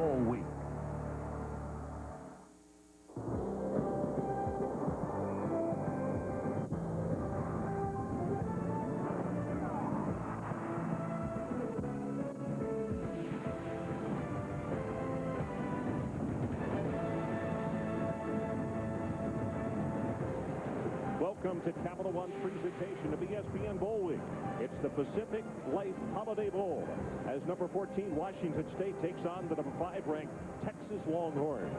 all week. Welcome to Capital One's presentation of ESPN Bowl Week. It's the Pacific Life Holiday Bowl as number 14 Washington State takes on the number 5 ranked Texas Longhorns.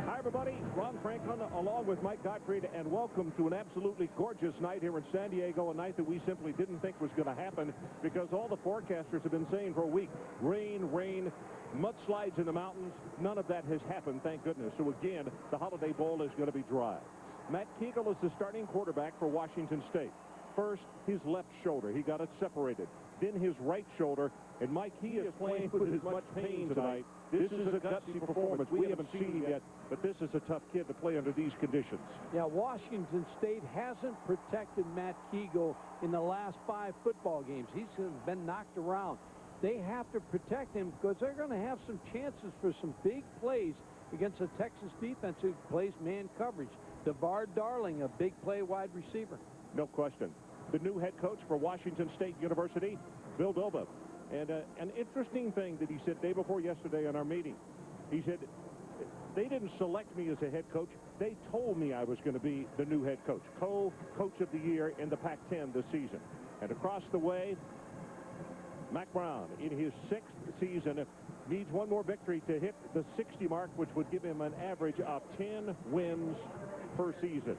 Hi everybody, Ron Franklin along with Mike Gottfried, and welcome to an absolutely gorgeous night here in San Diego, a night that we simply didn't think was going to happen because all the forecasters have been saying for a week, rain, mudslides in the mountains. None of that has happened, thank goodness. So again, the Holiday Bowl is going to be dry. Matt Kegel is the starting quarterback for Washington State. First, his left shoulder. He got it separated. Then his right shoulder. And Mike, he is playing with as much pain tonight. This is a gutsy performance. We haven't seen him yet, but this is a tough kid to play under these conditions. Yeah, Washington State hasn't protected Matt Kegel in the last 5 football games. He's been knocked around. They have to protect him because they're going to have some chances for some big plays against a Texas defense who plays man coverage. DeVar Darling, a big play wide receiver. No question. The new head coach for Washington State University, Bill Doba. And an interesting thing that he said day before yesterday in our meeting. He said, they didn't select me as a head coach. They told me I was going to be the new head coach. Co-coach of the year in the Pac-10 this season. And across the way, Mack Brown, in his 6th season, needs one more victory to hit the 60 mark, which would give him an average of 10 wins per season.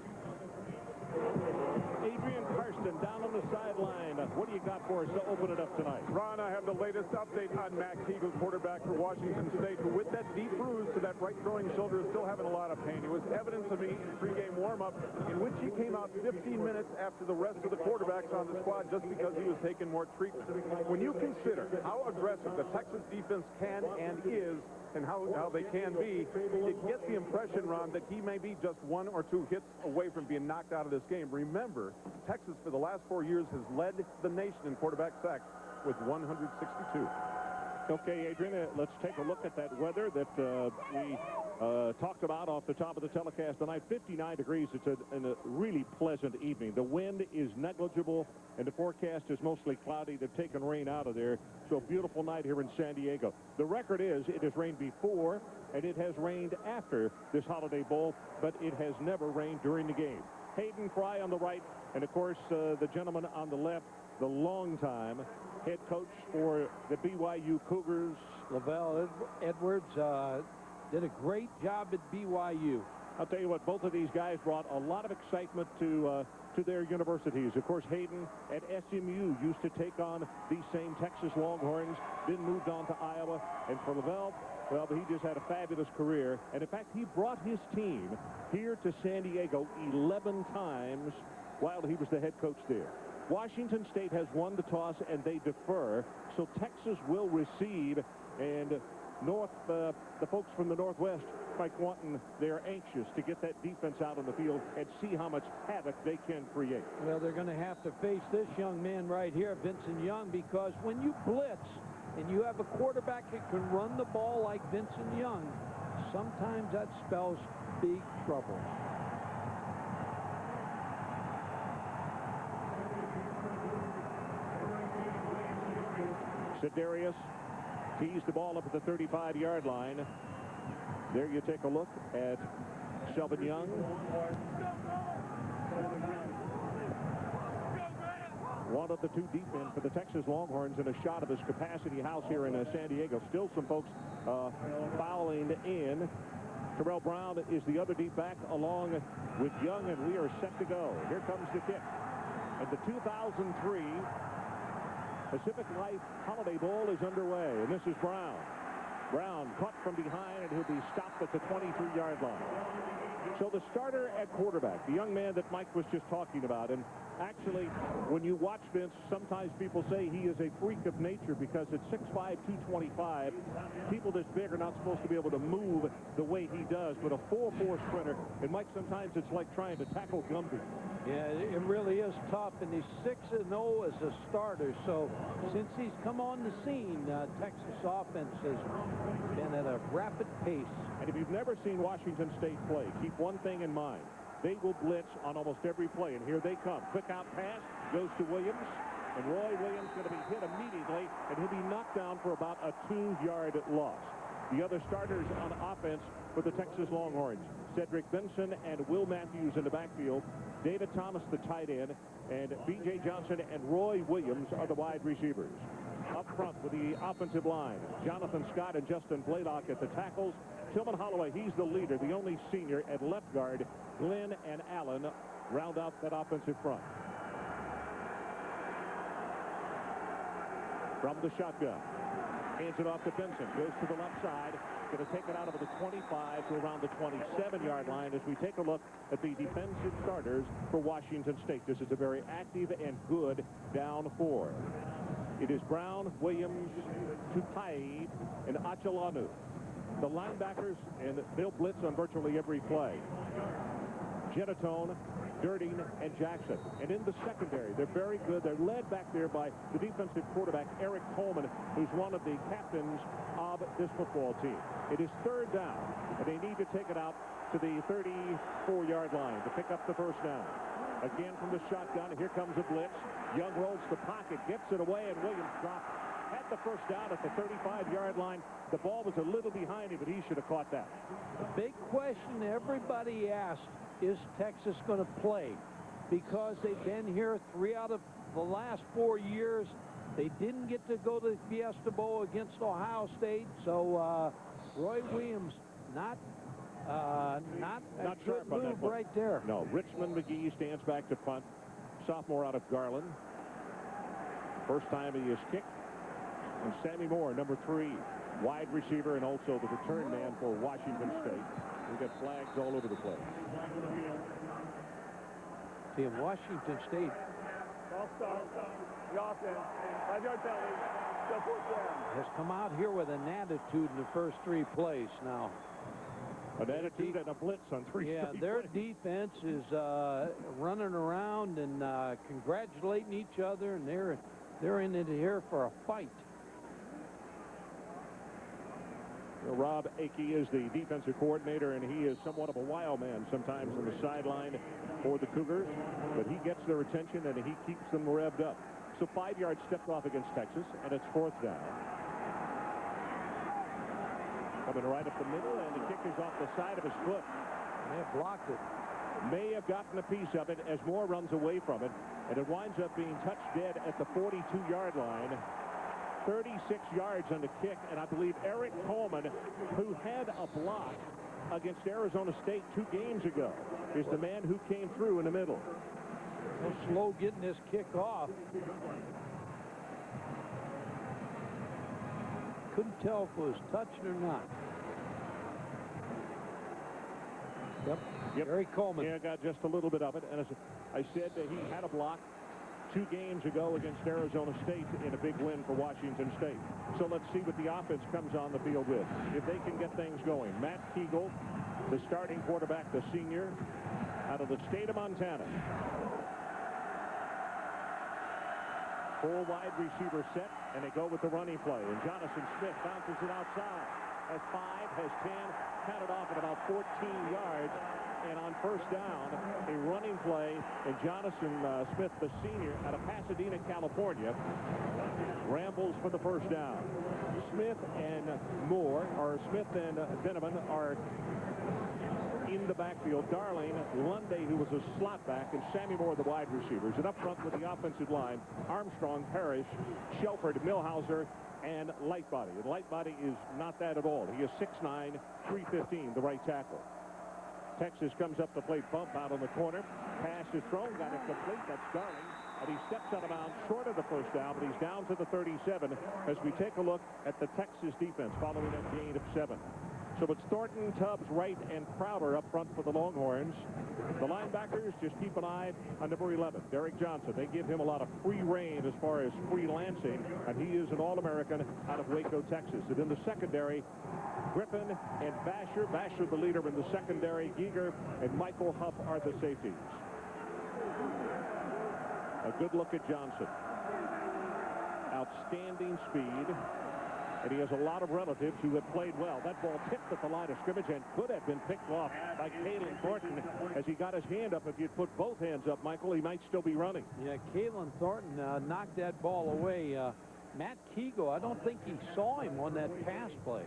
Adrian Karsten down on the sideline. What do you got for us to open it up tonight? Ron, I have the latest update on Matt Kegel, quarterback for Washington State, who with that deep bruise to that right throwing shoulder is still having a lot of pain. It was evident to me in pregame warm-up in which he came out 15 minutes after the rest of the quarterbacks on the squad just because he was taking more treatment. When you consider how aggressive the Texas defense can and is, and how they can be, it gets the impression, Ron, that he may be just 1 or 2 hits away from being knocked out of this game. Remember, Texas for the last 4 years has led the nation in quarterback sacks with 162. Okay, Adrian, let's take a look at that weather that we talked about off the top of the telecast tonight. 59 degrees. It's a really pleasant evening. The wind is negligible, and the forecast is mostly cloudy. They've taken rain out of there. So a beautiful night here in San Diego. The record is it has rained before, and it has rained after this Holiday Bowl, but it has never rained during the game. Hayden Fry on the right, and, of course, the gentleman on the left, the longtime head coach for the BYU Cougars. Lavelle Edwards did a great job at BYU. I'll tell you what, both of these guys brought a lot of excitement to their universities. Of course, Hayden at SMU used to take on these same Texas Longhorns, then moved on to Iowa. And for Lavelle, well, he just had a fabulous career. And, in fact, he brought his team here to San Diego 11 times while he was the head coach there. Washington State has won the toss, and they defer. So Texas will receive, and the folks from the Northwest, Mike Wanton, they're anxious to get that defense out on the field and see how much havoc they can create. Well, they're going to have to face this young man right here, Vincent Young, because when you blitz and you have a quarterback that can run the ball like Vincent Young, sometimes that spells big trouble. Sedarius tees the ball up at the 35-yard line. There you take a look at Shelvin Young. One of the 2 deep men for the Texas Longhorns in a shot of his capacity house here in San Diego. Still some folks fouling in. Terrell Brown is the other deep back along with Young, and we are set to go. Here comes the kick. And the 2003 Pacific Life Holiday Bowl is underway, and this is Brown. Brown caught from behind, and he'll be stopped at the 23-yard line. So the starter at quarterback, the young man that Mike was just talking about, and Actually, when you watch Vince, sometimes people say he is a freak of nature because at 6'5", 225, people this big are not supposed to be able to move the way he does. But a 4'4" sprinter, and Mike, sometimes it's like trying to tackle Gumby. Yeah, it really is tough, and he's 6-0 as a starter. So since he's come on the scene, Texas offense has been at a rapid pace. And if you've never seen Washington State play, keep one thing in mind. They will blitz on almost every play, and here they come. Quick out pass goes to Williams, and Roy Williams going to be hit immediately, and he'll be knocked down for about a 2-yard loss. The other starters on offense for the Texas Longhorns, Cedric Benson and Will Matthews in the backfield, David Thomas, the tight end, and B.J. Johnson and Roy Williams are the wide receivers. Up front with the offensive line, Jonathan Scott and Justin Blaylock at the tackles. Tillman Holloway, he's the leader, the only senior at left guard. Glenn and Allen round out that offensive front. From the shotgun, hands it off to Benson, goes to the left side, going to take it out of the 25 to around the 27-yard line as we take a look at the defensive starters for Washington State. This is a very active and good down four. It is Brown, Williams, Tupai, and Achalanu. The linebackers, and they'll blitz on virtually every play. Genatone, Durding, and Jackson. And in the secondary, they're very good. They're led back there by the defensive quarterback, Eric Coleman, who's one of the captains of this football team. It is third down, and they need to take it out to the 34-yard line to pick up the first down. Again from the shotgun, here comes a blitz. Young rolls the pocket, gets it away, and Williams drops. Had the first down at the 35-yard line. The ball was a little behind him, but he should have caught that. The big question everybody asked, is Texas going to play? Because they've been here 3 out of the last 4 years. They didn't get to go to the Fiesta Bowl against Ohio State, so Roy Williams not a good move right there. No, Richmond McGee stands back to punt. Sophomore out of Garland. First time he has kicked. And Sammy Moore, number 3, wide receiver and also the return man for Washington State. We got flags all over the place. See, in Washington State has come out here with an attitude in the first 3 plays now. An attitude and a blitz on 3 Yeah, their defense is running around and congratulating each other, and they're in it here for a fight. Rob Akey is the defensive coordinator, and he is somewhat of a wild man sometimes on the sideline for the Cougars, but he gets their attention and he keeps them revved up. So 5 yards stepped off against Texas, and it's 4th down. Coming right up the middle, and the kick is off the side of his foot. They have blocked it. May have gotten a piece of it as Moore runs away from it, and it winds up being touched dead at the 42-yard line. 36 yards on the kick, and I believe Eric Coleman, who had a block against Arizona State 2 games ago, is the man who came through in the middle. So slow getting this kick off. Couldn't tell if it was touched or not. Yep. Eric Coleman. Yeah, got just a little bit of it, and as I said, that he had a block 2 games ago against Arizona State in a big win for Washington State. So let's see what the offense comes on the field with. If they can get things going. Matt Kegel, the starting quarterback, the senior, out of the state of Montana. Full wide receiver set, and they go with the running play. And Jonathan Smith bounces it outside. Has 5, has 10, counted off at about 14 yards. And on first down, a running play, and Jonathan Smith, the senior, out of Pasadena, California, rambles for the first down. Smith and Moore, or Smith and Veneman, are in the backfield. Darling, Lunday, who was a slot back, and Sammy Moore, the wide receivers. And up front with the offensive line, Armstrong, Parrish, Shelford, Millhauser, and Lightbody. And Lightbody is not that at all. He is 6'9", 315, the right tackle. Texas comes up to play bump out on the corner. Pass is thrown, got it complete. That's Darling. And he steps out of bounds short of the first down, but he's down to the 37 as we take a look at the Texas defense following that gain of 7. So it's Thornton, Tubbs, Wright, and Crowder up front for the Longhorns. The linebackers, just keep an eye on number 11, Derek Johnson. They give him a lot of free reign as far as freelancing, and he is an All-American out of Waco, Texas. And in the secondary, Griffin and Basher. Basher, the leader in the secondary. Giger and Michael Huff are the safeties. A good look at Johnson. Outstanding speed. And he has a lot of relatives who have played well. That ball tipped at the line of scrimmage and could have been picked off by Kalen Thornton as he got his hand up. If you'd put both hands up, Michael, he might still be running. Yeah, Kalen Thornton knocked that ball away. Matt Keegle, I don't think he saw him on that pass play.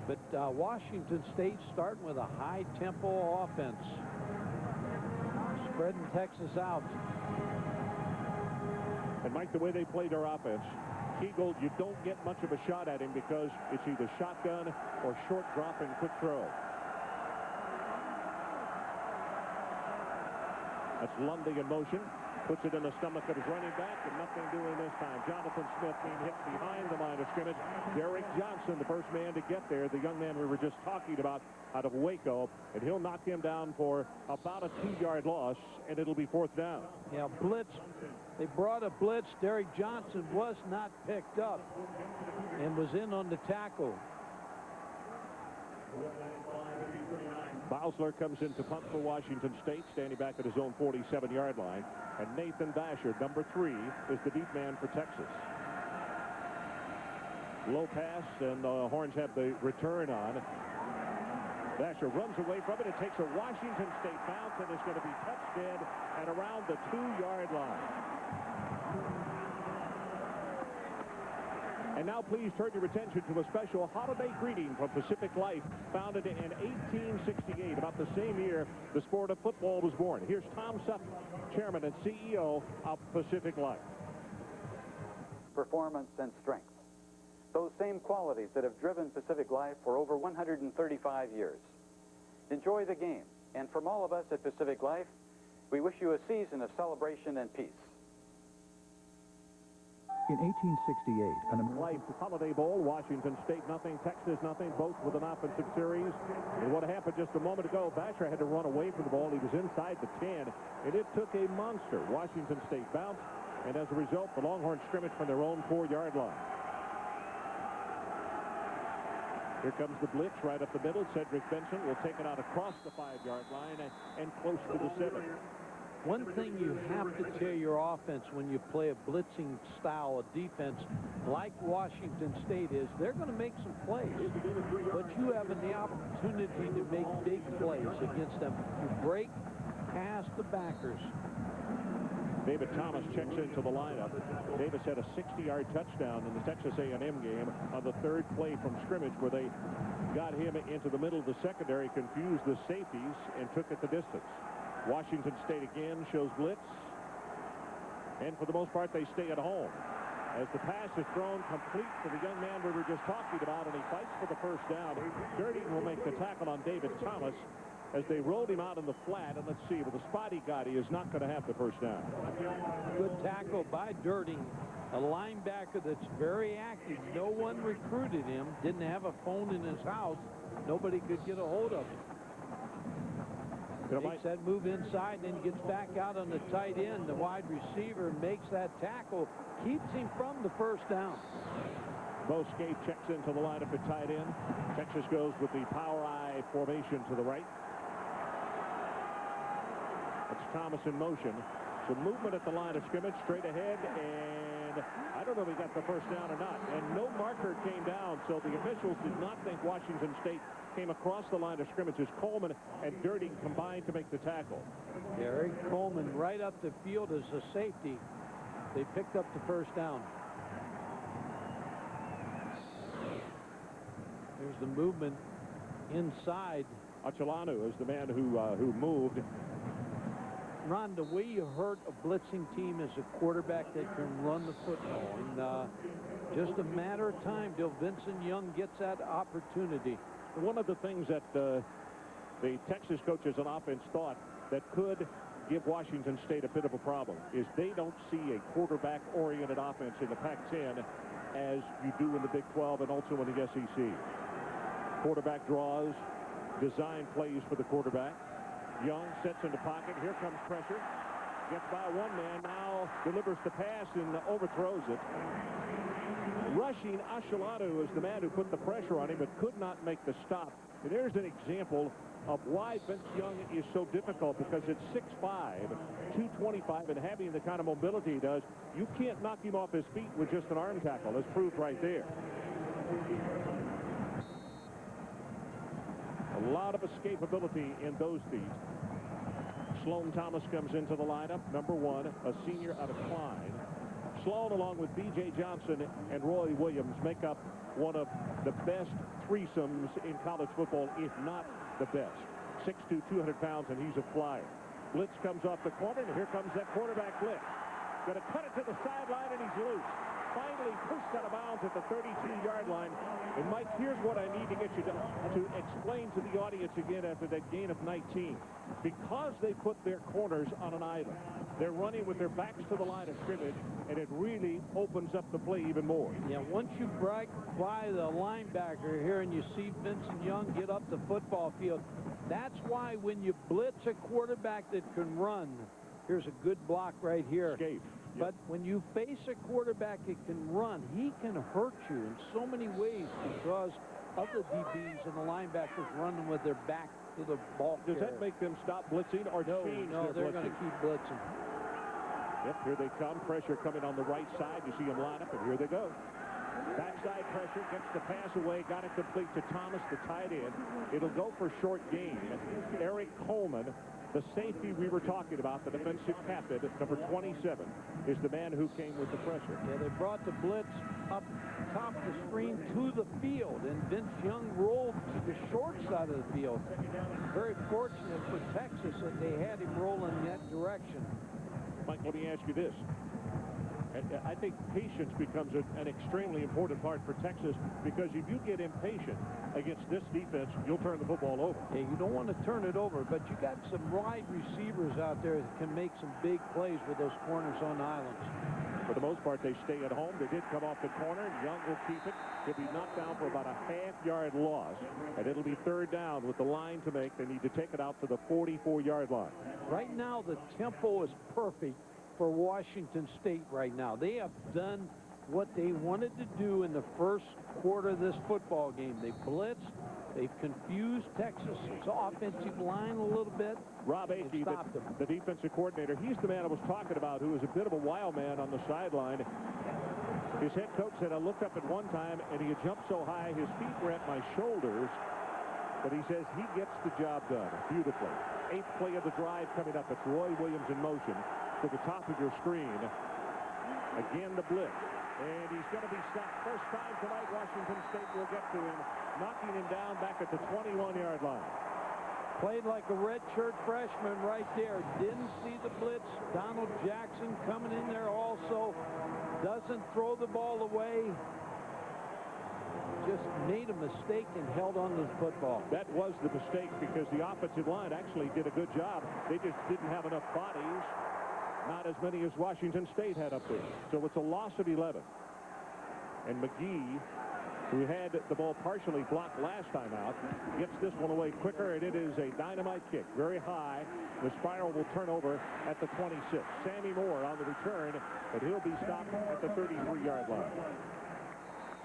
But Washington State starting with a high-tempo offense. Spreading Texas out. And, Mike, the way they played their offense, Keegle, you don't get much of a shot at him because it's either shotgun or short drop and quick throw. That's Lundy in motion. Puts it in the stomach of his running back, and nothing doing this time. Jonathan Smith being hit behind the line of scrimmage. Derek Johnson, the first man to get there, the young man we were just talking about out of Waco, and he'll knock him down for about a 2-yard loss, and it'll be 4th down. Yeah, blitz. They brought a blitz. Derek Johnson was not picked up and was in on the tackle. Bausler comes in to punt for Washington State, standing back at his own 47-yard line. And Nathan Basher, number 3, is the deep man for Texas. Low pass, and the Horns have the return on. Basher runs away from it. It takes a Washington State bounce, and it's going to be touched dead at around the 2-yard line. And now please turn your attention to a special holiday greeting from Pacific Life, founded in 1868, about the same year the sport of football was born. Here's Tom Sutton, chairman and CEO of Pacific Life. Performance and strength. Those same qualities that have driven Pacific Life for over 135 years. Enjoy the game. And from all of us at Pacific Life, we wish you a season of celebration and peace. In 1868, an Life Holiday Bowl, Washington State nothing, Texas nothing, both with an offensive series. And what happened just a moment ago, Basher had to run away from the ball. He was inside the 10, and it took a monster Washington State bounce, and as a result, the Longhorns scrimmage from their own 4-yard line. Here comes the blitz right up the middle. Cedric Benson will take it out across the 5-yard line and close to the 7. One thing you have to tell your offense when you play a blitzing style of defense like Washington State is they're going to make some plays. But you have the opportunity to make big plays against them. You break past the backers. David Thomas checks into the lineup. Davis had a 60-yard touchdown in the Texas A&M game on the 3rd play from scrimmage where they got him into the middle of the secondary, confused the safeties, and took it the distance. Washington State again shows blitz, and for the most part they stay at home. As the pass is thrown complete to the young man we were just talking about, and he fights for the 1st down. Dirty will make the tackle on David Thomas as they rolled him out in the flat, and let's see, with the spot he got, he is not going to have the 1st down. Good tackle by Dirting, a linebacker that's very active. No one recruited him, didn't have a phone in his house. Nobody could get a hold of him. Makes that move inside, then gets back out on the tight end. The wide receiver makes that tackle, keeps him from the 1st down. Bo Skate checks into the lineup at tight end. Texas goes with the power I formation to the right. It's Thomas in motion. Some movement at the line of scrimmage, straight ahead, and I don't know if he got the 1st down or not. And no marker came down, so the officials did not think Washington State came across the line of scrimmage as Coleman and Dirty combined to make the tackle. Eric Coleman right up the field as a safety. They picked up the 1st down. There's the movement inside. Achelanu is the man who moved. Ron, the way you hurt a blitzing team is a quarterback that can run the football. And just a matter of time till Vincent Young gets that opportunity. One of the things that the Texas coaches on offense thought that could give Washington State a bit of a problem is they don't see a quarterback-oriented offense in the Pac-10 as you do in the Big 12 and also in the SEC. Quarterback draws, design plays for the quarterback. Young sets in the pocket. Here comes pressure. Gets by one man, now delivers the pass and overthrows it. Rushing Ashalatu is the man who put the pressure on him but could not make the stop. And there's an example of why Vince Young is so difficult, because it's 6'5", 225, and having the kind of mobility he does, you can't knock him off his feet with just an arm tackle. That's proved right there. A lot of escapability in those feet. Sloan Thomas comes into the lineup, number 1, a senior out of Klein. Sloan, along with B.J. Johnson and Roy Williams, make up one of the best threesomes in college football, if not the best. 6'2", 200 pounds, and he's a flyer. Blitz comes off the corner, and here comes that quarterback blitz. Going to cut it to the sideline, and he's loose. Finally pushed out of bounds at the 32-yard line. And, Mike, here's what I need to get you to explain to the audience again after that gain of 19. Because they put their corners on an island, they're running with their backs to the line of scrimmage, and it really opens up the play even more. Yeah, once you break by the linebacker here and you see Vincent Young get up the football field, that's why when you blitz a quarterback that can run, here's a good block right here. Escape. But when you face a quarterback that can run, he can hurt you in so many ways because of the DBs and the linebackers running with their back to the ball carrier. Does that make them stop blitzing or change No, their they're going to keep blitzing. Yep, here they come. Pressure coming on the right side. You see them line up, and here they go. Backside pressure, gets the pass away, got it complete to Thomas, the tight end. It'll go for short gain. Eric Coleman, the safety we were talking about, the defensive captain, number 27, is the man who came with the pressure. Yeah, they brought the blitz up top of the screen to the field, and Vince Young rolled to the short side of the field. Very fortunate for Texas that they had him roll in that direction. Mike, let me ask you this. I think patience becomes an extremely important part for Texas, because if you get impatient against this defense, you'll turn the football over. Yeah, you don't want to turn it over, but you got some wide receivers out there that can make some big plays with those corners on the islands. For the most part, they stay at home. They did come off the corner, and Young will keep it. He'll be knocked down for about a half-yard loss, and it'll be third down with the line to make. They need to take it out to the 44-yard line. Right now, the tempo is perfect for Washington State right now. They have done what they wanted to do in the first quarter of this football game. They blitzed. They've confused Texas's offensive line a little bit. Rob Akey, the defensive coordinator, he's the man I was talking about, who was a bit of a wild man on the sideline. His head coach said, I looked up at one time, and he had jumped so high, his feet were at my shoulders. But he says he gets the job done beautifully. 8th play of the drive coming up. It's Roy Williams in motion to the top of your screen. Again, the blitz. And he's going to be sacked. First time tonight, Washington State will get to him, knocking him down back at the 21-yard line. Played like a redshirt freshman right there. Didn't see the blitz. Donald Jackson coming in there also. Doesn't throw the ball away. Just made a mistake and held on to the football. That was the mistake, because the offensive line actually did a good job. They just didn't have enough bodies. Not as many as Washington State had up there. So it's a loss of 11. And McGee, who had the ball partially blocked last time out, gets this one away quicker, and it is a dynamite kick. Very high. The spiral will turn over at the 26. Sammy Moore on the return, but he'll be stopped at the 33-yard line.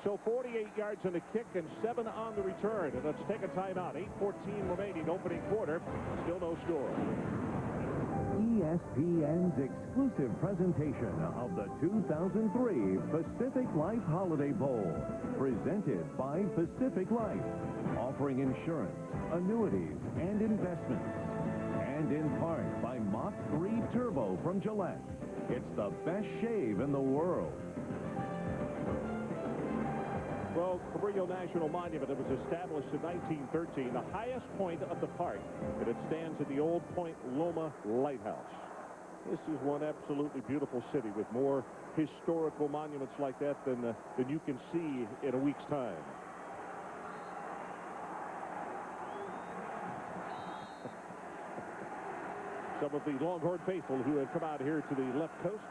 So 48 yards on the kick and 7 on the return. And let's take a timeout. 8:14 remaining, opening quarter. Still no score. ESPN's exclusive presentation of the 2003 Pacific Life Holiday Bowl, presented by Pacific Life, offering insurance, annuities, and investments. And in part by Mach 3 Turbo from Gillette. It's the best shave in the world. Well, Cabrillo National Monument, it was established in 1913, the highest point of the park, and it stands at the Old Point Loma Lighthouse. This is one absolutely beautiful city with more historical monuments like that than you can see in a week's time. Some of the Longhorn faithful who have come out here to the left coast.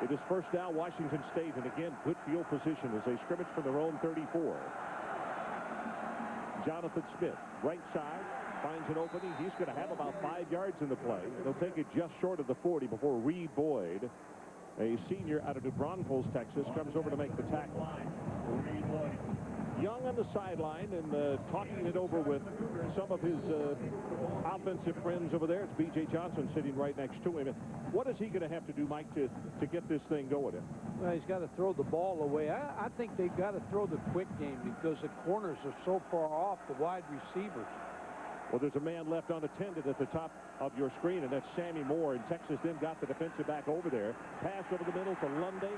It is first down, Washington State, and again, good field position as they scrimmage from their own 34. Jonathan Smith, right side, finds an opening. He's going to have about 5 yards in the play. They'll take it just short of the 40 before Reed Boyd, a senior out of New Braunfels, Texas, comes over to make the tackle. Young on the sideline and talking it over with some of his offensive friends over there. It's B.J. Johnson sitting right next to him. What is he going to have to do, Mike, to get this thing going? Well, he's got to throw the ball away. I think they've got to throw the quick game because the corners are so far off the wide receivers. Well, there's a man left unattended at the top of your screen, and that's Sammy Moore. And Texas then got the defensive back over there. Pass over the middle to Lundy,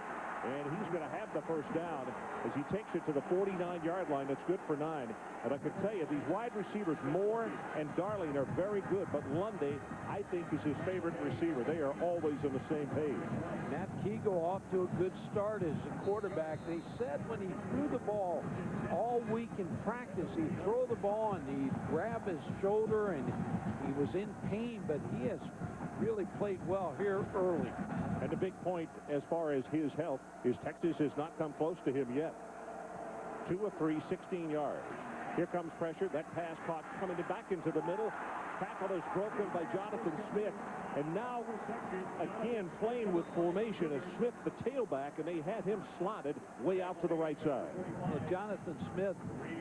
and he's going to have the first down as he takes it to the 49-yard line. That's good for 9. And I can tell you, these wide receivers, Moore and Darling, are very good. But Lundy, I think, is his favorite receiver. They are always on the same page. Matt Keegle off to a good start as a quarterback. They said when he threw the ball all week in practice, he'd throw the ball and he'd grab his shoulder and he was in pain, but he has really played well here early. And the big point as far as his health is Texas has not come close to him yet. 2 of 3, 16 yards. Here comes pressure. That pass caught coming back into the middle. Tackle is broken by Jonathan Smith. And now, again, playing with formation as Smith, the tailback, and they had him slotted way out to the right side. And Jonathan Smith,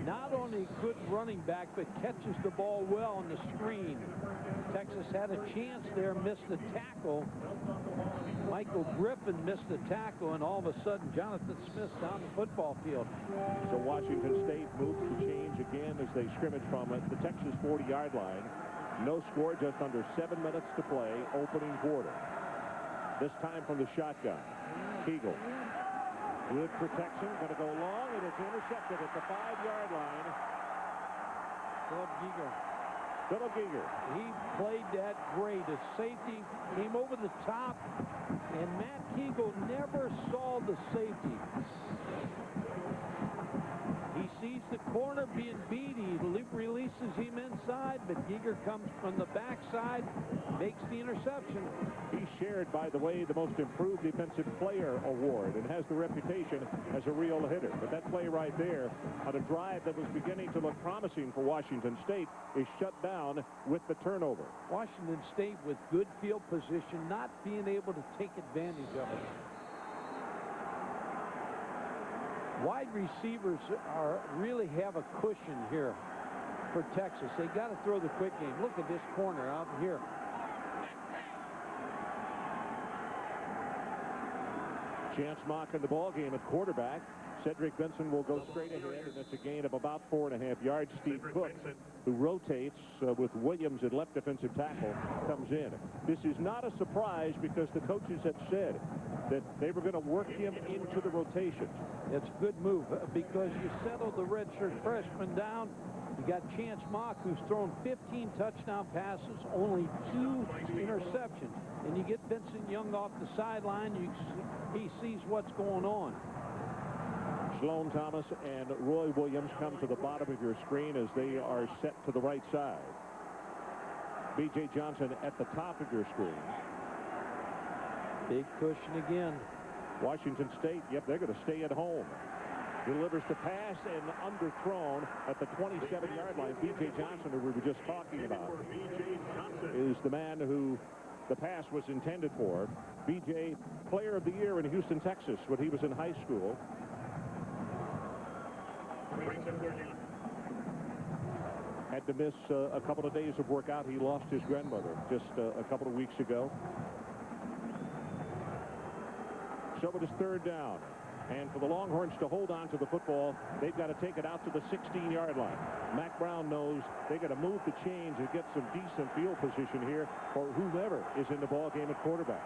not only a good running back, but catches the ball well on the screen. Texas had a chance there, missed the tackle. Michael Griffin missed the tackle, and all of a sudden, Jonathan Smith's down the football field. So Washington State moves to change again as they scrimmage from the Texas 40-yard line. No score, just under 7 minutes to play, opening quarter. This time from the shotgun. Keegle. Good protection, going to go long, and it's intercepted at the 5-yard line. Philip Giger. He played that great. A safety came over the top, and Matt Keegle never saw the safety. He sees the corner being beat. He releases him inside, but Giger comes from the backside, makes the interception. He's shared, by the way, the most improved defensive player award and has the reputation as a real hitter. But that play right there on a drive that was beginning to look promising for Washington State is shut down with the turnover. Washington State with good field position, not being able to take advantage of it. Wide receivers really have a cushion here for Texas. They got to throw the quick game. Look at this corner out here. Chance Mock in the ball game at quarterback. Cedric Benson will go straight ahead, and it's a gain of about 4.5 yards. Steve Cook, who rotates with Williams at left defensive tackle, comes in. This is not a surprise because the coaches had said that they were going to work him into the rotations. It's a good move because you settle the redshirt freshman down. You got Chance Mock, who's thrown 15 touchdown passes, only 2 interceptions. And you get Vincent Young off the sideline, he sees what's going on. Sloan Thomas and Roy Williams come to the bottom of your screen as they are set to the right side. B.J. Johnson at the top of your screen. Big cushion again. Washington State, yep, they're going to stay at home. Delivers the pass and underthrown at the 27-yard line. B.J. Johnson, who we were just talking about, is the man who the pass was intended for. B.J., player of the year in Houston, Texas, when he was in high school. Had to miss a couple of days of workout. He lost his grandmother just a couple of weeks ago. So it is third down. And for the Longhorns to hold on to the football, they've got to take it out to the 16-yard line. Mac Brown knows they got to move the chains and get some decent field position here for whoever is in the ball game at quarterback.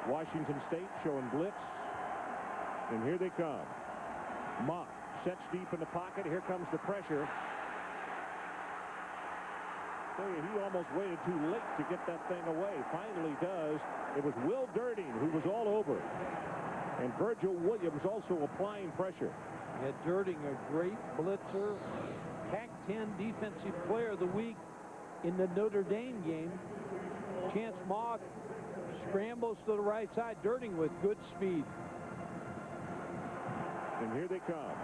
Washington State showing blitz. And here they come. Mock sets deep in the pocket. Here comes the pressure. He almost waited too late to get that thing away. Finally does. It was Will Durding who was all over it. And Virgil Williams also applying pressure. Yeah, Durding, a great blitzer. Pac-10 Defensive Player of the Week in the Notre Dame game. Chance Mock scrambles to the right side. Durding with good speed. And here they come.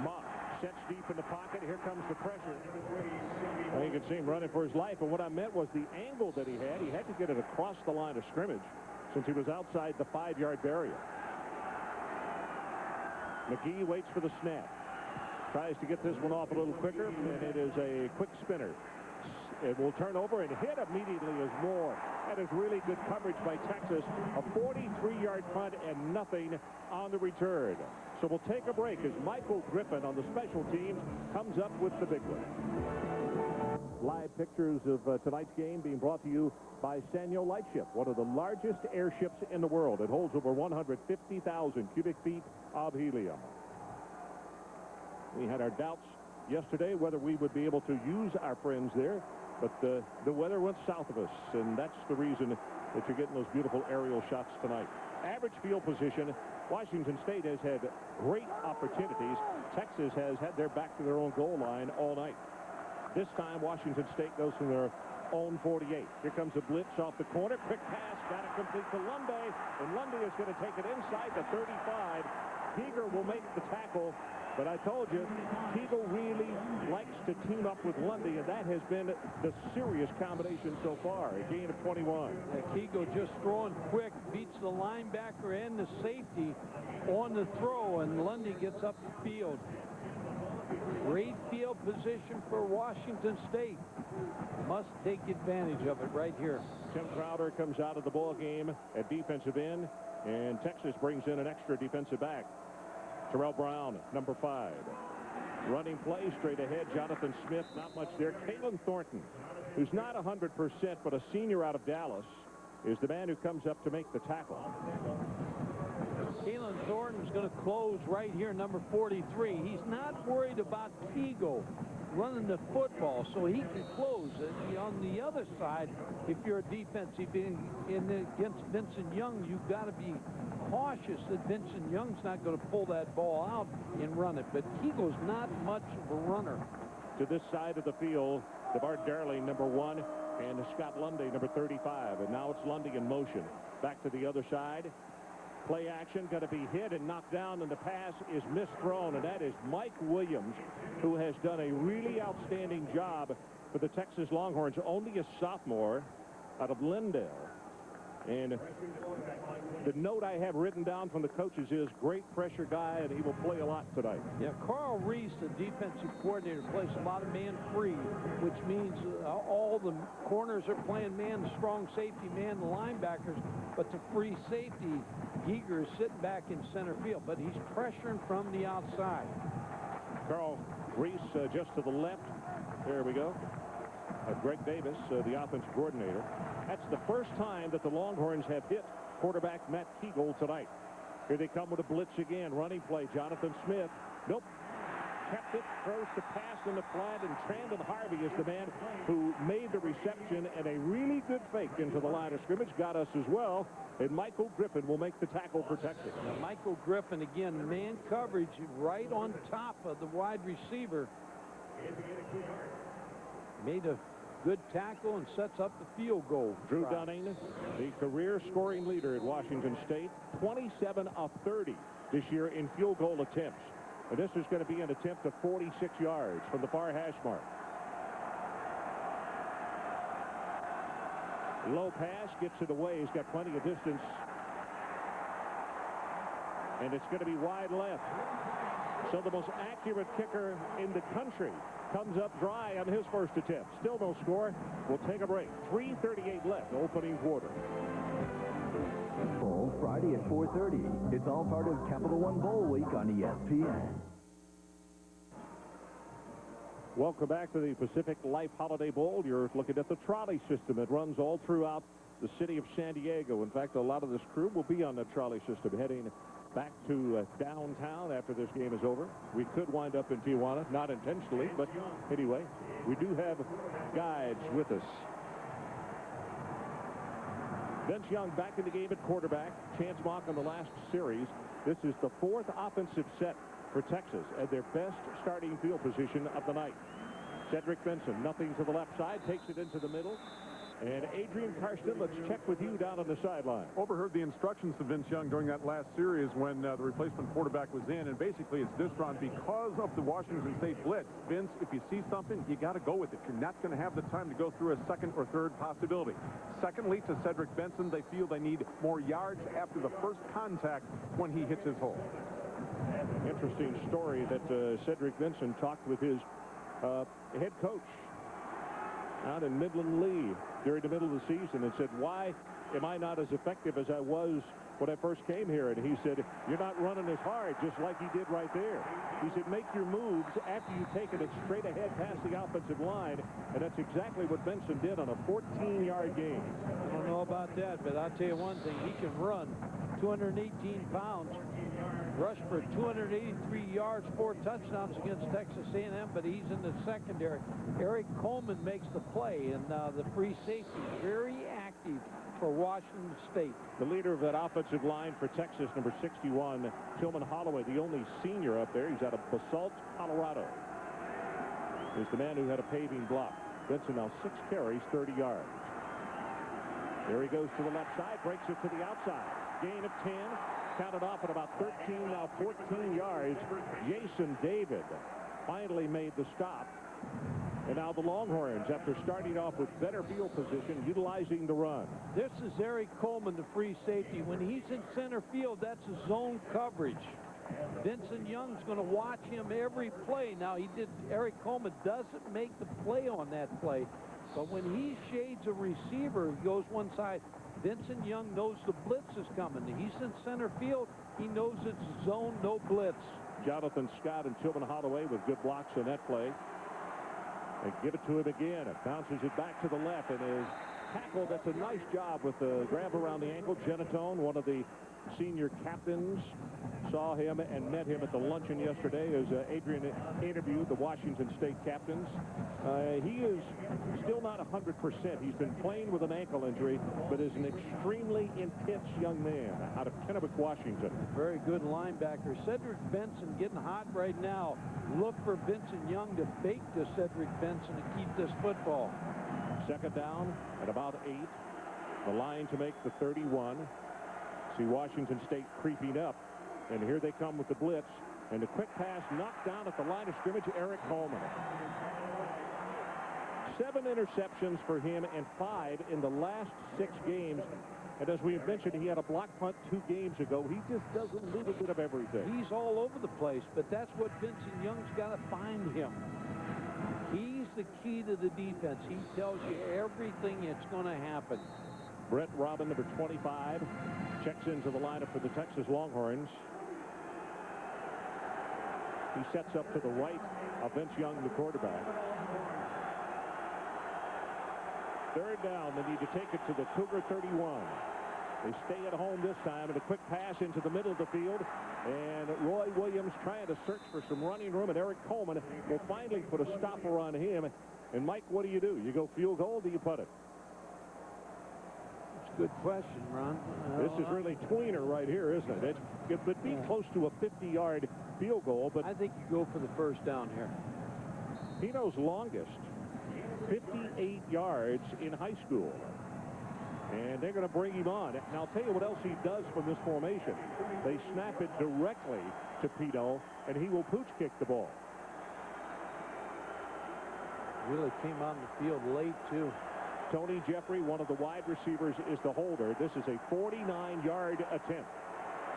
Mock sets deep in the pocket. Here comes the pressure. Well, you can see him running for his life, and what I meant was the angle that he had to get it across the line of scrimmage since he was outside the 5-yard barrier. McGee waits for the snap. Tries to get this one off a little quicker, and it is a quick spinner. It will turn over and hit immediately as Moore. That is really good coverage by Texas. A 43-yard punt and nothing on the return. So we'll take a break as Michael Griffin on the special teams comes up with the big one. Live pictures of tonight's game being brought to you by Sanyo Lightship, one of the largest airships in the world. It holds over 150,000 cubic feet of helium. We had our doubts yesterday whether we would be able to use our friends there, but the weather went south of us, and that's the reason that you're getting those beautiful aerial shots tonight. Average field position, Washington State has had great opportunities. Texas has had their back to their own goal line all night. This time, Washington State goes from their own 48. Here comes a blitz off the corner. Quick pass, got it complete to Lundy, and Lundy is going to take it inside the 35. Keeger will make the tackle, but I told you, Keegle really likes to team up with Lundy, and that has been the serious combination so far. A gain of 21. Keegle just throwing quick, beats the linebacker and the safety on the throw, and Lundy gets up the field. Great field position for Washington State. Must take advantage of it right here. Tim Crowder comes out of the ball game at defensive end, and Texas brings in an extra defensive back. Terrell Brown, number 5. Running play straight ahead. Jonathan Smith, not much there. Kalen Thornton, who's not 100%, but a senior out of Dallas, is the man who comes up to make the tackle. Kalen Thornton's going to close right here, number 43. He's not worried about Keegle running the football, so he can close. On the other side, if you're a defensive against Vincent Young, you've got to be cautious that Vincent Young's not going to pull that ball out and run it. But Keegle's not much of a runner. To this side of the field, DeBart Darling, number 1, and Scott Lundy, number 35. And now it's Lundy in motion. Back to the other side. Play action, going to be hit and knocked down, and the pass is misthrown, and that is Mike Williams, who has done a really outstanding job for the Texas Longhorns, only a sophomore out of Lindale. And the note I have written down from the coaches is great pressure guy, and he will play a lot tonight. Yeah, Carl Reese, the defensive coordinator, plays a lot of man free, which means all the corners are playing man, the strong safety man, the linebackers, but the free safety, Giger is sitting back in center field, but he's pressuring from the outside. Carl Reese just to the left. There we go. Greg Davis, the offensive coordinator. That's the first time that the Longhorns have hit quarterback Matt Keegle tonight. Here they come with a blitz again. Running play, Jonathan Smith. Nope. Kept it, throws the pass in the flat, and Trandon Harvey is the man who made the reception, and a really good fake into the line of scrimmage got us as well, and Michael Griffin will make the tackle for Texas. Now, Michael Griffin, again, man coverage right on top of the wide receiver. Made a good tackle and sets up the field goal. Drew Dunning, the career scoring leader at Washington State, 27 of 30 this year in field goal attempts. And this is going to be an attempt of 46 yards from the far hash mark. Low pass, gets it away. He's got plenty of distance. And it's going to be wide left. So the most accurate kicker in the country comes up dry on his first attempt. Still no score. We'll take a break. 3:38 left, opening quarter. Bowl Friday at 4:30. It's all part of Capital One Bowl Week on ESPN. Welcome back to the Pacific Life Holiday Bowl. You're looking at the trolley system. It runs all throughout the city of San Diego. In fact, a lot of this crew will be on the trolley system heading back to downtown after this game is over. We could wind up in Tijuana, not intentionally, but anyway, we do have guides with us. Vince Young back in the game at quarterback. Chance Mock on the last series. This is the 4th offensive set for Texas at their best starting field position of the night. Cedric Benson, nothing to the left side, takes it into the middle. And Adrian Karsten, let's check with you down on the sideline. Overheard the instructions to Vince Young during that last series when the replacement quarterback was in, and basically it's this, Ron, because of the Washington State blitz. Vince, if you see something, you got to go with it. You're not going to have the time to go through a second or third possibility. Secondly, to Cedric Benson, they feel they need more yards after the first contact when he hits his hole. Interesting story that Cedric Benson talked with his head coach out in Midland Lee during the middle of the season and said, why am I not as effective as I was when I first came here? And he said, you're not running as hard, just like he did right there. He said, make your moves after you've taken it straight ahead past the offensive line, and that's exactly what Benson did on a 14-yard game. I don't know about that, but I'll tell you one thing. He can run 218 pounds, rushed for 283 yards, 4 touchdowns against Texas A&M, but he's in the secondary. Eric Coleman makes the play, and the free safety very active for Washington State. The leader of that offensive line for Texas, number 61, Tillman Holloway, the only senior up there. He's out of Basalt, Colorado. Is the man who had a paving block. Benson now 6 carries, 30 yards. There he goes to the left side, breaks it to the outside. Gain of 10, counted off at about 13, now 14 yards. Jason David finally made the stop. And now the Longhorns, after starting off with better field position, utilizing the run. This is Eric Coleman, the free safety. When he's in center field, that's a zone coverage. Vincent Young's going to watch him every play. Now, Eric Coleman doesn't make the play on that play, but when he shades a receiver, he goes one side. Vincent Young knows the blitz is coming. He's in center field. He knows it's zone, no blitz. Jonathan Scott and Tillman Holloway with good blocks on that play. They give it to him again. It bounces it back to the left and is tackled. That's a nice job with the grab around the ankle. Genatone, one of the senior captains, saw him and met him at the luncheon yesterday as Adrian interviewed the Washington State captains. He is still not 100%. He's been playing with an ankle injury, but is an extremely intense young man out of Kennewick, Washington. Very good linebacker. Cedric Benson getting hot right now. Look for Vincent Young to fake to Cedric Benson to keep this football. Second down at about 8. The line to make the 31. See Washington State creeping up. And here they come with the blitz. And a quick pass knocked down at the line of scrimmage, Eric Coleman. 7 interceptions for him and 5 in the last 6 games. And as we have mentioned, he had a block punt 2 games ago. He just does a little bit of everything. He's all over the place, but that's what Vincent Young's got to find him. He's the key to the defense. He tells you everything that's going to happen. Brett Robin, number 25, checks into the lineup for the Texas Longhorns. He sets up to the right of Vince Young, the quarterback. Third down, they need to take it to the Cougar 31. They stay at home this time, and a quick pass into the middle of the field. And Roy Williams trying to search for some running room, and Eric Coleman will finally put a stopper on him. And Mike, what do? You go field goal, or do you punt it? It's a good question, Ron. This is really tweener right here, isn't it? It would be close to a 50-yard field goal, but I think you go for the first down here. Pino's longest, 58 yards in high school. And they're going to bring him on. And I'll tell you what else he does from this formation. They snap it directly to Pino, and he will pooch kick the ball. Really came on the field late, too. Tony Jeffrey, one of the wide receivers, is the holder. This is a 49-yard attempt.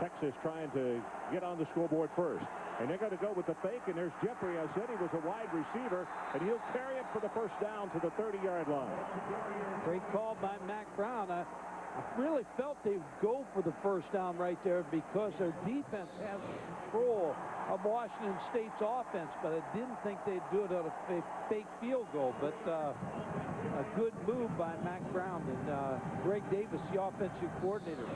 Texas trying to get on the scoreboard first. And they're going to go with the fake, and there's Jeffrey. I said he was a wide receiver, and he'll carry it for the first down to the 30-yard line. Great call by Mac Brown. I really felt they would go for the first down right there because their defense has control of Washington State's offense, but I didn't think they'd do it on a fake field goal. But a good move by Mac Brown and Greg Davis, the offensive coordinator.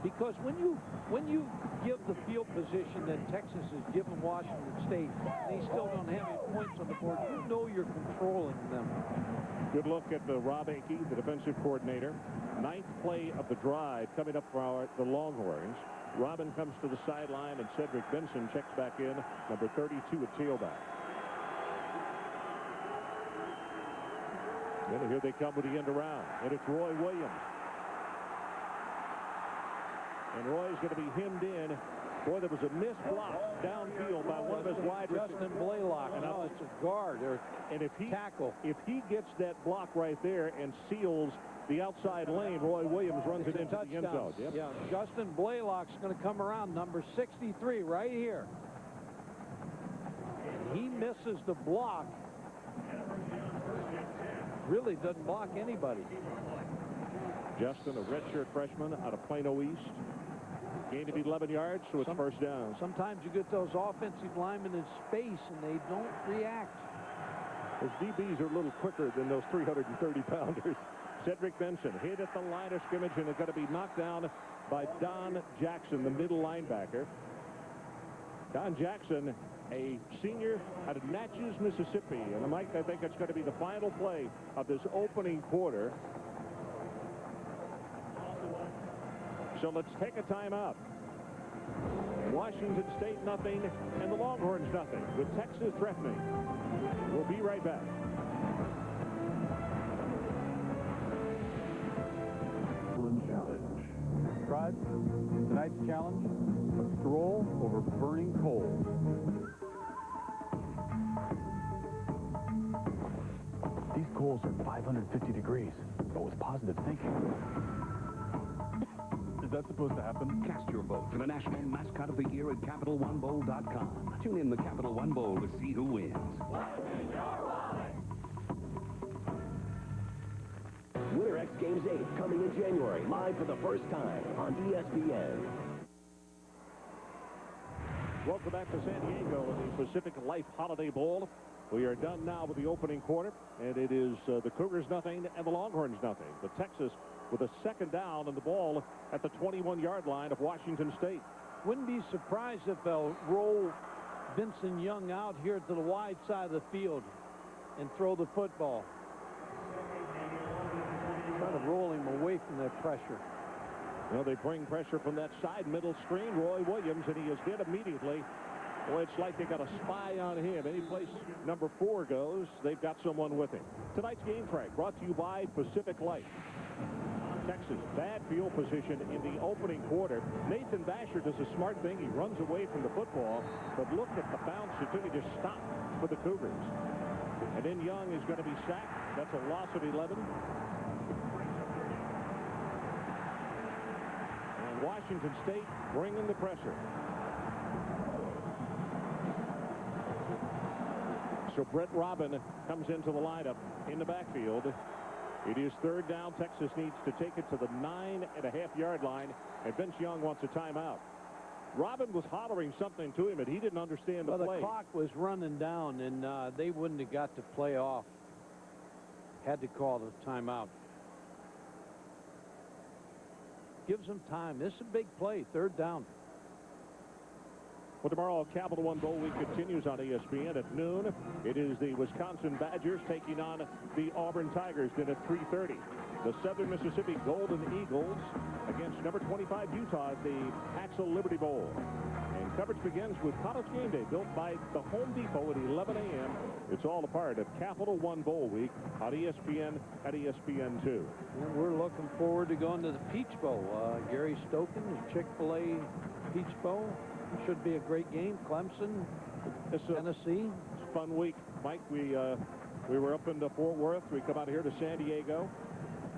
Because when you give the field position that Texas has given Washington State, they still don't have any points on the board, you know you're controlling them. Good look at Rob Akey, the defensive coordinator. 9th play of the drive coming up for the Longhorns. Robin comes to the sideline, and Cedric Benson checks back in, number 32 at tailback. And here they come with the end around. And it's Roy Williams. And Roy's going to be hemmed in. Boy, there was a missed block downfield by one of his wide receivers. Justin Blaylock. No, it's a guard or and if he tackle. If he gets that block right there and seals the outside lane, Roy Williams runs it into the end zone. Yep. Yeah, Justin Blaylock's going to come around, number 63, right here. And he misses the block. Really doesn't block anybody. Justin, a redshirt freshman out of Plano East. Gain of 11 yards, so it's first down. Sometimes you get those offensive linemen in space, and they don't react. Those DBs are a little quicker than those 330-pounders. Cedric Benson hit at the line of scrimmage, and is going to be knocked down by Don Jackson, the middle linebacker. Don Jackson, a senior out of Natchez, Mississippi. And, Mike, I think it's going to be the final play of this opening quarter. So let's take a timeout. Washington State nothing and the Longhorns nothing with Texas threatening. We'll be right back. Challenge. Tribes, tonight's challenge, a stroll over burning coals. These coals are 550 degrees, but with positive thinking. Is that supposed to happen? Cast your vote for the National Mascot of the Year at CapitalOneBowl.com. Tune in the Capital One Bowl to see who wins. Winter X Games 8 coming in January, live for the first time on ESPN. Welcome back to San Diego in the Pacific Life Holiday Bowl. We are done now with the opening quarter, and it is the Cougars nothing and the Longhorns nothing. But Texas with a second down and the ball at the 21-yard line of Washington State. Wouldn't be surprised if they'll roll Vincent Young out here to the wide side of the field and throw the football. Try to roll him away from that pressure. Well, they bring pressure from that side middle screen, Roy Williams, and he is hit immediately. Boy, it's like they got a spy on him. Any place number 4 goes, they've got someone with him. Tonight's game track brought to you by Pacific Life. Texas, bad field position in the opening quarter. Nathan Basher does a smart thing. He runs away from the football, but look at the bounce. It took just stop for the Cougars. And then Young is going to be sacked. That's a loss of 11. And Washington State bringing the pressure. So Brett Robin comes into the lineup in the backfield. It is third down. Texas needs to take it to the 9.5-yard line, and Vince Young wants a timeout. Robin was hollering something to him, and he didn't understand the play. Well, the clock was running down, and they wouldn't have got to play off. Had to call the timeout. Gives them time. This is a big play, third down. Well, tomorrow, Capital One Bowl Week continues on ESPN at noon. It is the Wisconsin Badgers taking on the Auburn Tigers. Then at 3:30, the Southern Mississippi Golden Eagles against number 25 Utah at the Axel Liberty Bowl. And coverage begins with College Game Day, built by the Home Depot at 11 a.m. It's all a part of Capital One Bowl Week on ESPN at ESPN2. And we're looking forward to going to the Peach Bowl. Gary Stoken, the Chick-fil-A Peach Bowl. Should be a great game. Clemson, Tennessee. It's a fun week, Mike. We were up in Fort Worth. We come out here to San Diego.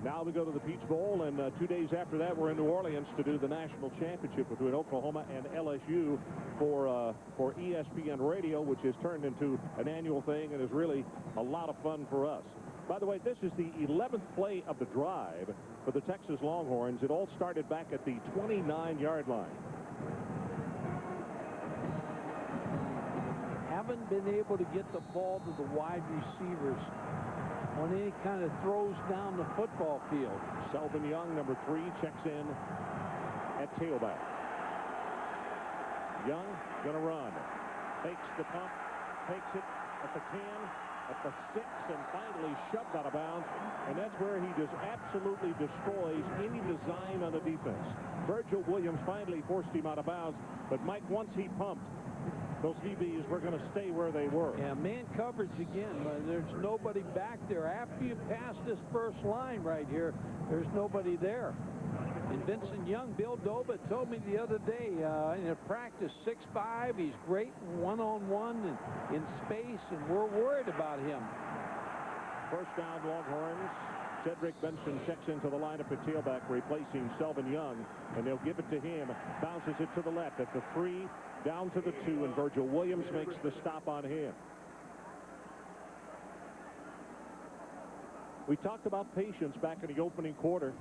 Now we go to the Peach Bowl, and 2 days after that, we're in New Orleans to do the national championship between Oklahoma and LSU for ESPN Radio, which has turned into an annual thing and is really a lot of fun for us. By the way, this is the 11th play of the drive for the Texas Longhorns. It all started back at the 29-yard line. Haven't been able to get the ball to the wide receivers on any kind of throws down the football field. Selvin Young, number 3, checks in at tailback. Young gonna run. Fakes the pump. Takes it at the 10, at the 6, and finally shoved out of bounds. And that's where he just absolutely destroys any design on the defense. Virgil Williams finally forced him out of bounds. But Mike, once he pumped, Those DBs were going to stay where they were. Yeah, man coverage again. There's nobody back there. After you pass this first line right here, there's nobody there. And Vincent Young, Bill Doba told me the other day in a practice, 6'5", he's great one-on-one and in space, and we're worried about him. First down, Longhorns. Cedric Benson checks into the lineup at tailback, replacing Selvin Young, and they'll give it to him. Bounces it to the left at the 3, down to the 2, and Virgil Williams makes the stop on him. We talked about patience back in the opening quarter,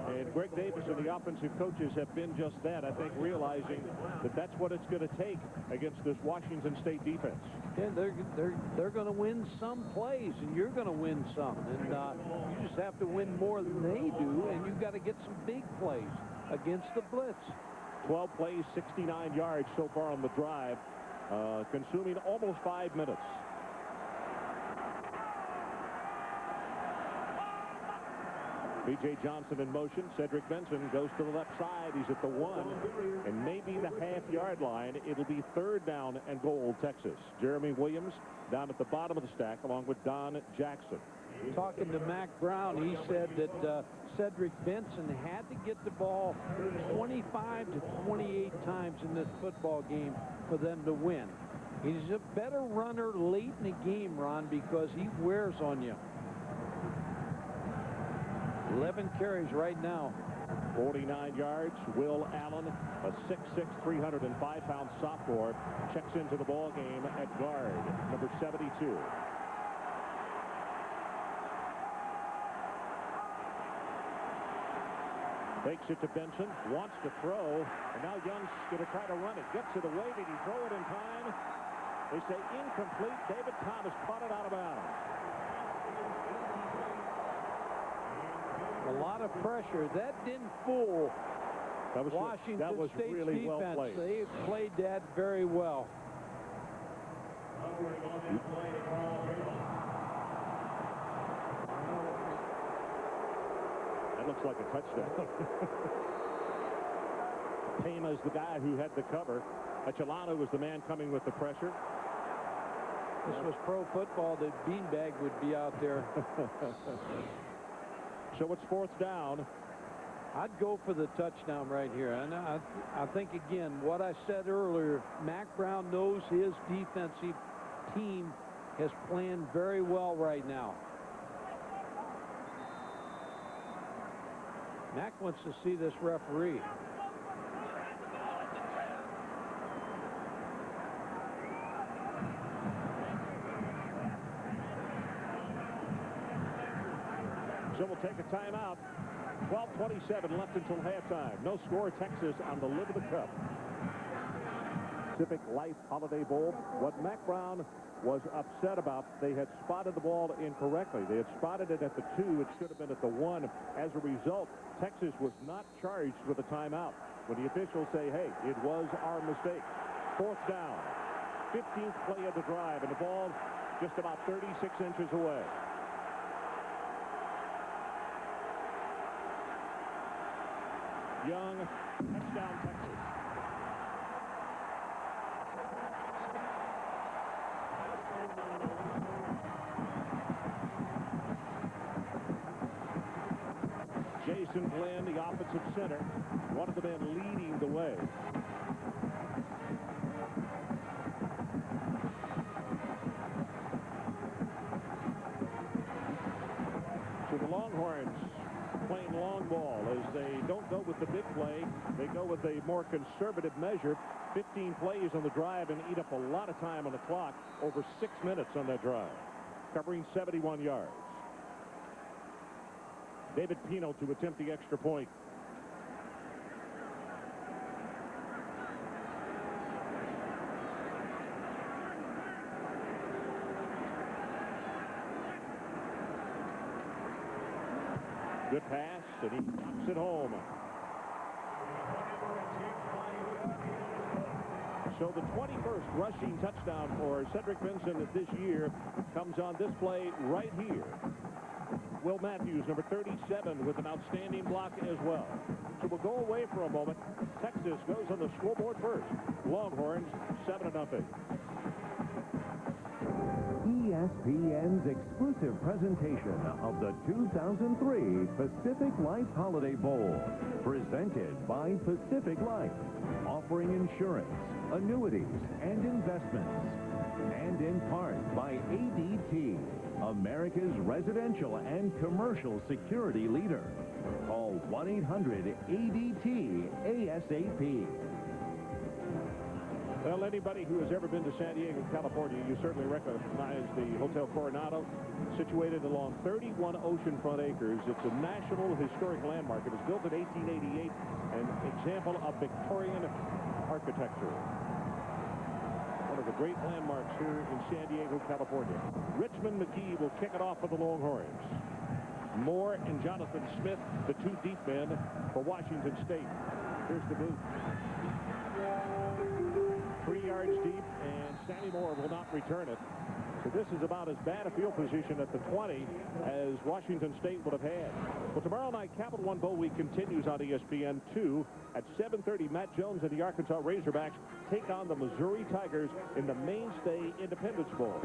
and Greg Davis and the offensive coaches have been just that, I think, realizing that that's what it's going to take against this Washington State defense. Yeah, they're going to win some plays, and you're going to win some. And you just have to win more than they do, and you've got to get some big plays against the blitz. 12 plays, 69 yards so far on the drive, consuming almost 5 minutes. B.J. Johnson in motion. Cedric Benson goes to the left side. He's at the 1 and maybe the half-yard line. It'll be 3rd down and goal, Texas. Jeremy Williams down at the bottom of the stack along with Don Jackson. Talking to Mac Brown, he said that Cedric Benson had to get the ball 25 to 28 times in this football game for them to win. He's a better runner late in the game, Ron, because he wears on you. 11 carries right now. 49 yards. Will Allen, a 6'6", 305-pound sophomore, checks into the ball game at guard, number 72. Takes it to Benson, wants to throw, and now Young's going to try to run it. Gets it away. Did he throw it in time? They say incomplete. David Thomas caught it out of bounds. A lot of pressure. That didn't fool Washington State's really defense. Well played. They played that very well. That looks like a touchdown. Payma's the guy who had the cover. Achelano was the man coming with the pressure. This was pro football. That beanbag would be out there. So it's 4th down. I'd go for the touchdown right here. And I think, again, what I said earlier, Mac Brown knows his defensive team has planned very well right now. Mac wants to see this referee. So we'll take a timeout. 12:27 left until halftime. No score. Texas on the lid of the cup. Pacific Life Holiday Bowl. What Mac Brown was upset about, they had spotted the ball incorrectly. They had spotted it at the 2. It should have been at the 1. As a result, Texas was not charged with a timeout. When the officials say, hey, it was our mistake. 4th down. 15th play of the drive, and the ball just about 36 inches away. Young, touchdown, Texas. Jason Glenn, the offensive center, one of the men leading the way. So the Longhorns playing long ball as they don't go with the big play. They go with a more conservative measure. 15 plays on the drive and eat up a lot of time on the clock. Over 6 minutes on that drive. Covering 71 yards. David Pino to attempt the extra point. Good pass, and he knocks it home. So the 21st rushing touchdown for Cedric Benson this year comes on this play right here. Will Matthews, number 37, with an outstanding block as well. So we'll go away for a moment. Texas goes on the scoreboard first. Longhorns 7-0. ESPN's exclusive presentation of the 2003 Pacific Life Holiday Bowl, presented by Pacific Life, offering insurance, annuities, and investments, and in part by ADT, America's residential and commercial security leader. Call 1-800-ADT-ASAP. Well, anybody who has ever been to San Diego, California, you certainly recognize the Hotel Coronado, situated along 31 oceanfront acres. It's a National Historic Landmark. It was built in 1888, an example of Victorian architecture. One of the great landmarks here in San Diego, California. Richmond McGee will kick it off for the Longhorns. Moore and Jonathan Smith, the two deep men for Washington State. Here's the booth. 3 yards deep, and Sammy Moore will not return it. So this is about as bad a field position at the 20 as Washington State would have had. Well, tomorrow night, Capital One Bowl Week continues on ESPN2 at 7:30. Matt Jones and the Arkansas Razorbacks take on the Missouri Tigers in the Mainstay Independence Bowl.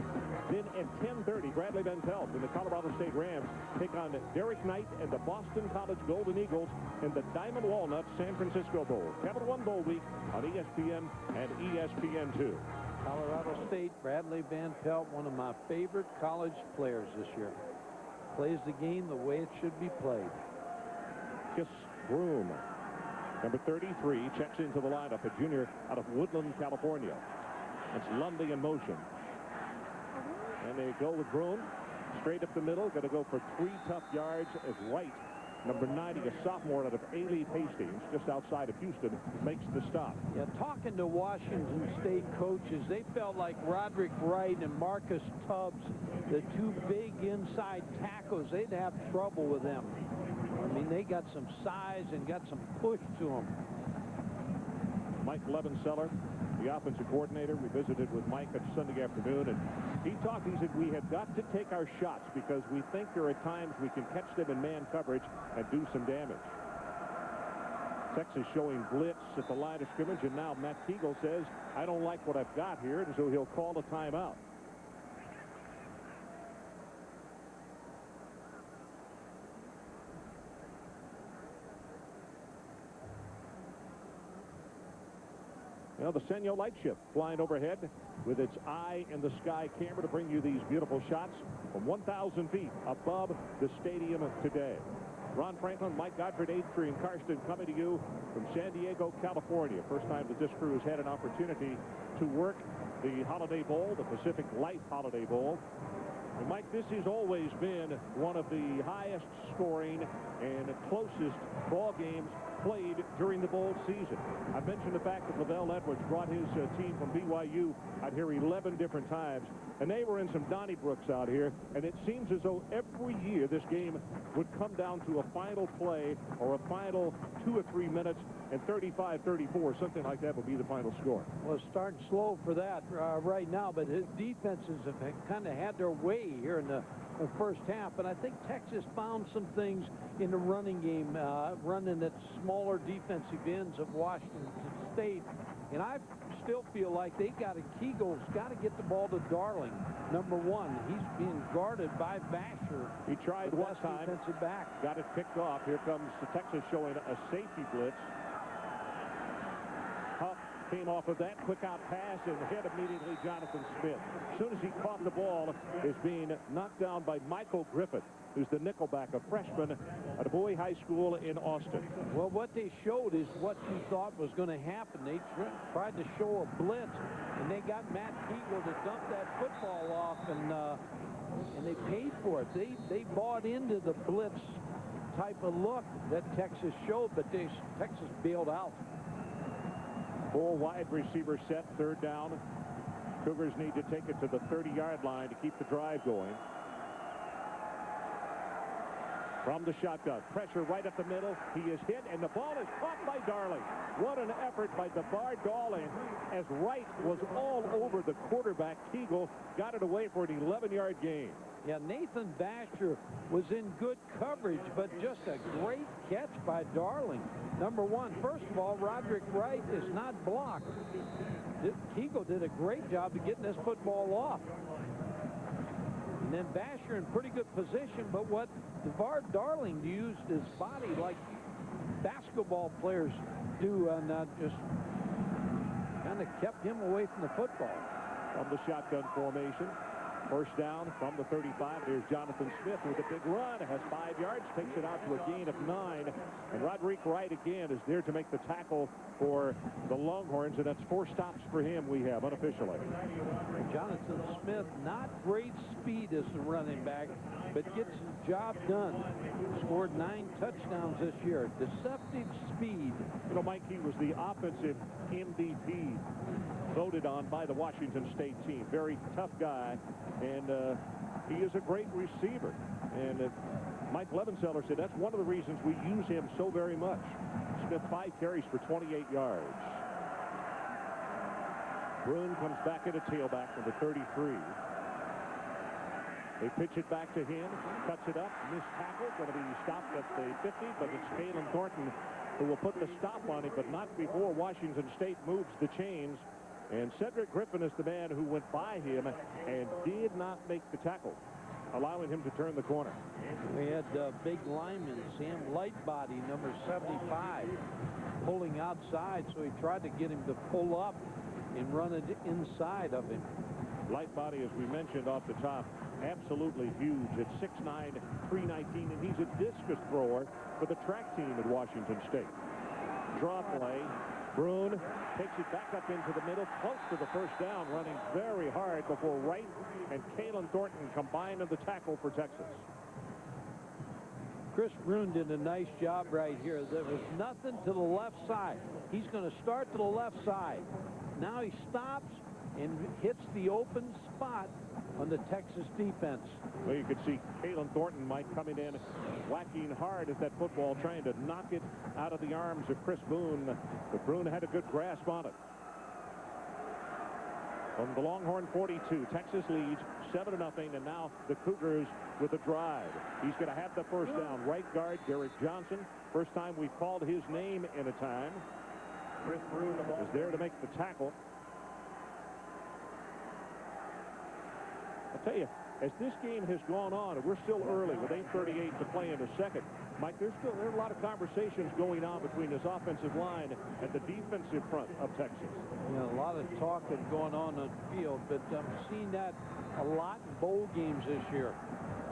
Then at 10:30, Bradley Bentelt and the Colorado State Rams take on Derek Knight and the Boston College Golden Eagles in the Diamond Walnut San Francisco Bowl. Capital One Bowl Week on ESPN and ESPN2. Colorado State, Bradley Van Pelt, one of my favorite college players this year. Plays the game the way it should be played. Kiss Broom, number 33, checks into the lineup, a junior out of Woodland, California. It's Lundy in motion. And they go with Broom, straight up the middle, going to go for 3 tough yards as White, number 90, a sophomore out of A-Leaf Hastings, just outside of Houston, makes the stop. Yeah, talking to Washington State coaches, they felt like Roderick Wright and Marcus Tubbs, the two big inside tackles, they'd have trouble with them. I mean, they got some size and got some push to them. Mike Levenseller, the offensive coordinator, we visited with Mike on Sunday afternoon, and he said, we have got to take our shots because we think there are times we can catch them in man coverage and do some damage. Texas showing blitz at the line of scrimmage, and now Matt Kegel says, I don't like what I've got here, and so he'll call a timeout. Well, the Senyo light ship flying overhead with its eye in the sky camera to bring you these beautiful shots from 1,000 feet above the stadium today. Ron Franklin, Mike Godfrey, Adrian Karsten coming to you from San Diego, California. First time that this crew has had an opportunity to work the Holiday Bowl, the Pacific Life Holiday Bowl. And Mike, this has always been one of the highest scoring and closest ball games played during the bowl season. I mentioned the fact that Lavelle Edwards brought his team from BYU out here 11 different times, and they were in some Donnybrooks out here, and it seems as though every year this game would come down to a final play or a final 2 or 3 minutes, and 35-34, something like that would be the final score. Well, it's starting slow for that right now, but his defenses have kind of had their way here in the first half, and I think Texas found some things in the running game, running at smaller defensive ends of Washington State, and I still feel like Kegel's got to get the ball to Darling, number 1. He's being guarded by Vasher. He tried one time, defensive back. Got it picked off. Here comes Texas showing a safety blitz. Huff came off of that quick out pass and hit immediately Jonathan Smith. As soon as he caught the ball, is being knocked down by Michael Griffith, who's the nickelback, a freshman at Bowie High School in Austin. Well, what they showed is what you thought was going to happen. They tried to show a blitz, and they got Matt Kegel to dump that football off, and they paid for it. They bought into the blitz type of look that Texas showed, but Texas bailed out. 4 wide receiver set, 3rd down. Cougars need to take it to the 30-yard line to keep the drive going. From the shotgun, pressure right up the middle. He is hit, and the ball is caught by Darling. What an effort by DeVar Darling, as Wright was all over the quarterback. Keagle got it away for an 11-yard gain. Yeah, Nathan Basher was in good coverage, but just a great catch by Darling. Number one, first of all, Roderick Wright is not blocked. Keagle did a great job of getting this football off. And then Basher in pretty good position, but what DeVar Darling used his body like basketball players do, and just kind of kept him away from the football. From the shotgun formation. First down from the 35. There's Jonathan Smith with a big run. Has 5 yards. Takes it out to a gain of 9. And Roderick Wright again is there to make the tackle for the Longhorns. And that's 4 stops for him we have unofficially. Jonathan Smith, not great speed as a running back, but gets the job done. Scored 9 touchdowns this year. Deceptive speed. You know, Mike, he was the offensive MVP voted on by the Washington State team. Very tough guy. And he is a great receiver. And Mike Levenseller said that's one of the reasons we use him so very much. Smith 5 carries for 28 yards. Bruin comes back at a tailback from the 33. They pitch it back to him. Cuts it up. Missed tackle. Going to be stopped at the 50. But it's Kalen Thornton who will put the stop on him, but not before Washington State moves the chains. And Cedric Griffin is the man who went by him and did not make the tackle, allowing him to turn the corner. We had big lineman Sam Lightbody, number 75, pulling outside, so he tried to get him to pull up and run it inside of him. Lightbody, as we mentioned off the top, absolutely huge at 6'9", 319, and he's a discus thrower for the track team at Washington State. Draw play. Bruin takes it back up into the middle, close to the first down, running very hard before Wright and Kalen Thornton combine on the tackle for Texas. Chris Bruin did a nice job right here. There was nothing to the left side. He's going to start to the left side. Now he stops and hits the open spot on the Texas defense. Well, you could see Kalen Thornton might coming in, whacking hard at that football, trying to knock it out of the arms of Chris Boone. But Boone had a good grasp on it. From the Longhorn 42, Texas leads 7-0, and now the Cougars with a drive. He's going to have the first down. Right guard Derek Johnson. First time we've called his name in a time. Chris Boone is there to make the tackle. I'll tell you, as this game has gone on, and we're still early with 8:38 to play in the second, Mike, there are a lot of conversations going on between this offensive line and the defensive front of Texas. Yeah, a lot of talk is going on the field, but I'm seeing that a lot in bowl games this year,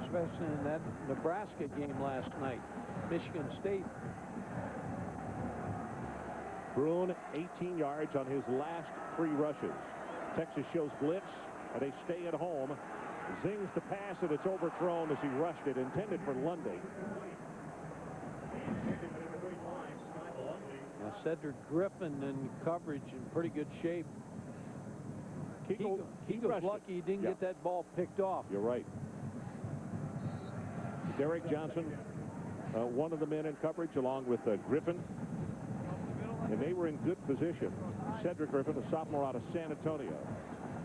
especially in that Nebraska game last night. Michigan State. Bruin, 18 yards on his last 3 rushes. Texas shows blitz, and they stay at home. Zings the pass, and it's overthrown as he rushed it, intended for Lundy. Now Cedric Griffin in coverage in pretty good shape. Keagle's lucky he didn't get that ball picked off. You're right. Derek Johnson, one of the men in coverage, along with Griffin. And they were in good position. Cedric Griffin, a sophomore out of San Antonio.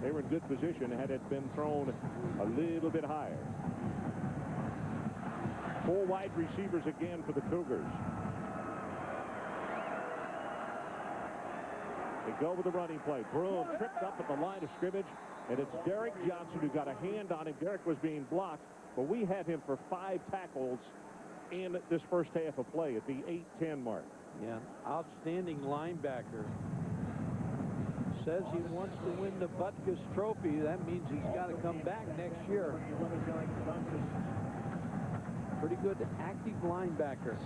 They were in good position had it been thrown a little bit higher. 4 wide receivers again for the Cougars. They go with the running play. Bruin tripped up at the line of scrimmage, and it's Derek Johnson who got a hand on him. Derek was being blocked, but we had him for 5 tackles in this first half of play at the 8-10 mark. Yeah, outstanding linebacker. Says he wants to win the Butkus Trophy. That means he's got to come back next year. Pretty good active linebacker.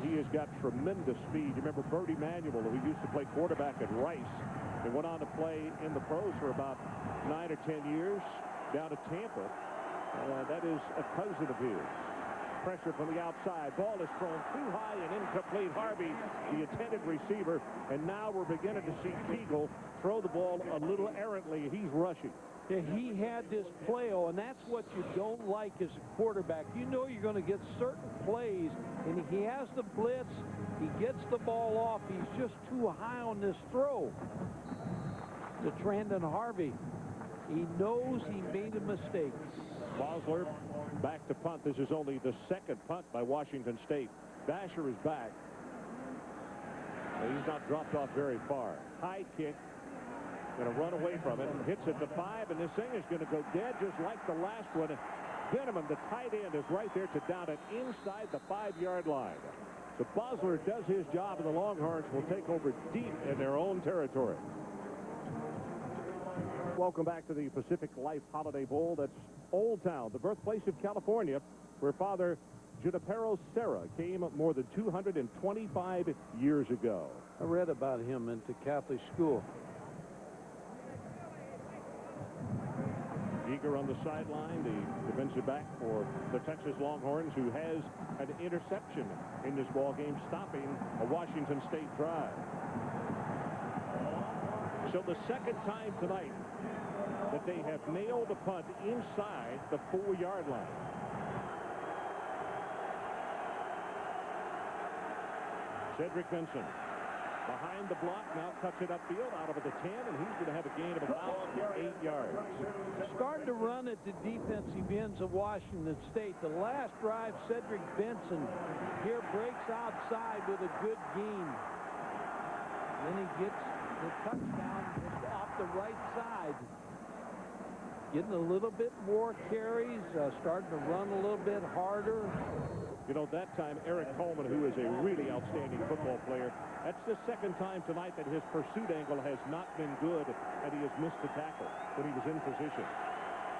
He has got tremendous speed. You remember Bertie Manuel, who used to play quarterback at Rice and went on to play in the pros for about 9 or 10 years down at Tampa. That is a cousin of his. Pressure from the outside. Ball is thrown too high and incomplete. Harvey, the intended receiver. And now we're beginning to see Keagle throw the ball a little errantly. He's rushing. Yeah, he had this play, and that's what you don't like as a quarterback. You know you're going to get certain plays, and he has the blitz. He gets the ball off. He's just too high on this throw to Trandon Harvey. He knows he made a mistake. Bosler back to punt. This is only the second punt by Washington State. Basher is back. He's not dropped off very far. High kick. Going to run away from it. Hits at the 5, and this thing is going to go dead just like the last one. Veneman, the tight end, is right there to down it inside the 5-yard line. So Bosler does his job, and the Longhorns will take over deep in their own territory. Welcome back to the Pacific Life Holiday Bowl. That's Old Town, the birthplace of California, where Father Junipero Serra came more than 225 years ago. I read about him at the Catholic school. Eager on the sideline, the defensive back for the Texas Longhorns, who has an interception in this ball game, stopping a Washington State drive. So the second time tonight that they have nailed a punt inside the 4-yard line. Cedric Benson behind the block, now cuts it upfield out of the 10, and he's going to have a gain of about 8 yards. Starting to run at the defensive ends of Washington State. The last drive, Cedric Benson here breaks outside with a good gain. Then he gets the touchdown off the right side. Getting a little bit more carries, starting to run a little bit harder. You know, that time, Eric Coleman, who is a really outstanding football player, that's the second time tonight that his pursuit angle has not been good, and he has missed the tackle when he was in position.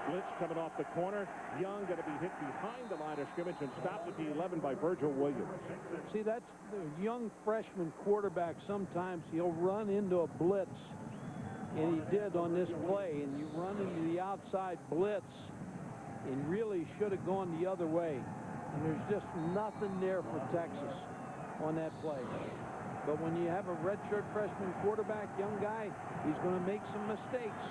Blitz coming off the corner. Young going to be hit behind the line of scrimmage and stopped at the 11 by Virgil Williams. See, that's the young freshman quarterback. Sometimes he'll run into a blitz, and he did on this play, and you run into the outside blitz and really should have gone the other way. And there's just nothing there for Texas on that play. But when you have a redshirt freshman quarterback, young guy, he's going to make some mistakes.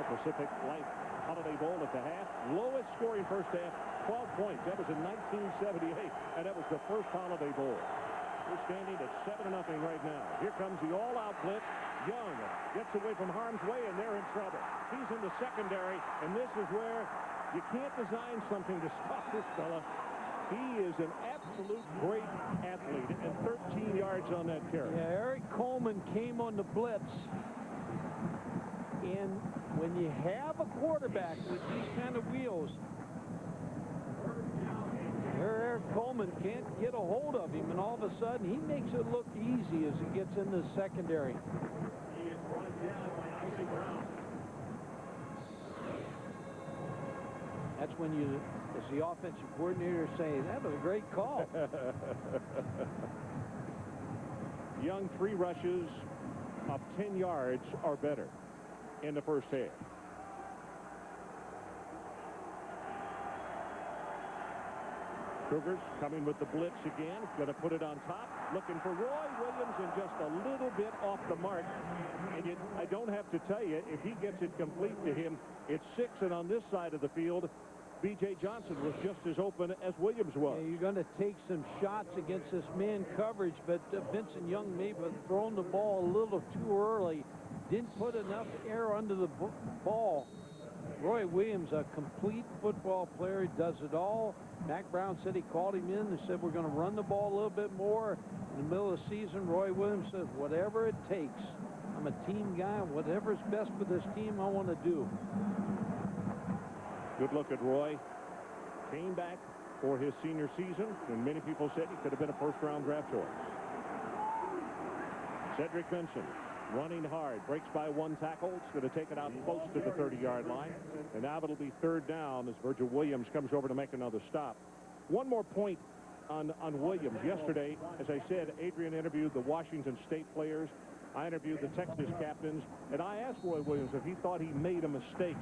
Pacific Life Holiday Bowl at the half. Lowest scoring first half, 12 points. That was in 1978, and that was the first Holiday Bowl. We're standing at 7-0 right now. Here comes the all-out blitz. Young gets away from harm's way, and they're in trouble. He's in the secondary, and this is where you can't design something to stop this fella. He is an absolute great athlete, and 13 yards on that carry. Yeah, Eric Coleman came on the blitz, and when you have a quarterback with these kind of wheels, Eric Coleman can't get a hold of him, and all of a sudden he makes it look easy as he gets into the secondary. That's when you, as the offensive coordinator, say, that was a great call. Young 3 rushes of 10 yards or better in the first half. Cougars coming with the blitz again. Going to put it on top. Looking for Roy Williams and just a little bit off the mark. And I don't have to tell you, if he gets it complete to him, it's 6. And on this side of the field, B.J. Johnson was just as open as Williams was. Yeah, you're going to take some shots against this man coverage, but Vincent Young may have thrown the ball a little too early. Didn't put enough air under the ball. Roy Williams, a complete football player. He does it all. Mac Brown said he called him in and said, we're going to run the ball a little bit more. In the middle of the season, Roy Williams says, whatever it takes. I'm a team guy. Whatever's best for this team, I want to do. Good look at Roy. Came back for his senior season, and many people said he could have been a first-round draft choice. Cedric Benson running hard, breaks by 1 tackle. It's going to take it out close to the 30-yard line. And now it'll be 3rd down as Virgil Williams comes over to make another stop. One more point on Williams. Yesterday, as I said, Adrian interviewed the Washington State players. I interviewed the Texas captains, and I asked Roy Williams if he thought he made a mistake,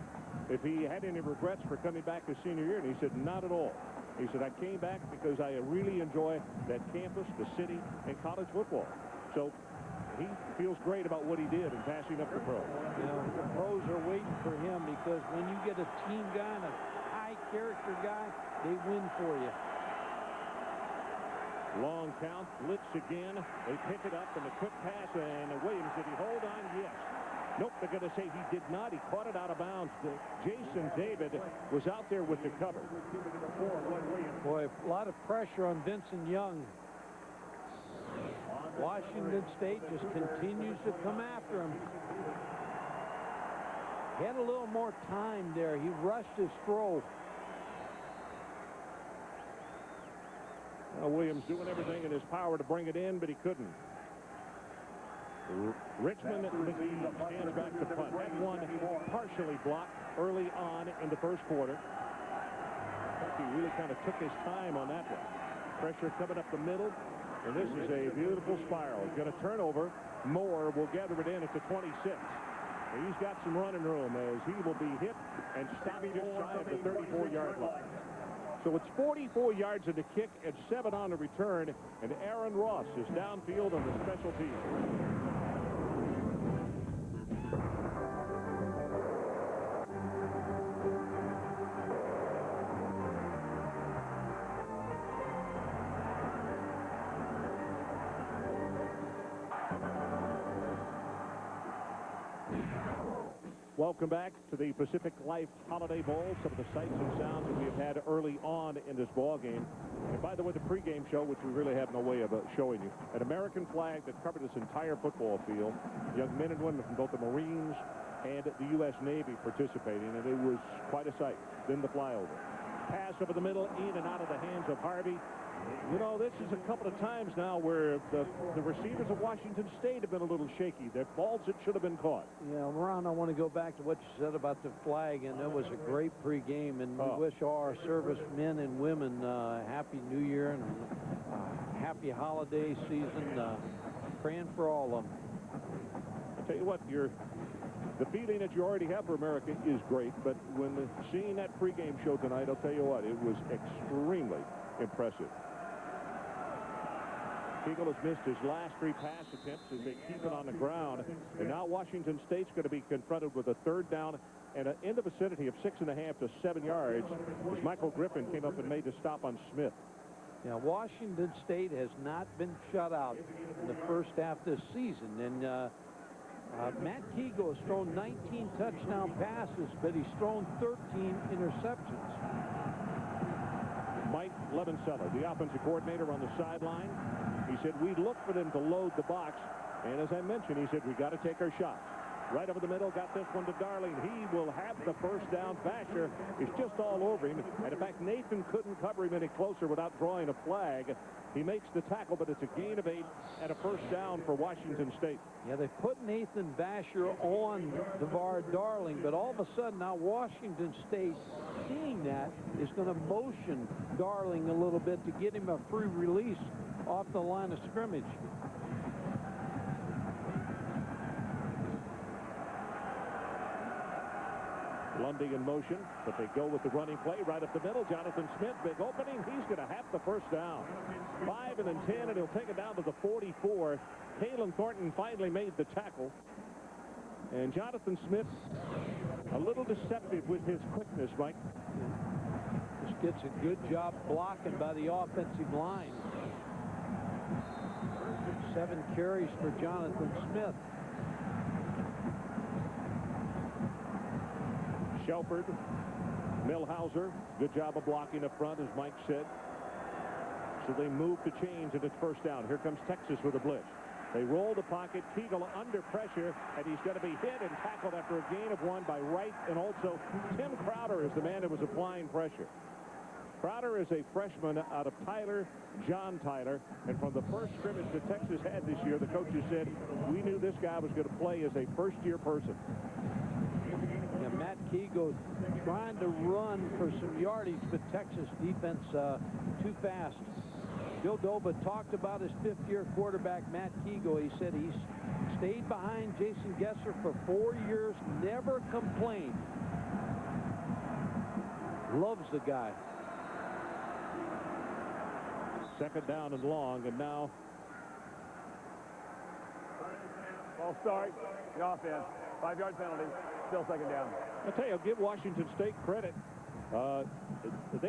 if he had any regrets for coming back his senior year, and he said, not at all. He said, I came back because I really enjoy that campus, the city, and college football. So he feels great about what he did in passing up the pro. You know, the pros are waiting for him because when you get a team guy and a high character guy, they win for you. Long count, blitz again. They pick it up and a quick pass, and Williams, did he hold on? Yes. Nope, they're going to say he did not. He caught it out of bounds. Jason David was out there with the cover. Boy, a lot of pressure on Vincent Young. Washington State just continues to come after him. He had a little more time there. He rushed his throw. Williams doing everything in his power to bring it in, but he couldn't. Richmond stands back to punt. That one partially blocked early on in the first quarter. He really kind of took his time on that one. Pressure coming up the middle, and this is a beautiful spiral. He's going to turn over. Moore will gather it in at the 26. He's got some running room as he will be hit and stopped just shy of the 34-yard line. So it's 44 yards in the kick and 7 on the return, and Aaron Ross is downfield on the special team. Welcome back to the Pacific Life Holiday Bowl. Some of the sights and sounds that we have had early on in this ball game. And by the way, the pregame show, which we really have no way of showing you, an American flag that covered this entire football field. Young men and women from both the Marines and the U.S. Navy participating, and it was quite a sight. Then the flyover. Pass over the middle, in and out of the hands of Harvey. You know, this is a couple of times now where the receivers of Washington State have been a little shaky. They're balls that should have been caught. Yeah, Ron, I want to go back to what you said about the flag, and it was a great pregame, and we wish all our servicemen and women Happy New Year and happy holiday season. Praying for all of them. I'll tell you what, the feeling that you already have for America is great, but when seeing that pregame show tonight, I'll tell you what, it was extremely impressive. Eagle has missed his last 3 pass attempts as they keep it on the ground. And now Washington State's going to be confronted with a 3rd down and in the vicinity of 6.5 to 7 yards as Michael Griffin came up and made the stop on Smith. Now, Washington State has not been shut out in the first half this season. And Matt Keego has thrown 19 touchdown passes, but he's thrown 13 interceptions. Mike Levenseller, the offensive coordinator, on the sideline. He said, we look for them to load the box. And as I mentioned, he said, we got to take our shots. Right over the middle, got this one to Darling. He will have the first down. Basher is just all over him. And in fact, Nathan couldn't cover him any closer without drawing a flag. He makes the tackle, but it's a gain of 8 and a first down for Washington State. Yeah, they put Nathan Basher on DeVar Darling, but all of a sudden now Washington State, seeing that, is going to motion Darling a little bit to get him a free release off the line of scrimmage. Lundy in motion, but they go with the running play right up the middle. Jonathan Smith, big opening. He's going to have the first down. 5 and 10, and he'll take it down to the 44. Kalen Thornton finally made the tackle. And Jonathan Smith, a little deceptive with his quickness, Mike. Just gets a good job blocking by the offensive line. 7 carries for Jonathan Smith. Shelford, Millhauser, good job of blocking up front, as Mike said. So they move to change, and it's first down. Here comes Texas with a blitz. They roll the pocket. Keegle under pressure, and he's going to be hit and tackled after a gain of 1 by Wright, and also Tim Crowder is the man that was applying pressure. Crowder is a freshman out of Tyler, John Tyler, and from the first scrimmage that Texas had this year, the coaches said, we knew this guy was going to play as a first-year person. Matt Keego trying to run for some yardage, but Texas defense too fast. Bill Doba talked about his 5th-year quarterback, Matt Keego. He said he's stayed behind Jason Gesser for 4 years, never complained. Loves the guy. 2nd down and long, and now False start. The offense. 5-yard penalty. Still second down. I tell you, I'll give Washington State credit. They are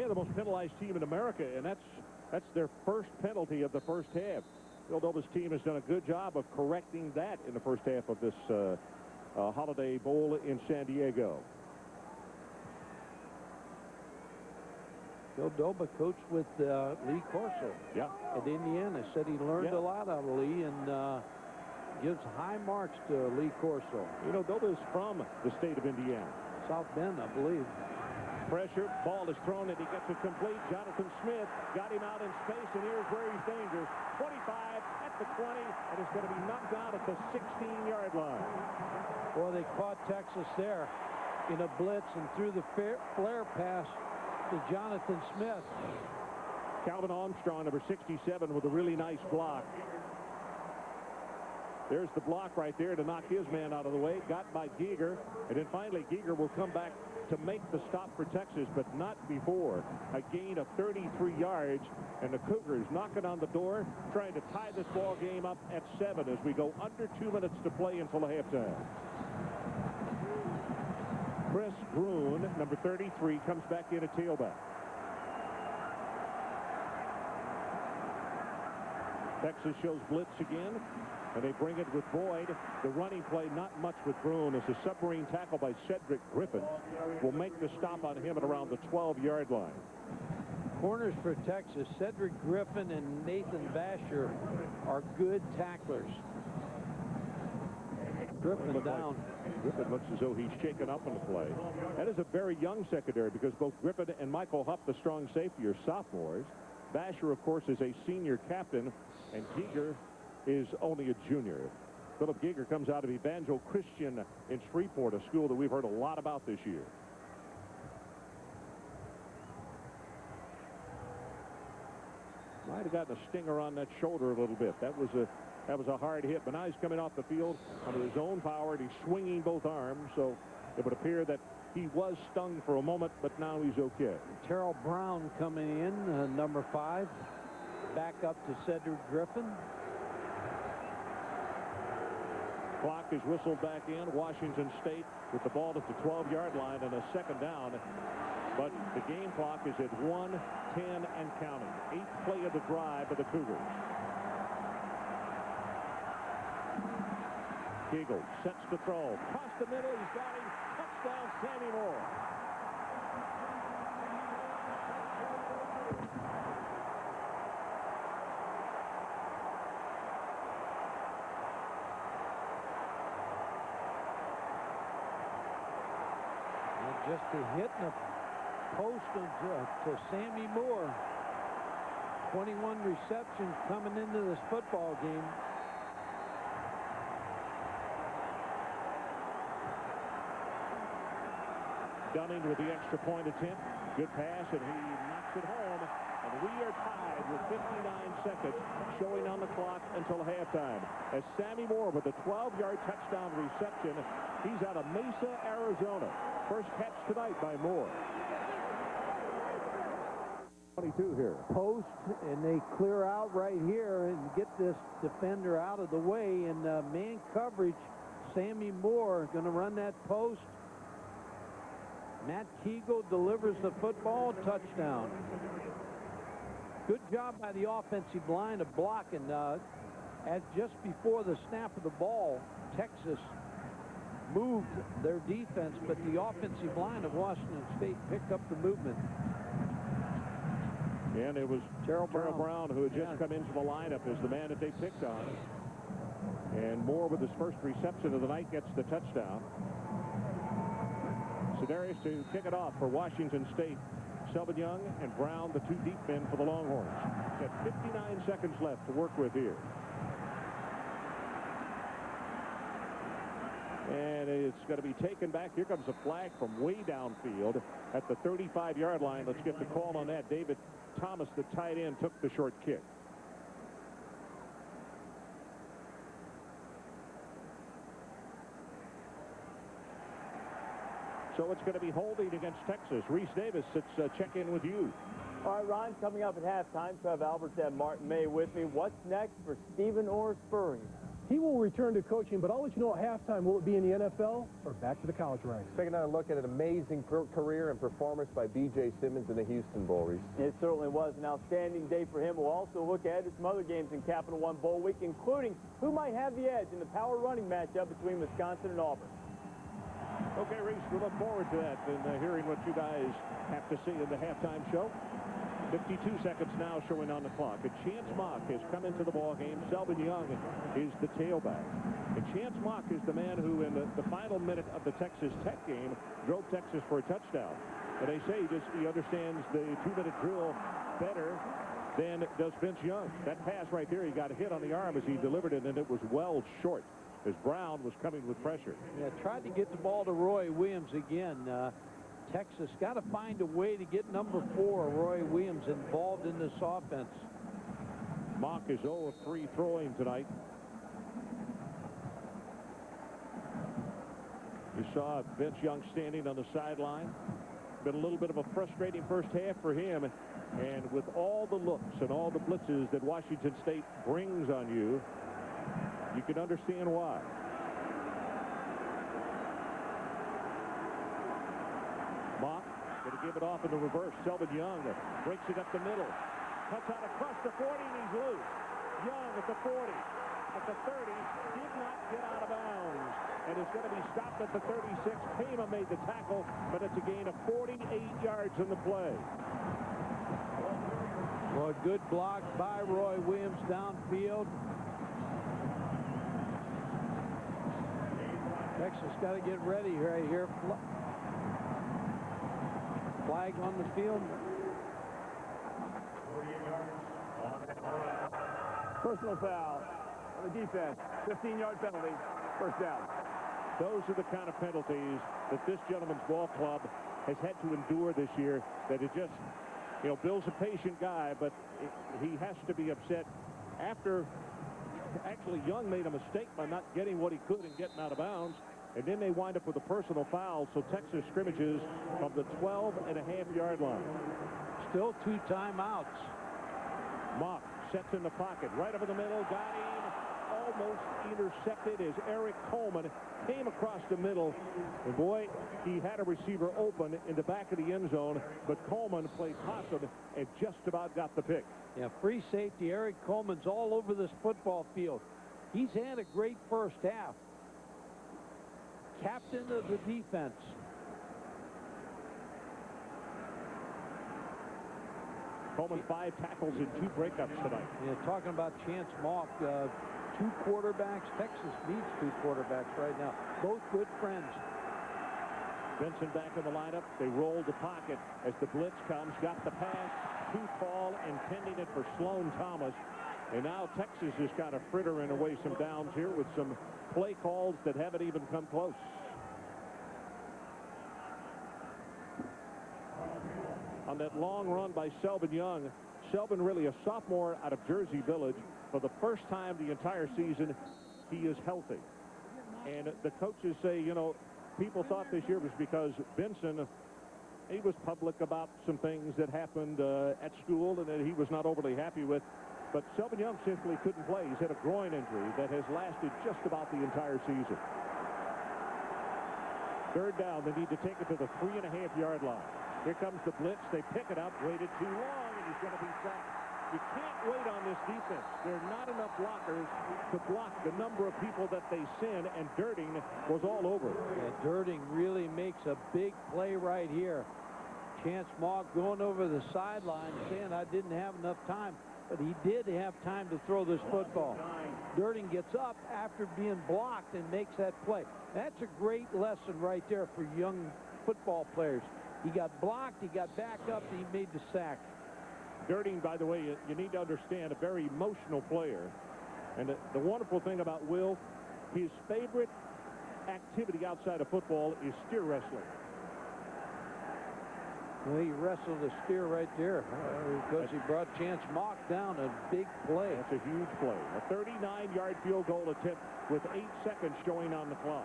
the most penalized team in America, and that's their first penalty of the first half. Villanova's team has done a good job of correcting that in the first half of this Holiday Bowl in San Diego. Villanoba coached with Lee Corso at Indiana. Said he learned a lot out of Lee and gives high marks to Lee Corso. Villanoba is from the state of Indiana. South Bend, I believe. Pressure, ball is thrown, and he gets it complete. Jonathan Smith got him out in space, and here's where he's dangerous. 25 at the 20, and it's going to be knocked out at the 16-yard line. Boy, they caught Texas there in a blitz and threw the flare pass to Jonathan Smith. Calvin Armstrong, number 67, with a really nice block. There's the block right there to knock his man out of the way. Got by Giger, and then finally Giger will come back to make the stop for Texas, but not before a gain of 33 yards, and the Cougars knocking on the door, trying to tie this ball game up at 7 as we go under 2 minutes to play until halftime. Chris Gruen, number 33, comes back in at tailback. Texas shows blitz again, and they bring it with Boyd. The running play, not much with Gruen, as a submarine tackle by Cedric Griffin will make the stop on him at around the 12-yard line. Corners for Texas, Cedric Griffin and Nathan Vasher are good tacklers. Griffin down. Griffin looks as though he's shaken up in the play. That is a very young secondary because both Griffin and Michael Huff, the strong safety, are sophomores. Vasher, of course, is a senior captain, and Giger is only a junior. Philip Giger comes out of Evangel Christian in Shreveport, a school that we've heard a lot about this year. Might have gotten a stinger on that shoulder a little bit. That was a hard hit, but now he's coming off the field under his own power, and he's swinging both arms, so it would appear that he was stung for a moment, but now he's okay. Terrell Brown coming in, number 5, back up to Cedric Griffin. Clock is whistled back in. Washington State with the ball at the 12-yard line and a second down. But the game clock is at 1:10 and counting. 8th play of the drive by the Cougars. Eagle sets the throw. Across the middle, he's got him. Touchdown, Sammy Moore. Just a hit in the post to Sammy Moore. 21 receptions coming into this football game. Dunning with the extra point attempt. Good pass, and he knocks it home. And we are tied with 59 seconds showing on the clock until halftime. As Sammy Moore with a 12-yard touchdown reception. He's out of Mesa, Arizona. First catch tonight by Moore. 22 here. Post, and they clear out right here and get this defender out of the way. And man coverage, Sammy Moore going to run that post. Matt Kegel delivers the football, touchdown. Good job by the offensive line of blocking. As just before the snap of the ball, Texas moved their defense, but the offensive line of Washington State picked up the movement. And it was Terrell Brown who had just come into the lineup as the man that they picked on. And Moore, with his first reception of the night, gets the touchdown. Sedaris to kick it off for Washington State. Selvin Young and Brown, the two deep men for the Longhorns. Got 59 seconds left to work with here. And it's going to be taken back. Here comes a flag from way downfield at the 35-yard line. Let's get the call on that. David Thomas, the tight end, took the short kick. So it's going to be holding against Texas. Reese Davis, let's check in with you. All right, Ron, coming up at halftime, Trev Alberts and Martin May with me. What's next for Stephen Orr Spurrier? He will return to coaching, but I'll let you know at halftime, will it be in the NFL or back to the college ranks? Taking a look at an amazing career and performance by B.J. Simmons in the Houston Bowl. It certainly was an outstanding day for him. We'll also look ahead at some other games in Capital One Bowl Week, including who might have the edge in the power running matchup between Wisconsin and Auburn. Okay, Reese, we look forward to that and hearing what you guys have to see in the halftime show. 52 seconds now showing on the clock. And Chance Mock has come into the ball game. Selvin Young is the tailback. And Chance Mock is the man who, in the final minute of the Texas Tech game, drove Texas for a touchdown. And they say he understands the 2-minute drill better than does Vince Young. That pass right there, he got a hit on the arm as he delivered it, and it was well short as Brown was coming with pressure. Yeah, tried to get the ball to Roy Williams again. Texas got to find a way to get number 4, Roy Williams, involved in this offense. Mock is 0 of 3 throwing tonight. You saw Vince Young standing on the sideline. Been a little bit of a frustrating first half for him. And with all the looks and all the blitzes that Washington State brings on you, you can understand why. Mock going to give it off in the reverse. Selvin Young breaks it up the middle. Cuts out across the 40, and he's loose. Young at the 40. At the 30, did not get out of bounds. And it's going to be stopped at the 36. Payma made the tackle, but it's a gain of 48 yards in the play. Well, a good block by Roy Williams downfield. Texas got to get ready right here. Flag on the field. Personal foul on the defense. 15-yard penalty. First down. Those are the kind of penalties that this gentleman's ball club has had to endure this year. That it just, you know, Bill's a patient guy, but he has to be upset after actually Young made a mistake by not getting what he could and getting out of bounds. And then they wind up with a personal foul, so Texas scrimmages from the 12.5-yard line. Still 2 timeouts. Mock sets in the pocket, right over the middle, got him, almost intercepted as Eric Coleman came across the middle. And boy, he had a receiver open in the back of the end zone, but Coleman played possum and just about got the pick. Yeah, free safety Eric Coleman's all over this football field. He's had a great first half. Captain of the defense. Coleman 5 tackles and 2 breakups tonight. Yeah, talking about Chance Mock, 2 quarterbacks. Texas needs 2 quarterbacks right now. Both good friends. Benson back in the lineup. They roll the pocket as the blitz comes. Got the pass. Too tall, intending it for Sloan Thomas. And now Texas is kind of frittering away some downs here with some play calls that haven't even come close. On that long run by Selvin Young, Selvin really a sophomore out of Jersey Village. For the first time the entire season, he is healthy. And the coaches say, you know, people thought this year was because Benson, he was public about some things that happened at school and that he was not overly happy with. But Selvin Young simply couldn't play. He's had a groin injury that has lasted just about the entire season. Third down, they need to take it to the 3.5-yard line. Here comes the blitz. They pick it up, waited too long, and he's going to be sacked. You can't wait on this defense. There are not enough blockers to block the number of people that they send, and Dirting was all over. Yeah, Dirting really makes a big play right here. Chance Mock going over the sideline saying, I didn't have enough time. But he did have time to throw this football. Durden gets up after being blocked and makes that play. That's a great lesson right there for young football players. He got blocked, he got back up, and he made the sack. Dirting, by the way, you need to understand, a very emotional player. And the wonderful thing about Will, his favorite activity outside of football is steer wrestling. Well, he wrestled a steer right there because he brought Chance Mock down. A big play. That's a huge play. A 39-yard field goal attempt with 8 seconds showing on the clock.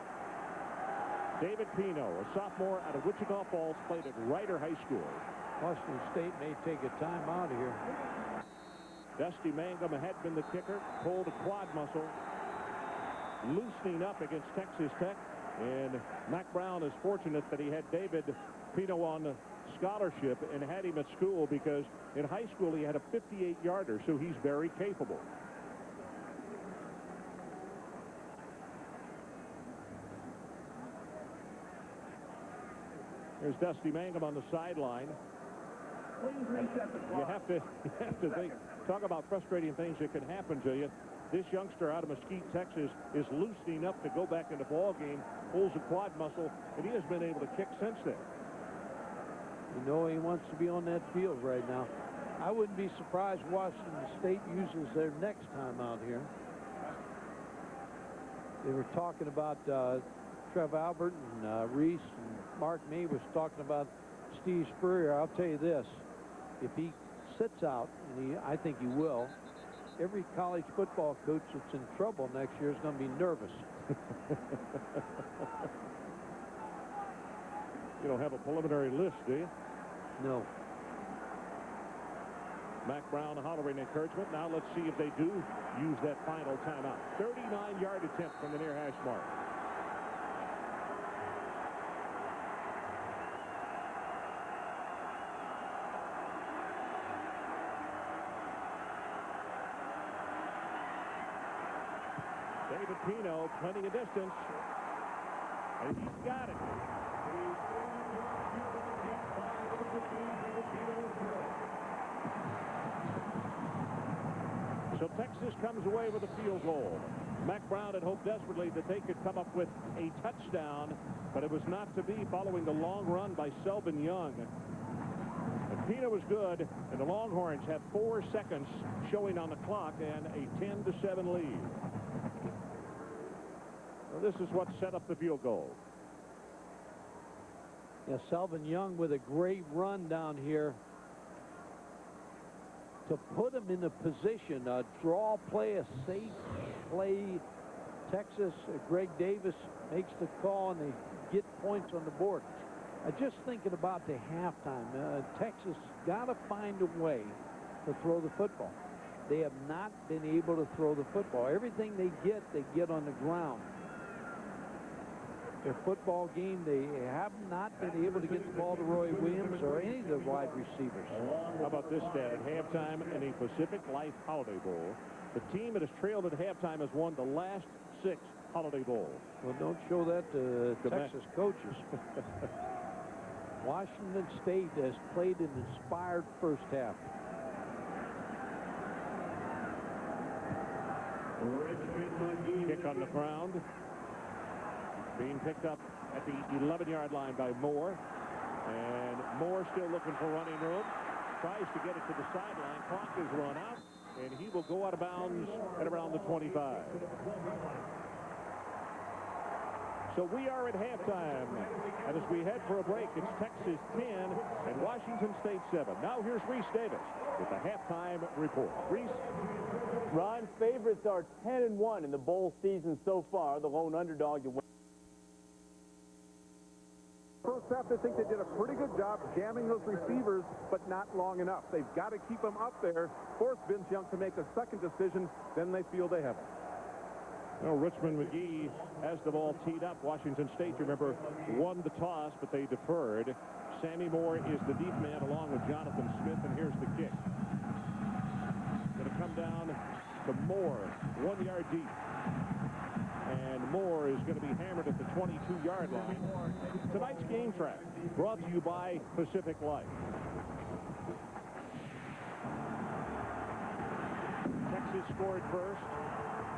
David Pino, a sophomore out of Wichita Falls, played at Rider High School. Washington State may take a timeout here. Dusty Mangum had been the kicker, pulled a quad muscle. loosening up against Texas Tech. And Mac Brown is fortunate that he had David Pino on scholarship and had him at school, because in high school he had a 58-yarder, so he's very capable. There's Dusty Mangum on the sideline. You have to think, talk about frustrating things that can happen to you. This youngster out of Mesquite, Texas, is loosening up to go back in the ball game, pulls a quad muscle, and he has been able to kick since then. You know he wants to be on that field right now. I wouldn't be surprised Washington State uses their next time out here. They were talking about Trev Albert and Reese, and Mark May was talking about Steve Spurrier. I'll tell you this, if he sits out, and I think he will, every college football coach that's in trouble next year is going to be nervous. You don't have a preliminary list, do you? No. Mac Brown hollering encouragement. Now let's see if they do use that final timeout. 39-yard attempt from the near hash mark. David Pino, plenty of distance, and he's got it. So Texas comes away with a field goal. Mac Brown had hoped desperately that they could come up with a touchdown, but it was not to be following the long run by Selvin Young. And Pino was good, and the Longhorns have 4 seconds showing on the clock and a 10-7 lead. Well, this is what set up the field goal. Yeah, Selvin Young with a great run down here to put him in a position, a draw play, a safe play. Texas, Greg Davis makes the call, and they get points on the board. Just thinking about the halftime, Texas got to find a way to throw the football. They have not been able to throw the football. Everything they get on the ground. Their football game, they have not been able to get the ball to Roy Williams or any of the wide receivers. How about this stat? At halftime in a Pacific Life Holiday Bowl, the team that has trailed at halftime has won the last 6 Holiday Bowls. Well, don't show that to Texas coaches. Washington State has played an inspired first half. Kick on the ground. Being picked up at the 11-yard line by Moore. And Moore still looking for running room. Tries to get it to the sideline. Clock is run out, and he will go out of bounds at around the 25. So we are at halftime. And as we head for a break, it's Texas 10 and Washington State 7. Now here's Reese Davis with the halftime report. Reese? Ron's favorites are 10-1 in the bowl season so far. The lone underdog to win. First half, I think they did a pretty good job jamming those receivers, but not long enough. They've got to keep them up there, force Vince Young to make a second decision, then they feel they have it. Well, Richmond McGee has the ball teed up. Washington State, remember, won the toss, but they deferred. Sammy Moore is the deep man along with Jonathan Smith, and here's the kick. Going to come down to Moore, 1 yard deep. And Moore is going to be hammered at the 22-yard line. Tonight's game track brought to you by Pacific Life. Texas scored first.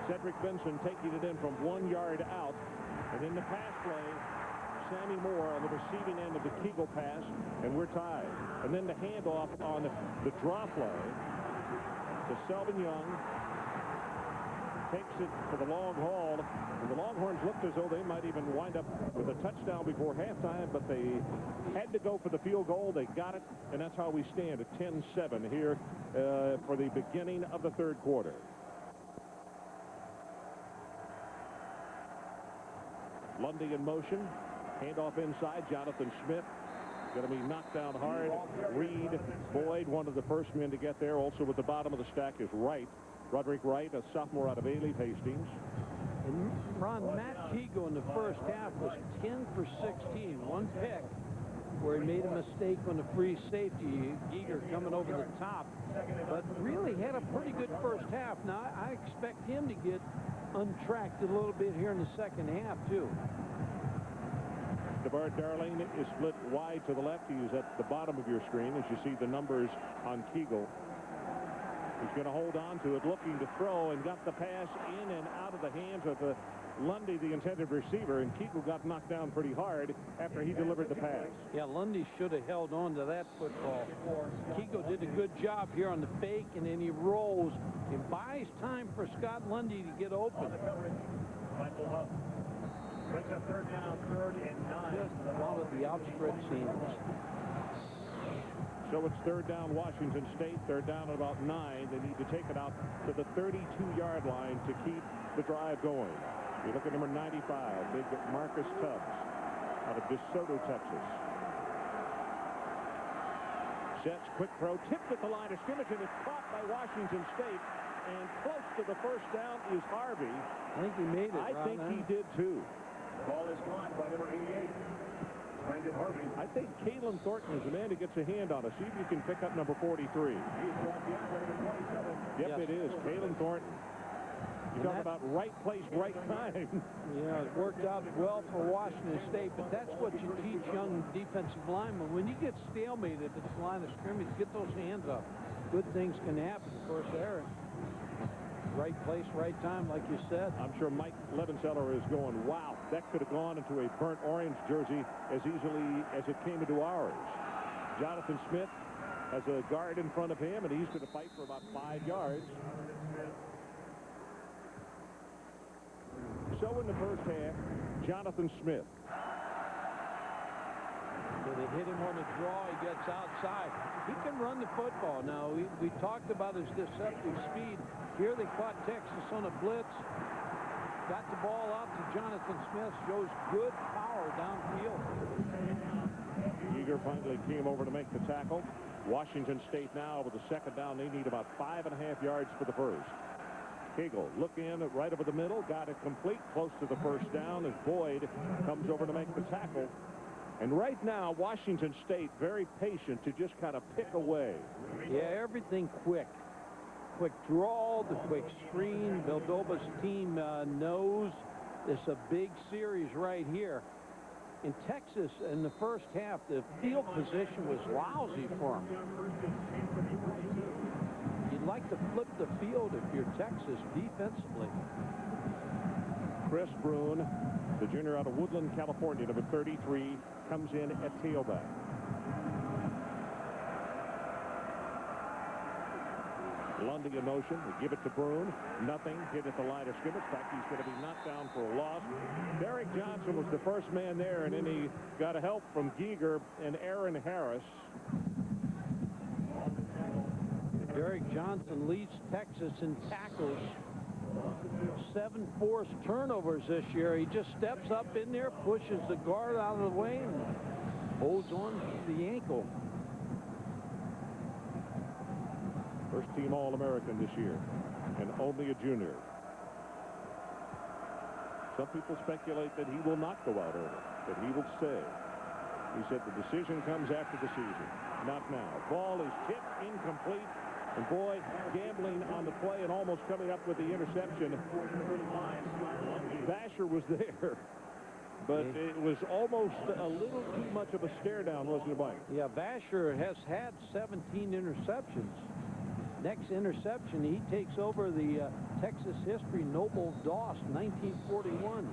Cedric Benson taking it in from 1 yard out. And in the pass play, Sammy Moore on the receiving end of the Kegel pass, and we're tied. And then the handoff on the draw play to Selvin Young. Takes it for the long haul. And the Longhorns looked as though they might even wind up with a touchdown before halftime, but they had to go for the field goal. They got it, and that's how we stand at 10-7 here for the beginning of the third quarter. Lundy in motion. Handoff inside. Jonathan Smith going to be knocked down hard. Reed, Boyd, one of the first men to get there. Also at the bottom of the stack is Wright. Roderick Wright, a sophomore out of A-Leaf Hastings. And Ron, Matt Keegle in the first half was 10 for 16. One pick where he made a mistake on the free safety. Giger coming over the top. But really had a pretty good first half. Now, I expect him to get untracked a little bit here in the second half, too. DeBart Darling is split wide to the left. He is at the bottom of your screen as you see the numbers on Keegle. He's going to hold on to it, looking to throw, and got the pass in and out of the hands of Lundy, the intended receiver, and Keegle got knocked down pretty hard after he delivered the pass. Yeah, Lundy should have held on to that football. Keegle did a good job here on the fake, and then he rolls and buys time for Scott Lundy to get open. Brings up third down, 3rd and 9. Just follow the outstretched hands. So it's 3rd down, Washington State. 3rd down at about 9. They need to take it out to the 32-yard line to keep the drive going. You look at number 95, big Marcus Tubbs out of DeSoto, Texas. Sets, quick throw, tipped at the line of scrimmage, and it's caught by Washington State. And close to the first down is Harvey. I think he made it. I think he did, too. Ball is caught by number 88. Brandon Harvey. I think Kalen Thornton is the man who gets a hand on it. See if you can pick up number 43. He's brought down by number 27. Yep, Yes. it is. Kalen Thornton. You talk about right place, right time. Yeah, it worked out well for Washington State, but that's what you teach young defensive linemen. When you get stalemated at the line of scrimmage, get those hands up. Good things can happen. Of course, there. Right place, right time, like you said. I'm sure Mike Levenseller is going, wow, that could have gone into a burnt orange jersey as easily as it came into ours. Jonathan Smith has a guard in front of him, and he's going to fight for about 5 yards. So in the first half, Jonathan Smith. So they hit him on the draw. He gets outside. He can run the football. Now, we talked about his deceptive speed. Here they caught Texas on a blitz. Got the ball out to Jonathan Smith. Shows good power downfield. Giger finally came over to make the tackle. Washington State now with the 2nd down. They need about 5.5 yards for the first. Keegle look in right over the middle. Got it complete close to the first down as Boyd comes over to make the tackle. And right now, Washington State very patient to just kind of pick away. Yeah, everything quick. Quick draw, the quick screen. Vildoba's team knows it's a big series right here. In Texas, in the first half, the field position was lousy for them. You'd like to flip the field if you're Texas defensively. Chris Bruin, the junior out of Woodland, California, number 33, comes in at tailback. Lundy in motion. We give it to Bruin. Nothing. Hit at the line of scrimmage. In fact, he's going to be knocked down for a loss. Derek Johnson was the first man there, and then he got a help from Giger and Aaron Harris. Derek Johnson leads Texas in tackles. 7 forced turnovers this year. He just steps up in there, pushes the guard out of the way, and holds on to the ankle. First team All-American this year, and only a junior. Some people speculate that he will not go out early, that he will stay. He said the decision comes after the season, not now. Ball is tipped, incomplete, and boy, gambling on the play and almost coming up with the interception. Vasher was there, but it was almost a little too much of a stare down, wasn't it, Mike? Yeah, Vasher has had 17 interceptions. Next interception, he takes over the Texas history. Noble Doss, 1941.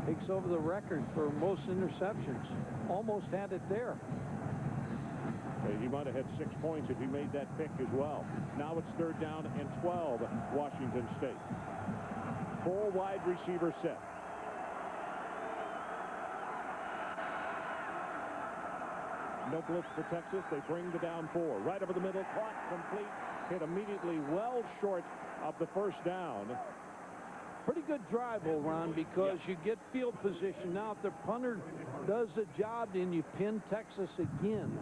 Takes over the record for most interceptions. Almost had it there. He might have had 6 points if he made that pick as well. Now it's 3rd down and 12, Washington State. 4 wide receiver set. No blitz for Texas. They bring the down 4. Right over the middle. Caught, complete. Hit immediately well short of the first down. Pretty good drive, Ron, because you get field position. Now, if the punter does the job, then you pin Texas again.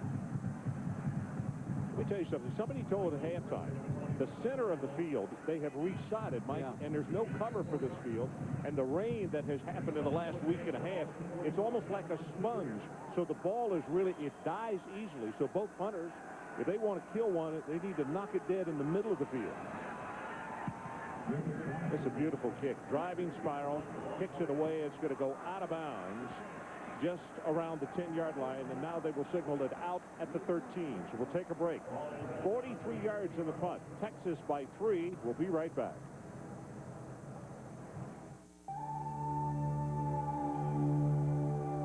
Let me tell you something. Somebody told at halftime The center of the field, they have resodded, Mike, and there's no cover for this field. And the rain that has happened in the last week and a half, it's almost like a sponge. So the ball is really, it dies easily. So both punters, if they want to kill one, they need to knock it dead in the middle of the field. It's a beautiful kick. Driving spiral, kicks it away. It's going to go out of bounds just around the 10-yard line, and now they will signal it out at the 13. So we'll take a break. 43 yards in the punt. Texas by 3. We'll be right back.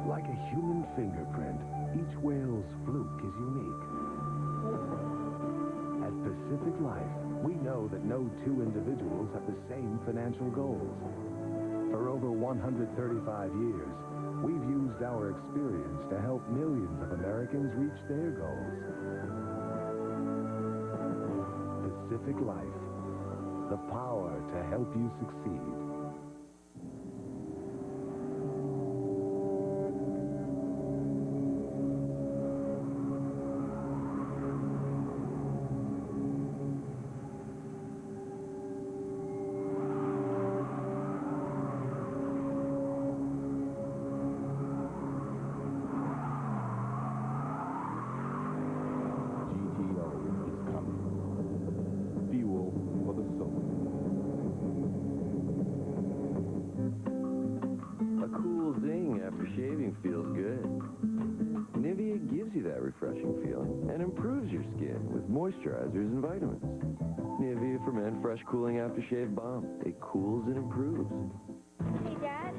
Like a human fingerprint, each whale's fluke is unique. At Pacific Life, we know that no two individuals have the same financial goals. For over 135 years, we've used our experience to help millions of Americans reach their goals. Pacific Life, the power to help you succeed. Feels good. Nivea gives you that refreshing feeling and improves your skin with moisturizers and vitamins. Nivea for Men Fresh Cooling Aftershave Balm. It cools and improves. Hey, Dad.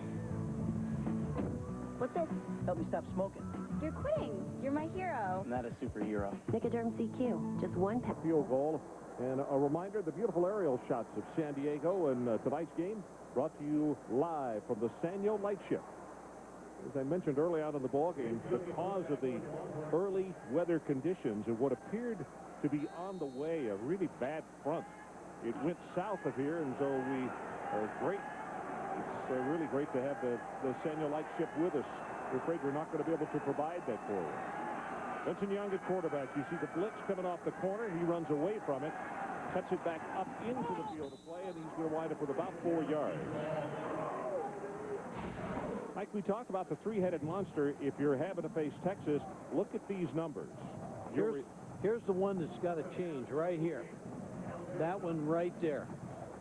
What's this? Help me stop smoking. You're quitting. You're my hero. I'm not a superhero. Nicoderm CQ. Just one pet. Field goal. And a reminder, the beautiful aerial shots of San Diego and tonight's game brought to you live from the Sanyo Light Ship. As I mentioned early on in the ballgame, because of the early weather conditions and what appeared to be on the way, a really bad front, it went south of here, and so we are great. It's really great to have the Sanyo Light Ship with us. We're afraid we're not going to be able to provide that for you. Vincent Young at quarterback. You see the blitz coming off the corner. He runs away from it, cuts it back up into the field of play, and he's going to wind up with about 4 yards. Like we talked about the three-headed monster, if you're having to face Texas, look at these numbers. Here's the one that's got to change right here. That one right there.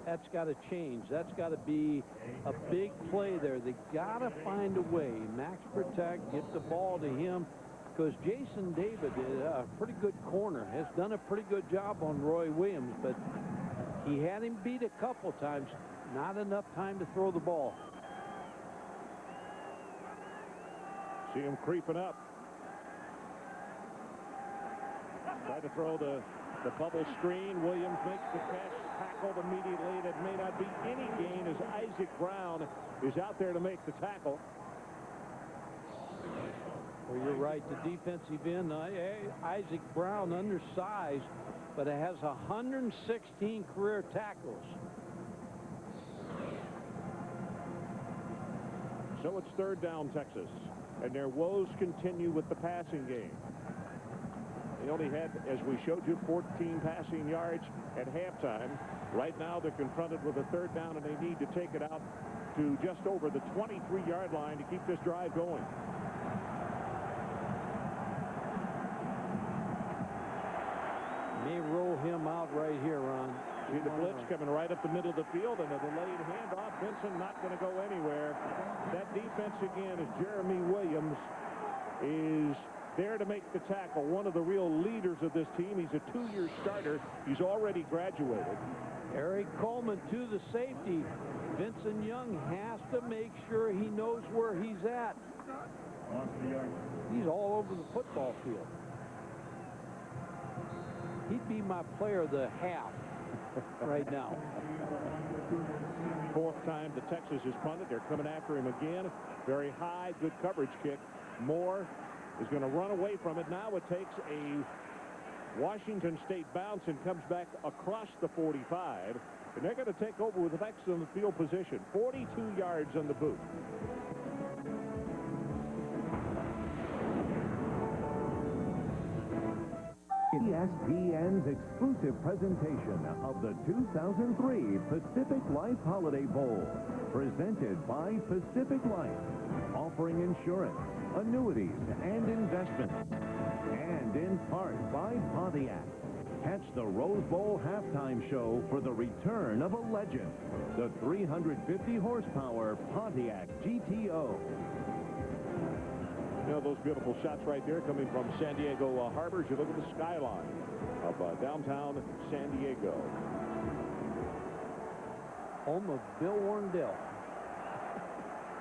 That's got to change. That's got to be a big play there. They got to find a way. Max protect, get the ball to him, because Jason David is a pretty good corner, has done a pretty good job on Roy Williams, but he had him beat a couple times. Not enough time to throw the ball. See him creeping up. Try to throw the bubble screen. Williams makes the catch, tackled immediately. That may not be any gain as Isaac Brown is out there to make the tackle. Well, you're right. The defensive end, Isaac Brown, undersized, but it has 116 career tackles. So it's third down, Texas. And their woes continue with the passing game. They only had, as we showed you, 14 passing yards at halftime. Right now, they're confronted with a third down, and they need to take it out to just over the 23-yard line to keep this drive going. May roll him out right here, Ron. See the blitz coming right up the middle of the field, and a delayed handoff. Benson not going to go anywhere. That defense again is Jeremy Williams is there to make the tackle. One of the real leaders of this team. He's a 2-year starter. He's already graduated. Eric Coleman to the safety. Vincent Young has to make sure he knows where he's at. He's all over the football field. He'd be my player of the half right now. Fourth time the Texas is punted. They're coming after him again. Very high, good coverage kick. Moore is going to run away from it. Now it takes a Washington State bounce and comes back across the 45. And they're going to take over with excellent field position. 42 yards on the boot. ESPN's exclusive presentation of the 2003 Pacific Life Holiday Bowl, presented by Pacific Life, offering insurance, annuities, and investments, and in part by Pontiac. Catch the Rose Bowl halftime show for the return of a legend, the 350-horsepower Pontiac GTO. You know, those beautiful shots right there coming from San Diego Harbor. You look at the skyline of downtown San Diego. Home of Bill Warndell.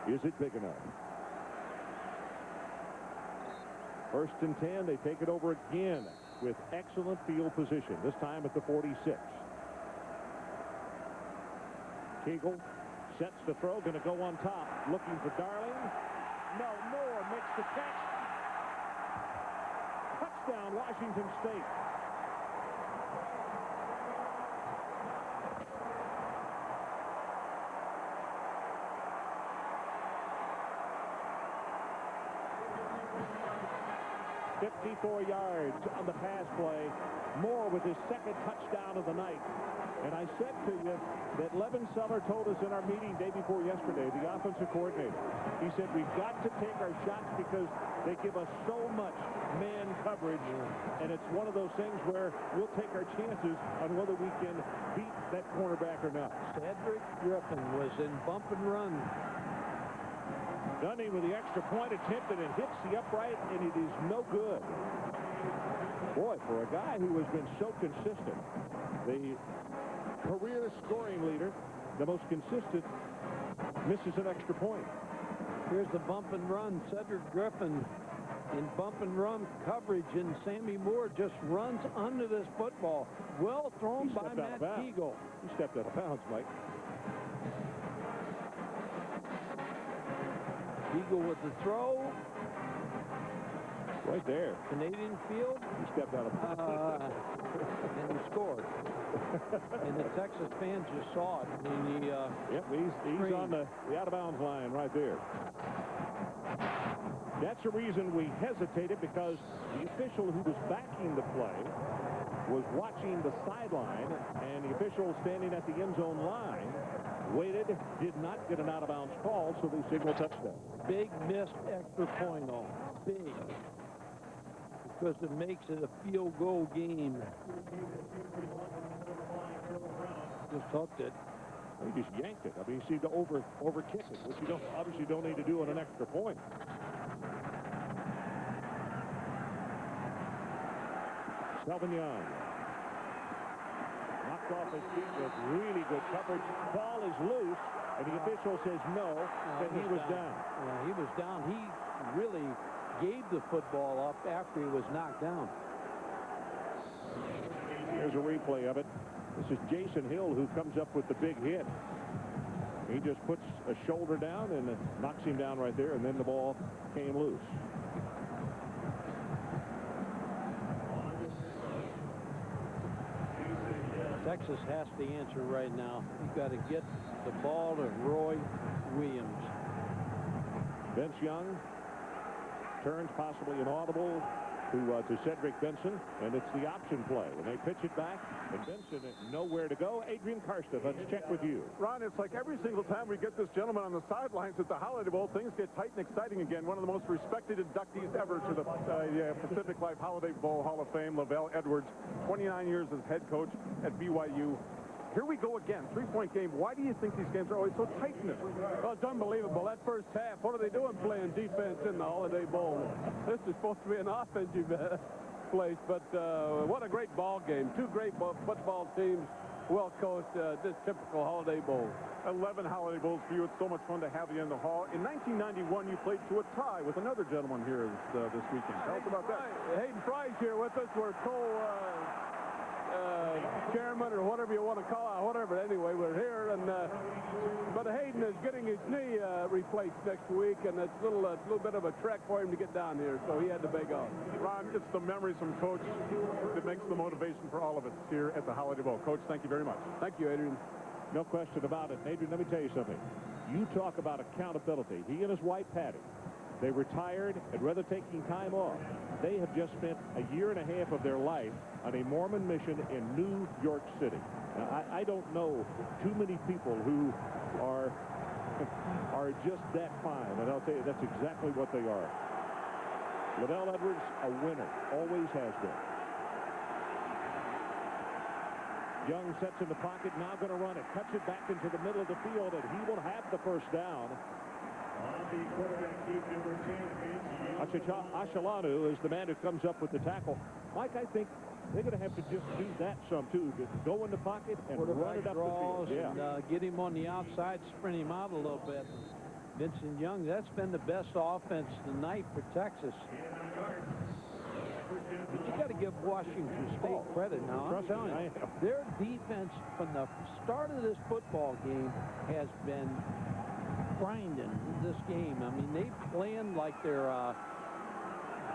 Is it big enough? First and 10, they take it over again with excellent field position, this time at the 46. Kegel sets the throw, going to go on top, looking for Darling. No, Moore makes the catch. Touchdown, Washington State. "54 yards on the pass play. Moore with his second touchdown of the night. And I said to you that Levin Seller told us in our meeting day before yesterday, the offensive coordinator, he said we've got to take our shots because they give us so much man coverage, and it's one of those things where we'll take our chances on whether we can beat that cornerback or not." Cedric Griffin was in bump and run. Dunning with the extra point attempted and hits the upright, and it is no good. Boy, for a guy who has been so consistent, the career scoring leader, the most consistent, misses an extra point. Here's the bump and run. Cedric Griffin in bump and run coverage, and Sammy Moore just runs under this football. Well thrown by Matt Kegel. He stepped out of bounds, Mike. Kegel with the throw. Right there. Canadian field. He stepped out of bounds. And he scored. And the Texas fans just saw it. I mean, yep, he's on the out-of-bounds line right there. That's the reason we hesitated, because the official who was backing the play was watching the sideline, and the official standing at the end zone line waited, did not get an out-of-bounds call, so they signaled touchdown. Big missed extra point, though. Big. Because it makes it a field goal game. Just hooked it. He just yanked it. I mean, he seemed to over-kick it, which you obviously don't need to do on an extra point. Kelvin Young knocked off his feet with really good coverage. Ball is loose, and the official says no, that he was down. Yeah, he was down. He really gave the football up after he was knocked down. Here's a replay of it. This is Jason Hill who comes up with the big hit. He just puts a shoulder down and knocks him down right there, and then the ball came loose. Texas has the answer right now. You've got to get the ball to Roy Williams. Vince Young turns, possibly inaudible, to Cedric Benson, and it's the option play. And they pitch it back, and Benson nowhere to go. Adrian Karsta, let's check with you. Ron, it's like every single time we get this gentleman on the sidelines at the Holiday Bowl, things get tight and exciting again. One of the most respected inductees ever to the Pacific Life Holiday Bowl Hall of Fame, Lavelle Edwards, 29 years as head coach at BYU. Here we go again, three-point game. Why do you think these games are always so tight in this? Well, it's unbelievable. That first half, what are they doing playing defense in the Holiday Bowl? This is supposed to be an offensive place, but what a great ball game. Two great football teams, well coached, this typical Holiday Bowl. 11 Holiday Bowls for you. It's so much fun to have you in the hall. In 1991, you played to a tie with another gentleman here this weekend. Tell us about that. Hayden Fry's here with us. We're chairman or whatever you want to call it, whatever. Anyway, we're here, and but Hayden is getting his knee replaced next week, and it's a little bit of a trek for him to get down here, so he had to beg off. Ron, it's the memories from Coach that makes the motivation for all of us here at the Holiday Bowl. Coach, thank you very much. Thank you, Adrian. No question about it. Adrian, let me tell you something. You talk about accountability. He and his wife, Patty, They retired and rather taking time off. They have just spent a year and a half of their life on a Mormon mission in New York City. Now, I don't know too many people who are just that fine, and I'll tell you that's exactly what they are. Liddell Edwards, a winner, always has been. Young sets in the pocket, now going to run it. Cuts it back into the middle of the field, and he will have the first down. Ashalanu is the man who comes up with the tackle. Mike, I think they're going to have to just do that some, too. Just go in the pocket and run it up the field. Yeah. And get him on the outside, sprint him out a little bit. Vincent Young, that's been the best offense tonight for Texas. But you got to give Washington State credit now. I'm telling you, their defense from the start of this football game has been grinding this game. I mean, they playing like they're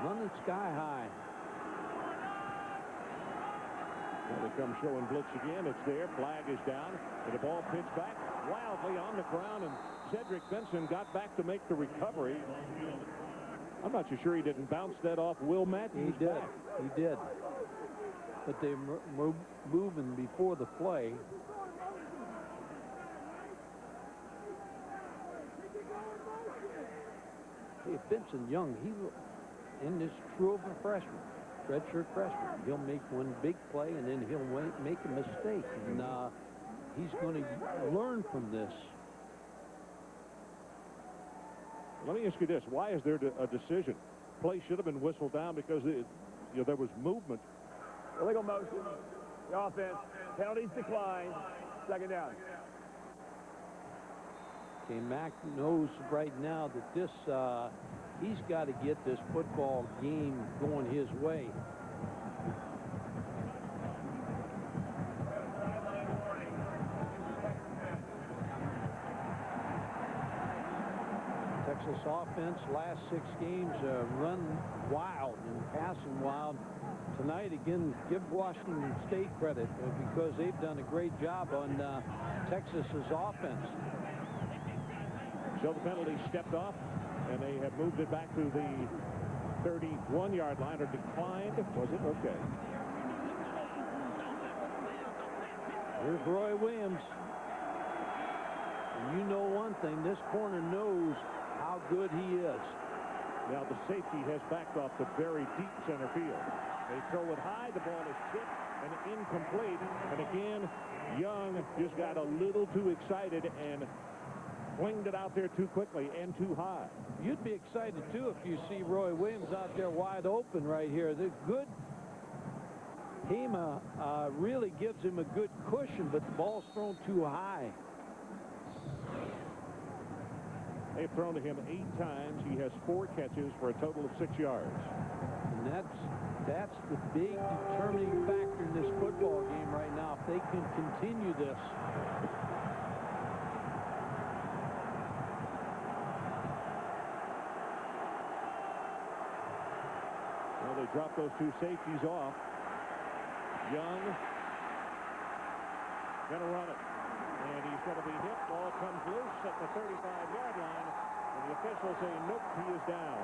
running sky high. Well, they come showing blitz again. It's there. Flag is down. And the ball pitched back wildly on the ground. And Cedric Benson got back to make the recovery. I'm not too sure he didn't bounce that off Will Matthews. He did. He did. But they were moving before the play. Hey, Benson Young, in this true of a freshman, redshirt freshman, he'll make one big play and then he'll make a mistake. And he's going to learn from this. Let me ask you this. Why is there a decision? Play should have been whistled down because there was movement. Illegal motion. The offense. Penalties decline. Second down. Okay, Mack knows right now that this, he's got to get this football game going his way. Texas offense, last 6 games, run wild and passing wild. Tonight, again, give Washington State credit because they've done a great job on Texas's offense. So the penalty stepped off, and they have moved it back to the 31-yard line, or declined. Was it? Okay. Here's Roy Williams. And you know one thing, this corner knows how good he is. Now the safety has backed off the very deep center field. They throw it high, the ball is tipped and incomplete. And again, Young just got a little too excited and flinged it out there too quickly and too high. You'd be excited, too, if you see Roy Williams out there wide open right here. The good Hema really gives him a good cushion, but the ball's thrown too high. They've thrown to him 8 times. He has 4 catches for a total of 6 yards. And that's the big determining factor in this football game right now. If they can continue this. Well, they dropped those 2 safeties off. Young gonna run it. And he's going to be hit. Ball comes loose at the 35-yard line. And the officials say, nope, he is down.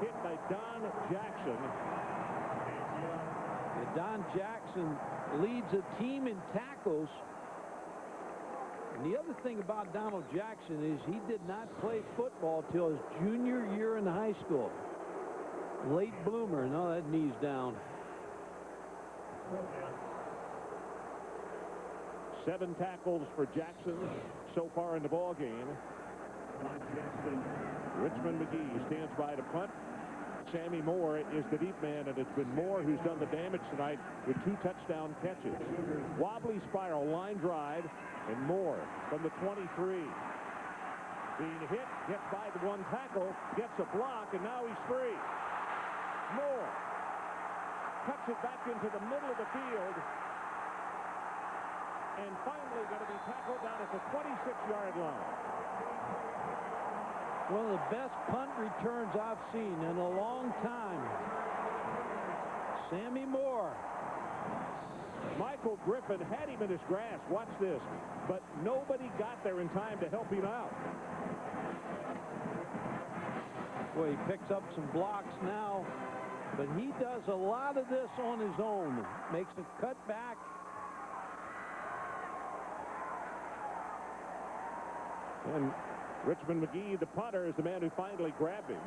Hit by Don Jackson. Don Jackson leads a team in tackles. And the other thing about Donald Jackson is he did not play football till his junior year in high school. Late bloomer. Now that knee's down. 7 tackles for Jackson so far in the ball game. Richmond McGee stands by to punt. Sammy Moore is the deep man, and it's been Moore who's done the damage tonight with 2 touchdown catches. Wobbly spiral, line drive, and Moore from the 23. Being hit, gets by the 1 tackle, gets a block, and now he's free. Moore cuts it back into the middle of the field. And finally going to be tackled down at the 26-yard line. One of the best punt returns I've seen in a long time. Sammy Moore. Michael Griffin had him in his grasp. Watch this. But nobody got there in time to help him out. Boy, he picks up some blocks now, but he does a lot of this on his own. Makes a cut back. And Richmond McGee, the punter, is the man who finally grabbed him.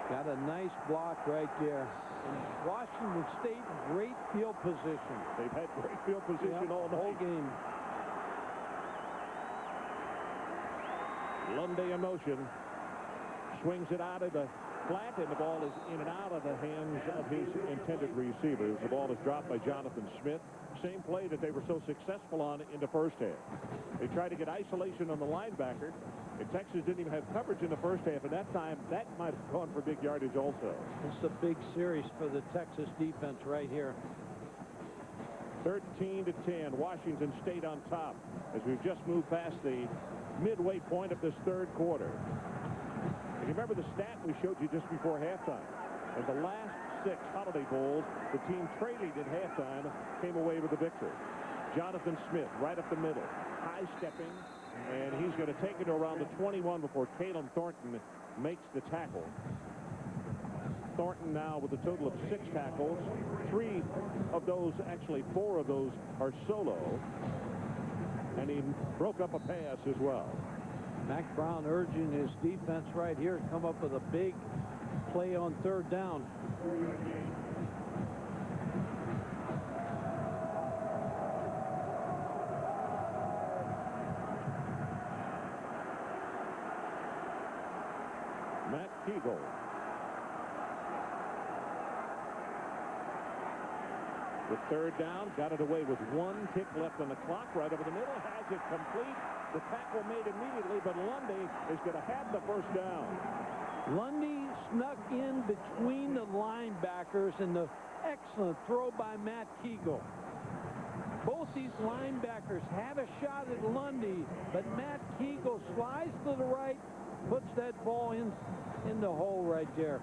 Got a nice block right there. And Washington State, great field position. They've had great field position all the whole game. Lundy in motion. Swings it out of the flat, and the ball is in and out of the hands of his intended receivers. The ball is dropped by Jonathan Smith. Same play that they were so successful on in the first half. They tried to get isolation on the linebacker, and Texas didn't even have coverage in the first half, and that time that might have gone for big yardage also. It's a big series for the Texas defense right here. 13-10, Washington State on top as we've just moved past the midway point of this third quarter. And you remember the stat we showed you just before halftime. In the last 6 Holiday Bowls, the team trailing at halftime came away with the victory. Jonathan Smith right up the middle, high stepping, and he's going to take it around the 21 before Caleb Thornton makes the tackle. Thornton now with a total of 6 tackles. 3 of those, actually 4 of those, are solo. And he broke up a pass as well. Mac Brown urging his defense right here to come up with a big play on third down. Matt Kegel. With third down, got it away with 1 tick left on the clock, right over the middle, has it complete. The tackle made immediately, but Lundy is going to have the first down. Lundy snuck in between the linebackers, and the excellent throw by Matt Kegel. Both these linebackers had a shot at Lundy, but Matt Kegel slides to the right, puts that ball in the hole right there.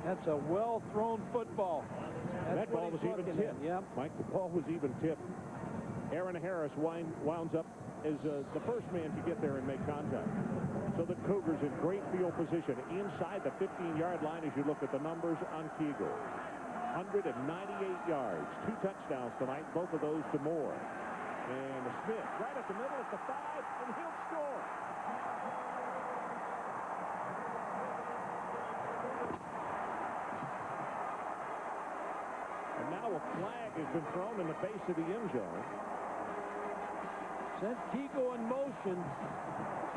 That's a well-thrown football. That ball was even tipped. Yep. Mike, the ball was even tipped. Aaron Harris winds up as the first man to get there and make contact. So the Cougars in great field position inside the 15-yard line as you look at the numbers on Kegel. 198 yards, 2 touchdowns tonight, both of those to Moore. And Smith right at the middle at the 5, and he'll score. And now a flag has been thrown in the base of the end zone. Sent Kegel in motion,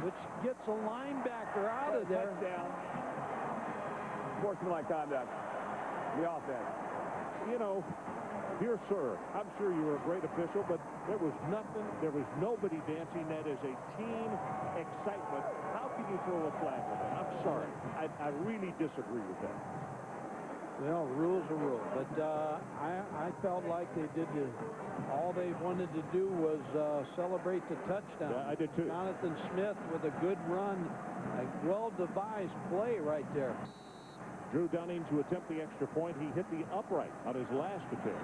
which gets a linebacker out of there. Touchdown. Sportsmanlike conduct. The offense. You know, dear sir, I'm sure you were a great official, but there was nobody dancing. That is a team excitement. How can you throw a flag with that? I'm sorry. I really disagree with that. Well, rules are rules, but I felt like they did all they wanted to do was celebrate the touchdown. Yeah, I did too. Jonathan Smith with a good run, a well-devised play right there. Drew Dunning to attempt the extra point. He hit the upright on his last attempt.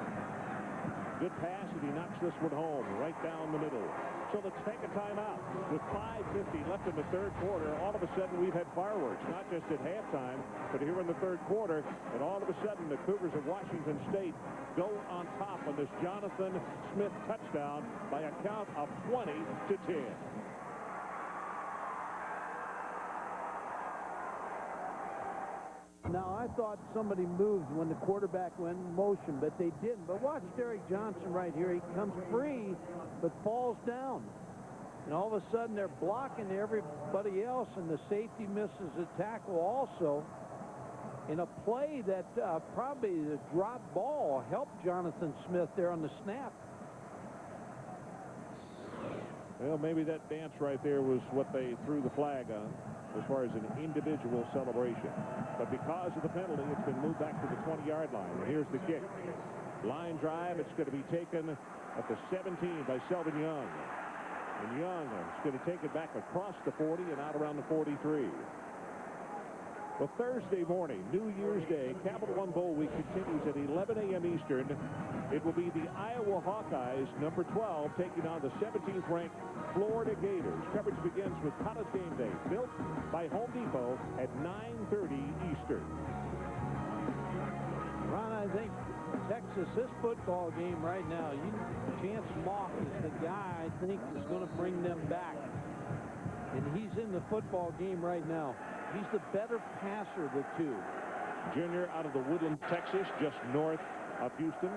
Good pass, and he knocks this one home right down the middle. So let's take a timeout. With 5:50 left in the third quarter, all of a sudden we've had fireworks, not just at halftime, but here in the third quarter. And all of a sudden the Cougars of Washington State go on top on this Jonathan Smith touchdown by a count of 20-10. Now, I thought somebody moved when the quarterback went in motion, but they didn't. But watch Derek Johnson right here. He comes free, but falls down. And all of a sudden, they're blocking everybody else, and the safety misses a tackle also. In a play that probably the drop ball helped Jonathan Smith there on the snap. Well, maybe that dance right there was what they threw the flag on as far as an individual celebration. But because of the penalty, it's been moved back to the 20-yard line. And here's the kick. Line drive. It's going to be taken at the 17 by Selvin Young. And Young is going to take it back across the 40 and out around the 43. Well, Thursday morning, New Year's Day, Capital One Bowl Week continues at 11 a.m. Eastern. It will be the Iowa Hawkeyes, number 12, taking on the 17th-ranked Florida Gators. Coverage begins with College Game Day, built by Home Depot at 9:30 Eastern. Ron, I think Texas, this football game right now, Chance Mock is the guy I think is going to bring them back. And he's in the football game right now. He's the better passer of the two. Junior out of the Woodland, Texas, just north of Houston.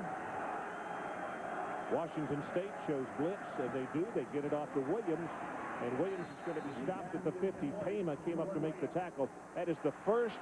Washington State shows blitz, and they do. They get it off to Williams, and Williams is going to be stopped at the 50. Payma came up to make the tackle. That is the first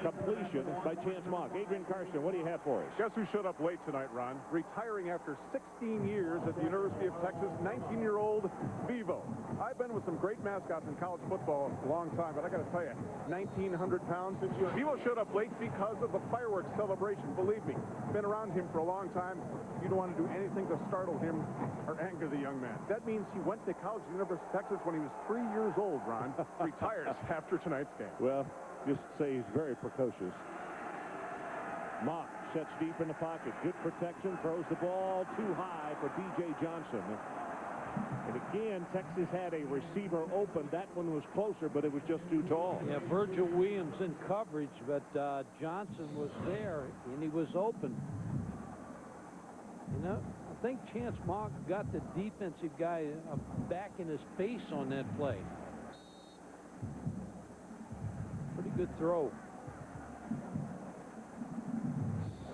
completion by Chance Mock. Adrian Carson, what do you have for us? Guess who showed up late tonight, Ron? Retiring after 16 years at the University of Texas, 19-year-old Vivo. I've been with some great mascots in college football a long time, but I got to tell you, 1,900 pounds. Vivo showed up late because of the fireworks celebration. Believe me, been around him for a long time. You don't want to do anything to startle him or anger the young man. That means he went to college at the University of Texas when he was 3 years old, Ron. Retires after tonight's game. Well, just say he's very precocious. Mock sets deep in the pocket. Good protection. Throws the ball too high for B.J. Johnson. And again, Texas had a receiver open. That one was closer, but it was just too tall. Yeah, Virgil Williams in coverage, but Johnson was there, and he was open. You know, I think Chance Mock got the defensive guy back in his face on that play. Pretty good throw.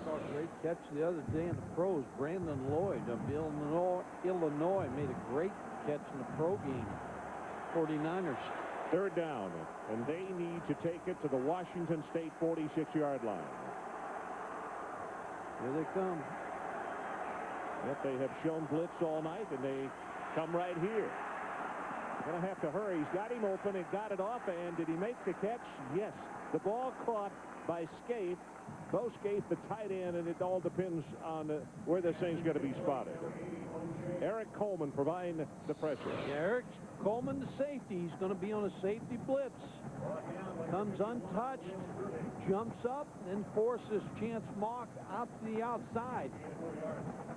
Saw a great catch the other day in the pros. Brandon Lloyd of Illinois made a great catch in the pro game. 49ers. Third down, and they need to take it to the Washington State 46-yard line. Here they come. Yep, they have shown blitz all night, and they come right here. Going to have to hurry. He's got him open and got it off, and did he make the catch? Yes. The ball caught by Scaife. Bo Scaife, the tight end, and it all depends on where this thing's going to be spotted. Eric Coleman providing the pressure. Yeah, Eric Coleman, the safety. He's going to be on a safety blitz. Comes untouched, jumps up, and forces Chance Mock out to the outside.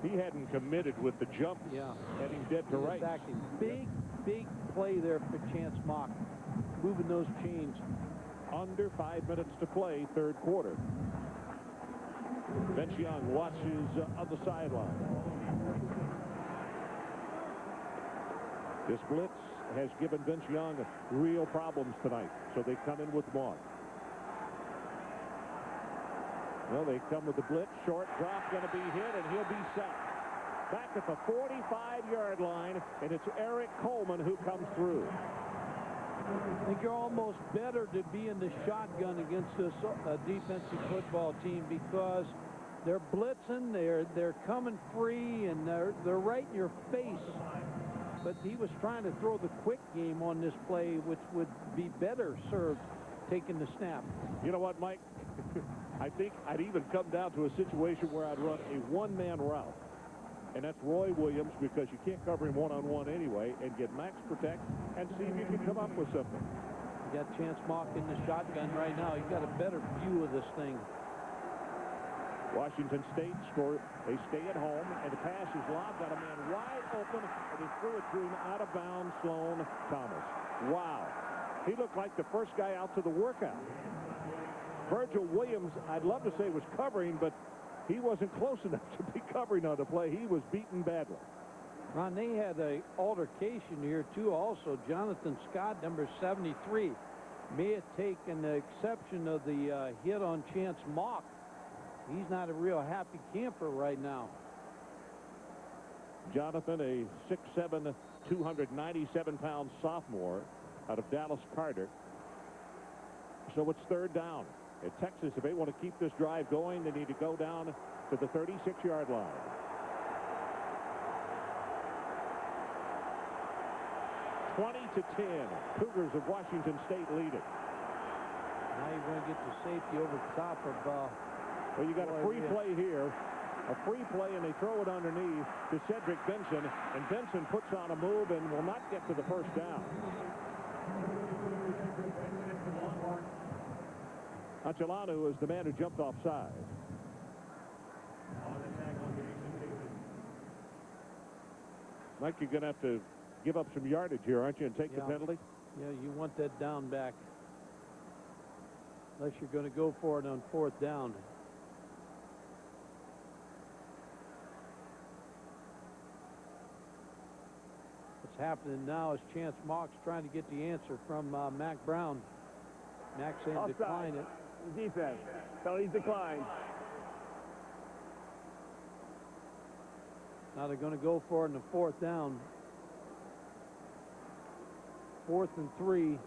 He hadn't committed with the jump. Yeah. Had him dead to right. Exactly. Big play there for Chance Mock. Moving those chains. Under 5 minutes to play, third quarter. Vince Young watches on the sideline. This blitz has given Vince Young real problems tonight, so they come in with Mock. Well, they come with the blitz. Short drop going to be hit, and he'll be sacked. Back at the 45-yard line, and it's Eric Coleman who comes through. I think you're almost better to be in the shotgun against this defensive football team because they're blitzing, they're coming free, and they're right in your face. But he was trying to throw the quick game on this play, which would be better served taking the snap. You know what, Mike? I think I'd even come down to a situation where I'd run a one-man route. And that's Roy Williams, because you can't cover him one-on-one anyway, and get max protect and see if you can come up with something. You got Chance Mock in the shotgun right now. He's got a better view of this thing. Washington State score. They stay at home, and the pass is lobbed, got a man wide open, and he threw it to him out of bounds. Sloan Thomas. Wow. He looked like the first guy out to the workout. Virgil Williams, I'd love to say, was covering, but he wasn't close enough to be covering on the play. He was beaten badly. Ron, they had an altercation here, too, also. Jonathan Scott, number 73, may have taken the exception of the hit on Chance Mock. He's not a real happy camper right now. Jonathan, a 6'7", 297-pound sophomore out of Dallas Carter. So it's third down. At Texas, if they want to keep this drive going, they need to go down to the 36-yard line. (20-10). Cougars of Washington State lead it. Now you're going to get the safety over the top of... well, you got a free play here. A free play, and they throw it underneath to Cedric Benson, and Benson puts on a move and will not get to the first down. Ancelano is the man who jumped offside. Mike, you're going to have to give up some yardage here, aren't you, and take the penalty? Yeah, you want that down back. Unless you're going to go for it on 4th down. What's happening now is Chance Mock's trying to get the answer from Mac Brown. Mac saying Offside. decline it. Defense. Penalties declined. Now they're going to go for it in the 4th down. 4th and 3.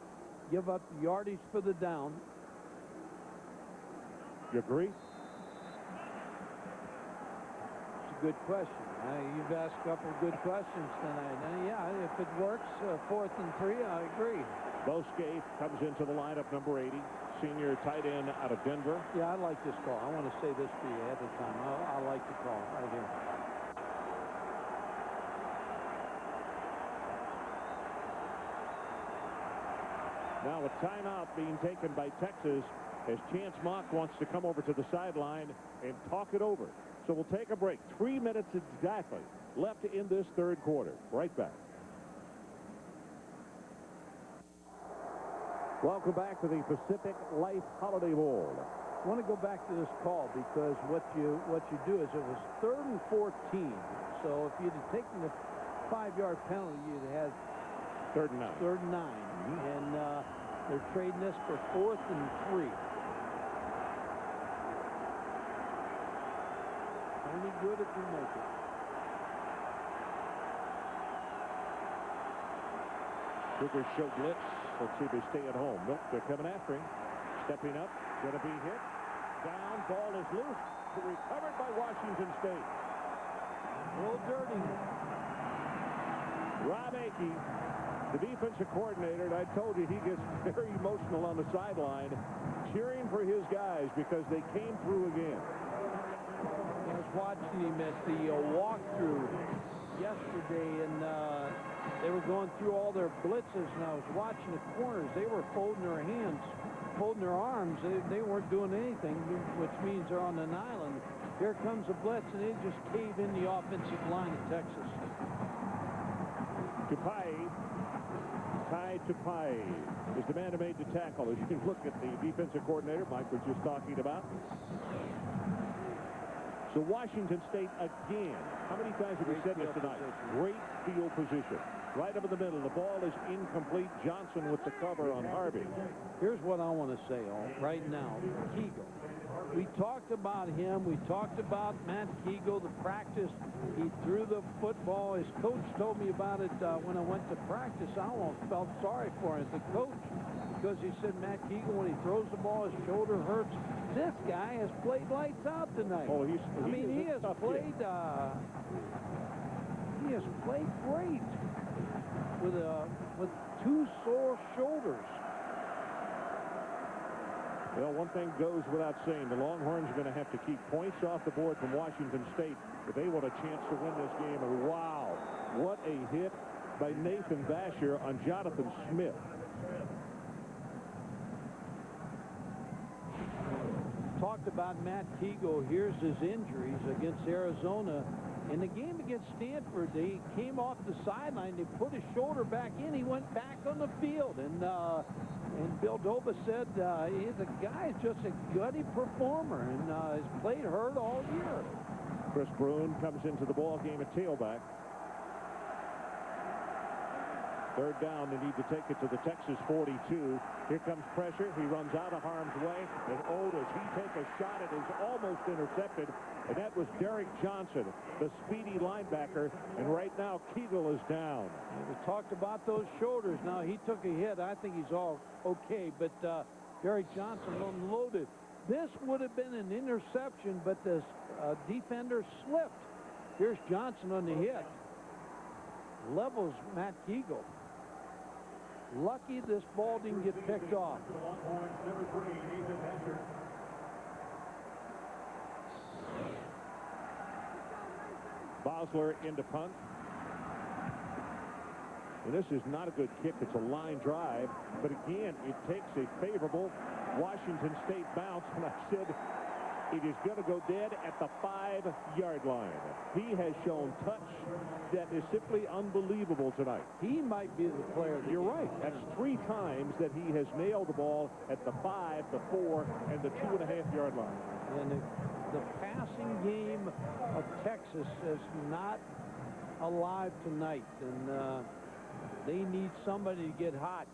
Give up yardage for the down. You agree? It's a good question. You've asked a couple of good questions tonight. Yeah, if it works, 4th and 3, I agree. Bo Scaife comes into the lineup, number 80, senior tight end out of Denver. Yeah, I like this call. I want to say this to you ahead of time. I like the call right here. Now a timeout being taken by Texas as Chance Mock wants to come over to the sideline and talk it over. So we'll take a break. 3 minutes exactly left in this 3rd quarter. Right back. Welcome back to the Pacific Life Holiday Bowl. I want to go back to this call because what you do is it was 3rd and 14. So if you'd have taken the 5-yard penalty, you'd have 3rd and 9. 3rd and 9. And they're trading this for 4th and 3. Only good if you make it. Cougars show blitz. Let's see if they stay at home. Nope, they're coming after him. Stepping up, going to be hit. Down, ball is loose. Recovered by Washington State. A little dirty. Rob Akey, the defensive coordinator, and I told you he gets very emotional on the sideline, cheering for his guys because they came through again. I was watching him at the walkthrough yesterday, and they were going through all their blitzes, and I was watching the corners. They were folding their hands, folding their arms. They weren't doing anything, which means they're on an island. Here comes a blitz, and they just cave in the offensive line of Texas. Ty Tupai is the man who made the tackle. As you can look at the defensive coordinator Mike was just talking about. So Washington State again. How many times have we said this tonight? Great field position. Right up in the middle. The ball is incomplete. Johnson with the cover on Harvey. Here's what I want to say right now. Keegle. We talked about him. We talked about Matt Keegle, the practice. He threw the football. His coach told me about it when I went to practice. I almost felt sorry for him, the coach, because he said Matt Keegle, when he throws the ball, his shoulder hurts. This guy has played lights out tonight. Oh, he has played. He has played great with 2 sore shoulders. Well, one thing goes without saying. The Longhorns are going to have to keep points off the board from Washington State if they want a chance to win this game. And wow, what a hit by Nathan Basher on Jonathan Smith. Talked about Matt Keegle. Here's his injuries against Arizona. In the game against Stanford, they came off the sideline. They put his shoulder back in. He went back on the field. And Bill Doba said the guy's just a gutty performer and has played hurt all year. Chris Bruin comes into the ball game at tailback. 3rd down, they need to take it to the Texas 42. Here comes pressure. He runs out of harm's way. And oh, does he take a shot? It is almost intercepted. And that was Derek Johnson, the speedy linebacker. And right now, Keegle is down. We talked about those shoulders. Now, he took a hit. I think he's all okay. But Derek Johnson unloaded. This would have been an interception, but the defender slipped. Here's Johnson on the hit. Levels Matt Keegle. Lucky this ball didn't get picked off. Bosler into punt. And this is not a good kick. It's a line drive. But again, it takes a favorable Washington State bounce, and I said it is going to go dead at the 5-yard line. He has shown touch that is simply unbelievable tonight. He might be the player. You're right. That's 3 times that he has nailed the ball at the 5, the 4, and the 2.5-yard line. And the passing game of Texas is not alive tonight, and they need somebody to get hot.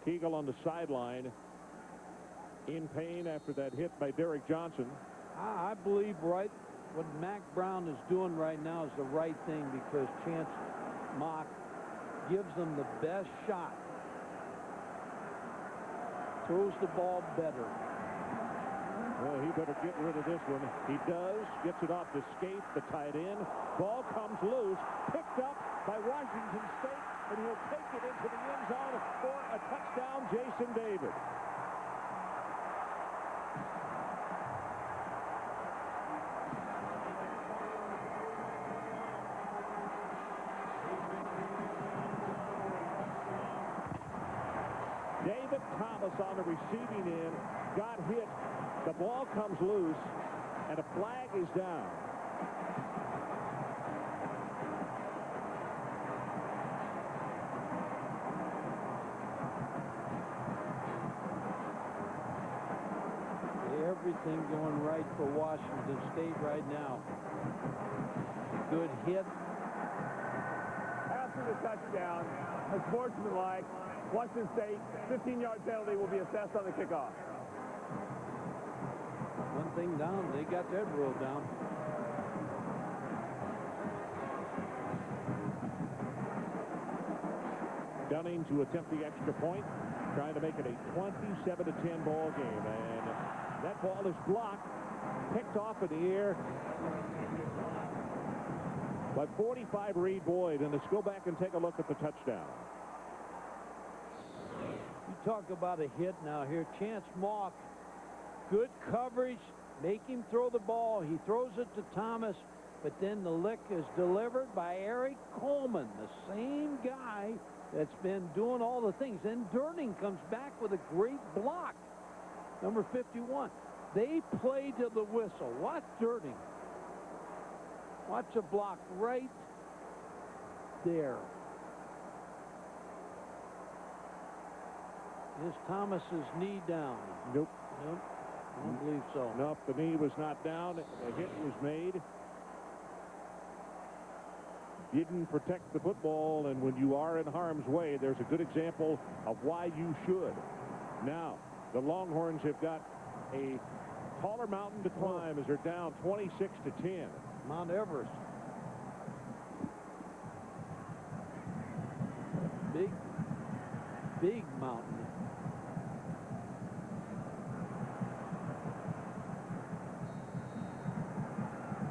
Keegle on the sideline in pain after that hit by Derek Johnson. I believe what Mac Brown is doing right now is the right thing, because Chance Mock gives them the best shot. Throws the ball better. Well, he better get rid of this one. He does. Gets it off to Skate, the tight end. Ball comes loose. Picked up by Washington State, and he'll take it into the end zone for a touchdown, Jason David. David Thomas on the receiving end got hit. The ball comes loose, and a flag is down. Everything going right for Washington State right now. Good hit. After the touchdown, unsportsmanlike, Washington State, 15-yard penalty will be assessed on the kickoff. One thing down, they got that rule down. Dunning to attempt the extra point, trying to make it a 27-10 ball game, and that ball is blocked, picked off in the air by 45 Reed Boyd, and let's go back and take a look at the touchdown. You talk about a hit now here. Chance Mock, good coverage, make him throw the ball. He throws it to Thomas, but then the lick is delivered by Eric Coleman, the same guy that's been doing all the things. Then Durning comes back with a great block. Number 51. They play to the whistle. Watch Durning. Watch a block right there. Is Thomas's knee down? Nope. Nope. I don't believe so. Nope, the knee was not down. A hit was made. Didn't protect the football, and when you are in harm's way, there's a good example of why you should. Now, the Longhorns have got a taller mountain to climb as they're down 26-10. Mount Everest. Big mountain.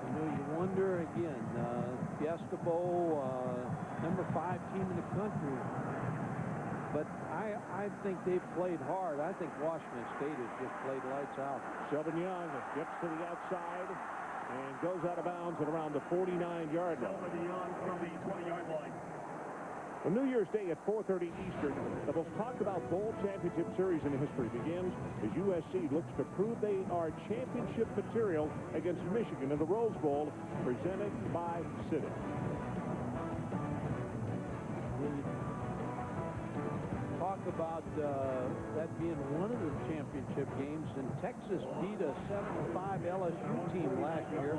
You know, you wonder again, Fiesta Bowl, number 5 team in the country. But I think they've played hard. I think Washington State has just played lights out. Shelvin Young gets to the outside and goes out of bounds at around the 49-yard line. Shelvin Young from the 20-yard line. On New Year's Day at 4:30 Eastern, the most talked about bowl championship series in history begins as USC looks to prove they are championship material against Michigan in the Rose Bowl, presented by Citi. Talk about that being one of the championship games, and Texas beat a 7-5 LSU team last year,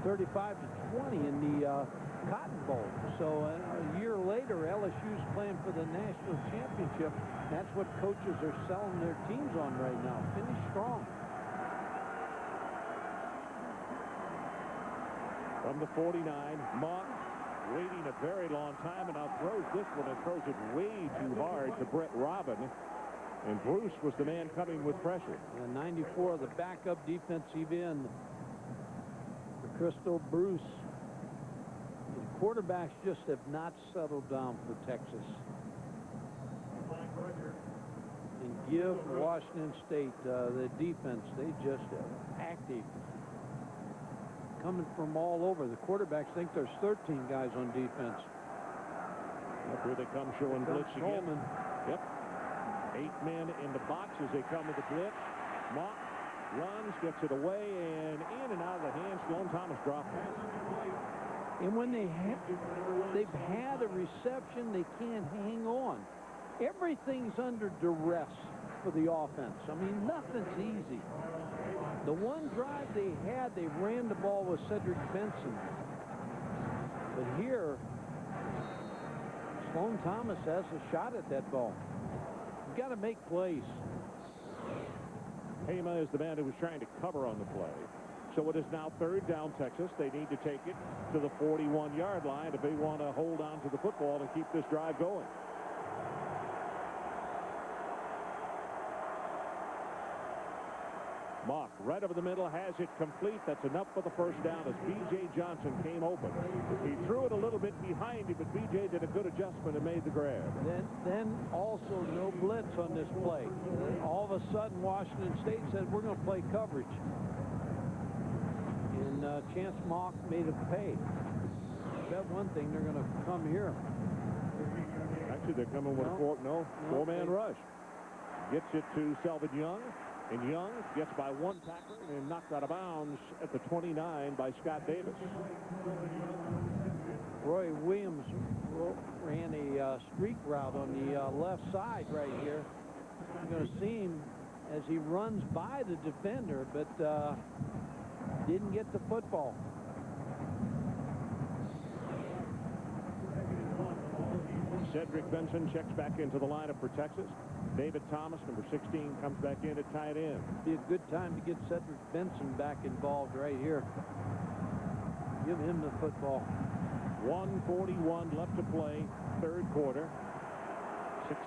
35-20 in the Cotton Bowl. So a year later, LSU's playing for the national championship. That's what coaches are selling their teams on right now. Finish strong. From the 49, Mock waiting a very long time, and now throws this one and throws it way too hard to Brett Robin. And Bruce was the man coming with pressure. And 94, the backup defensive end for Crystal Bruce. The quarterbacks just have not settled down for Texas. And give Washington State the defense, they just are active. Coming from all over. The quarterbacks think there's 13 guys on defense. Up here they come showing blitz again. Coleman. Yep. 8 men in the box as they come with the blitz. Mock runs, gets it away, and in and out of the hands. Sloan Thomas dropped it. And when they've had a reception, they can't hang on. Everything's under duress for the offense. I mean, nothing's easy. The one drive they had, they ran the ball with Cedric Benson. But here, Sloan Thomas has a shot at that ball. You've got to make plays. Hema is the man who was trying to cover on the play. So it is now third down, Texas. They need to take it to the 41-yard line if they want to hold on to the football and keep this drive going. Mock right over the middle, has it complete. That's enough for the first down as B.J. Johnson came open. He threw it a little bit behind him, but B.J. did a good adjustment and made the grab. Then also no blitz on this play. All of a sudden, Washington State said, we're going to play coverage. And Chance Mock made it pay. Bet one thing, they're going to come here. Actually, they're coming with a four-man rush. Gets it to Selvin Young. And Young gets by one tackler and knocked out of bounds at the 29 by Scott Davis. Roy Williams ran a streak route on the left side right here. You're going to see him as he runs by the defender, but didn't get the football. Cedric Benson checks back into the lineup for Texas. David Thomas, number 16, comes back in at tight end. Be a good time to get Cedric Benson back involved right here. Give him the football. 1:41 left to play, third quarter.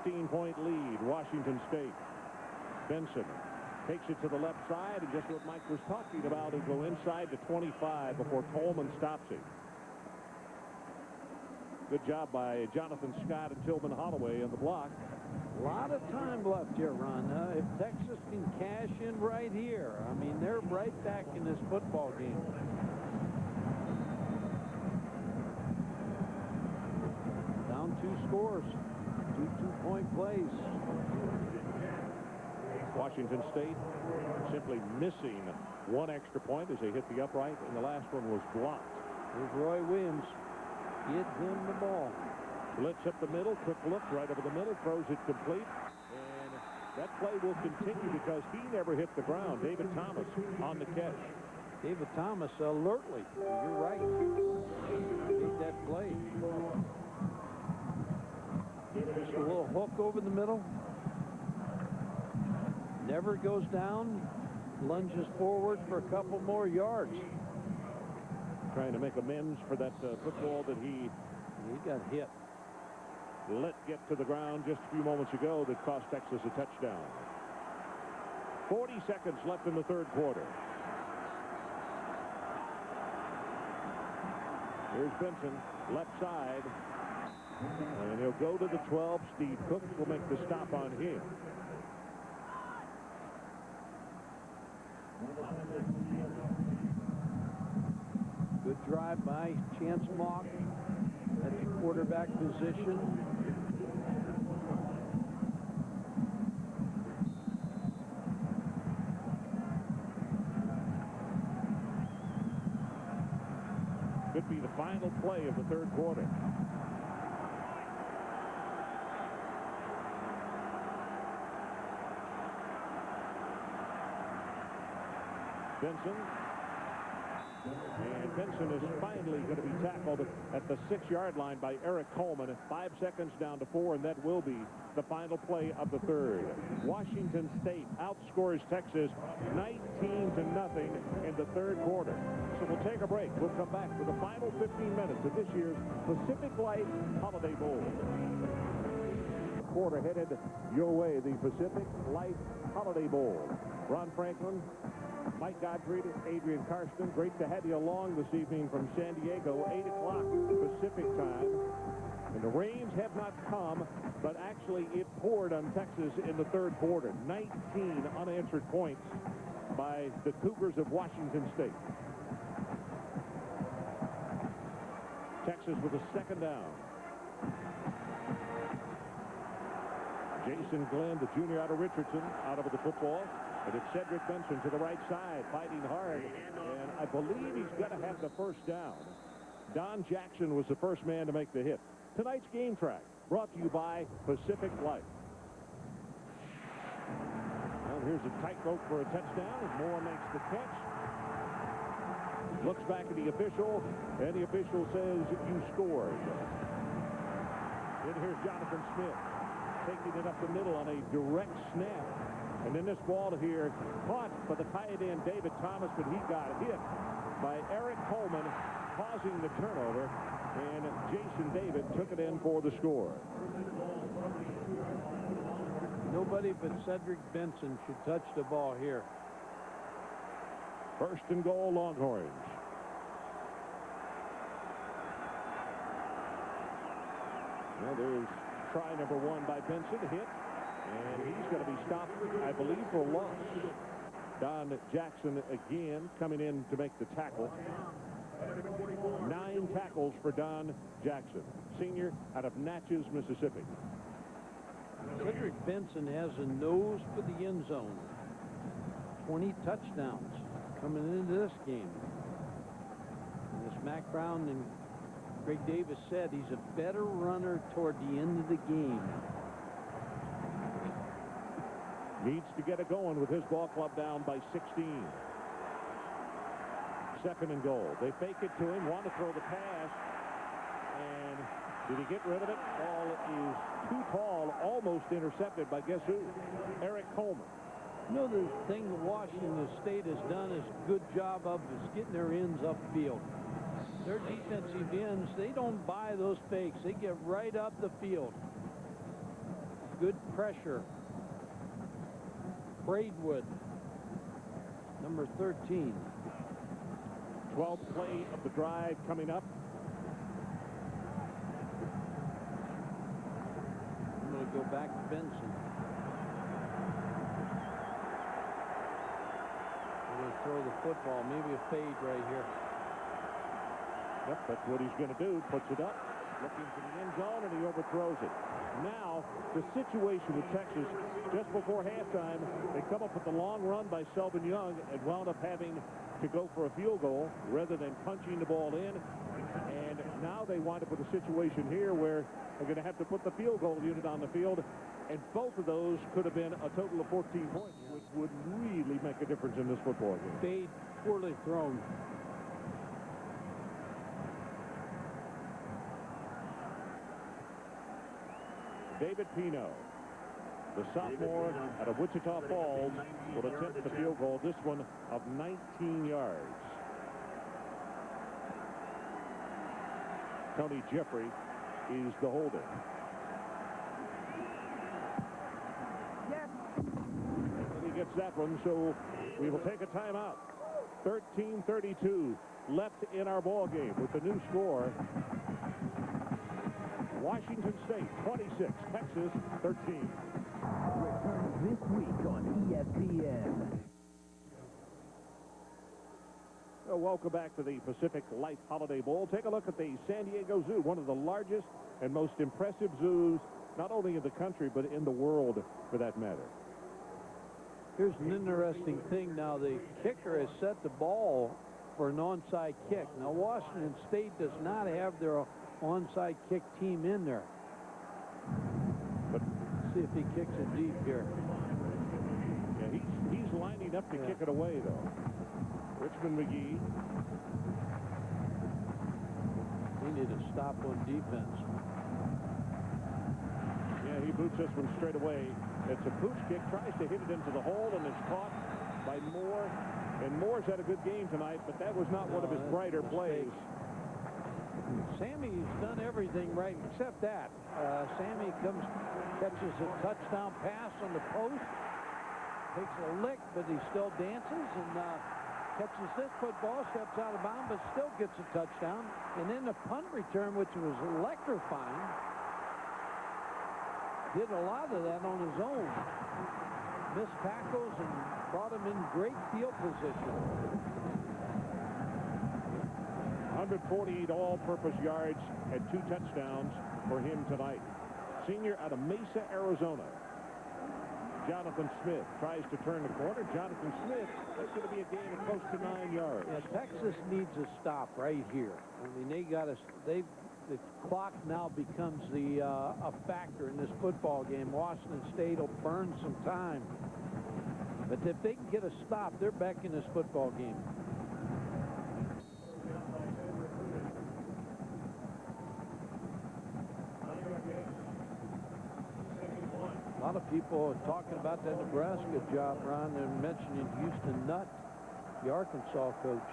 16-point lead, Washington State. Benson takes it to the left side, and just what Mike was talking about, he'll go inside to 25 before Coleman stops him. Good job by Jonathan Scott and Tillman Holloway on the block. A lot of time left here, Ron. If Texas can cash in right here, I mean, they're right back in this football game. Down 2 scores, 2 two-point plays. Washington State simply missing one extra point as they hit the upright, and the last one was blocked. Here's Roy Williams. Get him the ball. Blitz up the middle, quick look right over the middle, throws it complete, and that play will continue because he never hit the ground. David Thomas on the catch. David Thomas alertly. You're right. Made that play. Just a little hook over the middle. Never goes down. Lunges forward for a couple more yards. Trying to make amends for that football that he got hit. Let get to the ground just a few moments ago that cost Texas a touchdown. 40 seconds left in the third quarter. Here's Benson, left side. And he'll go to the 12. Steve Cook will make the stop on him. Good drive by Chance Mock at the quarterback position. Could be the final play of the third quarter. Benson. And Benson is finally going to be tackled at the 6-yard line by Eric Coleman. 5 seconds down to 4, and that will be the final play of the third. Washington State outscores Texas 19-0 in the third quarter. So we'll take a break. We'll come back for the final 15 minutes of this year's Pacific Life Holiday Bowl. Quarter headed your way, the Pacific Life Holiday Bowl. Ron Franklin, Mike Godfrey, Adrian Karsten, great to have you along this evening from San Diego, 8 o'clock Pacific time. And the rains have not come, but actually it poured on Texas in the third quarter. 19 unanswered points by the Cougars of Washington State. Texas with a second down. Jason Glenn, the junior out of Richardson, out of the football. And it's Cedric Benson to the right side, fighting hard. And I believe he's going to have the first down. Don Jackson was the first man to make the hit. Tonight's game track brought to you by Pacific Life. And here's a tightrope for a touchdown. Moore makes the catch. Looks back at the official, and the official says, you scored. Then here's Jonathan Smith taking it up the middle on a direct snap. And then this ball here caught by the tight end David Thomas, but he got hit by Eric Coleman, causing the turnover. And Jason David took it in for the score. Nobody but Cedric Benson should touch the ball here. First and goal, Longhorns. Well, there's try number one by Benson, hit, and he's going to be stopped, I believe, for loss. Don Jackson again coming in to make the tackle. 9 tackles for Don Jackson, senior out of Natchez, Mississippi. Cedric Benson has a nose for the end zone. 20 touchdowns coming into this game. And as Mac Brown and Greg Davis said, he's a better runner toward the end of the game. Needs to get it going with his ball club down by 16. Second and goal. They fake it to him, want to throw the pass, and did he get rid of it? Ball is too tall, almost intercepted by guess who? Eric Coleman. You know, the thing Washington State has done is a good job of is getting their ends upfield. Their defensive ends, they don't buy those fakes. They get right up the field. Good pressure. Braidwood, number 13. 12th play of the drive coming up. I'm going to go back to Benson. We're going to throw the football, maybe a fade right here. Yep, that's what he's going to do. Puts it up, looking for the end zone, and he overthrows it. Now, the situation with Texas, just before halftime, they come up with the long run by Selvin Young and wound up having to go for a field goal rather than punching the ball in. And now they wind up with a situation here where they're going to have to put the field goal unit on the field. And both of those could have been a total of 14 points, which would really make a difference in this football game. Fade, poorly thrown. David Pino, the sophomore out of Wichita Falls, will attempt the field goal, this one of 19 yards. Tony Jeffrey is the holder. And he gets that one, so we will take a timeout. 13:32 left in our ball game with the new score. Washington State 26, Texas 13. Returns this week on ESPN. Well, welcome back to the Pacific Life Holiday Bowl. Take a look at the San Diego Zoo, one of the largest and most impressive zoos, not only in the country, but in the world, for that matter. Here's an interesting thing now. The kicker has set the ball for an onside kick. Now, Washington State does not have their onside kick team in there. But see if he kicks it deep here. Yeah, he's lining up to kick it away, though. Richmond McGee. He needed to stop on defense. Yeah, he boots this one straight away. It's a pooch kick, tries to hit it into the hole, and it's caught by Moore. And Moore's had a good game tonight, but that was not one of his brighter plays. Sammy's done everything right except that. Sammy catches a touchdown pass on the post, takes a lick, but he still dances and catches this football, steps out of bounds, but still gets a touchdown. And then the punt return, which was electrifying, did a lot of that on his own. Missed tackles and brought him in great field position. 148 all-purpose yards and 2 touchdowns for him tonight. Senior out of Mesa, Arizona. Jonathan Smith tries to turn the corner. Jonathan Smith, that's going to be a gain of close to 9 yards. Yeah, Texas needs a stop right here. I mean, the clock now becomes a factor in this football game. Washington State will burn some time. But if they can get a stop, they're back in this football game. A lot of people are talking about that Nebraska job, Ron. They're mentioning Houston Nutt, the Arkansas coach.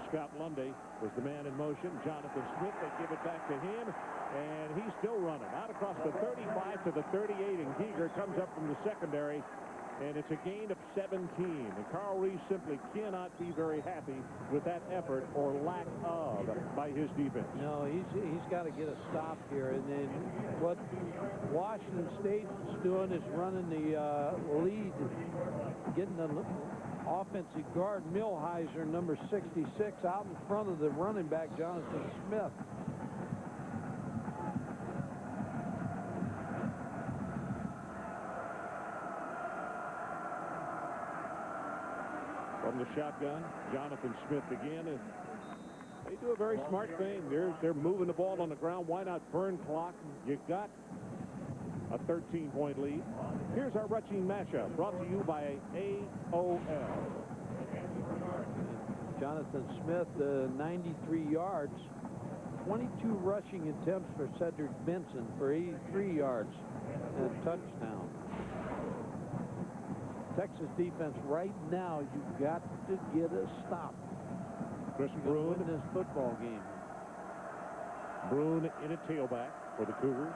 Scott Lundy was the man in motion. Jonathan Smith, they give it back to him, and he's still running. Out across the 35 to the 38, and Cougars comes up from the secondary, and it's a gain of 17. And Carl Reese simply cannot be very happy with that effort or lack of by his defense. No, he's got to get a stop here. And then what Washington State is doing is running the lead, getting the offensive guard Millheiser, number 66, out in front of the running back Jonathan Smith. From the shotgun, Jonathan Smith again. And they do a very smart thing. They're moving the ball on the ground. Why not burn clock? You got a 13-point lead. Here's our rushing matchup, brought to you by AOL. Jonathan Smith, 93 yards, 22 rushing attempts for Cedric Benson for 83 yards and a touchdown. Texas defense right now, you've got to get a stop. Chris You're Bruin win this football game. Bruin in a tailback for the Cougars.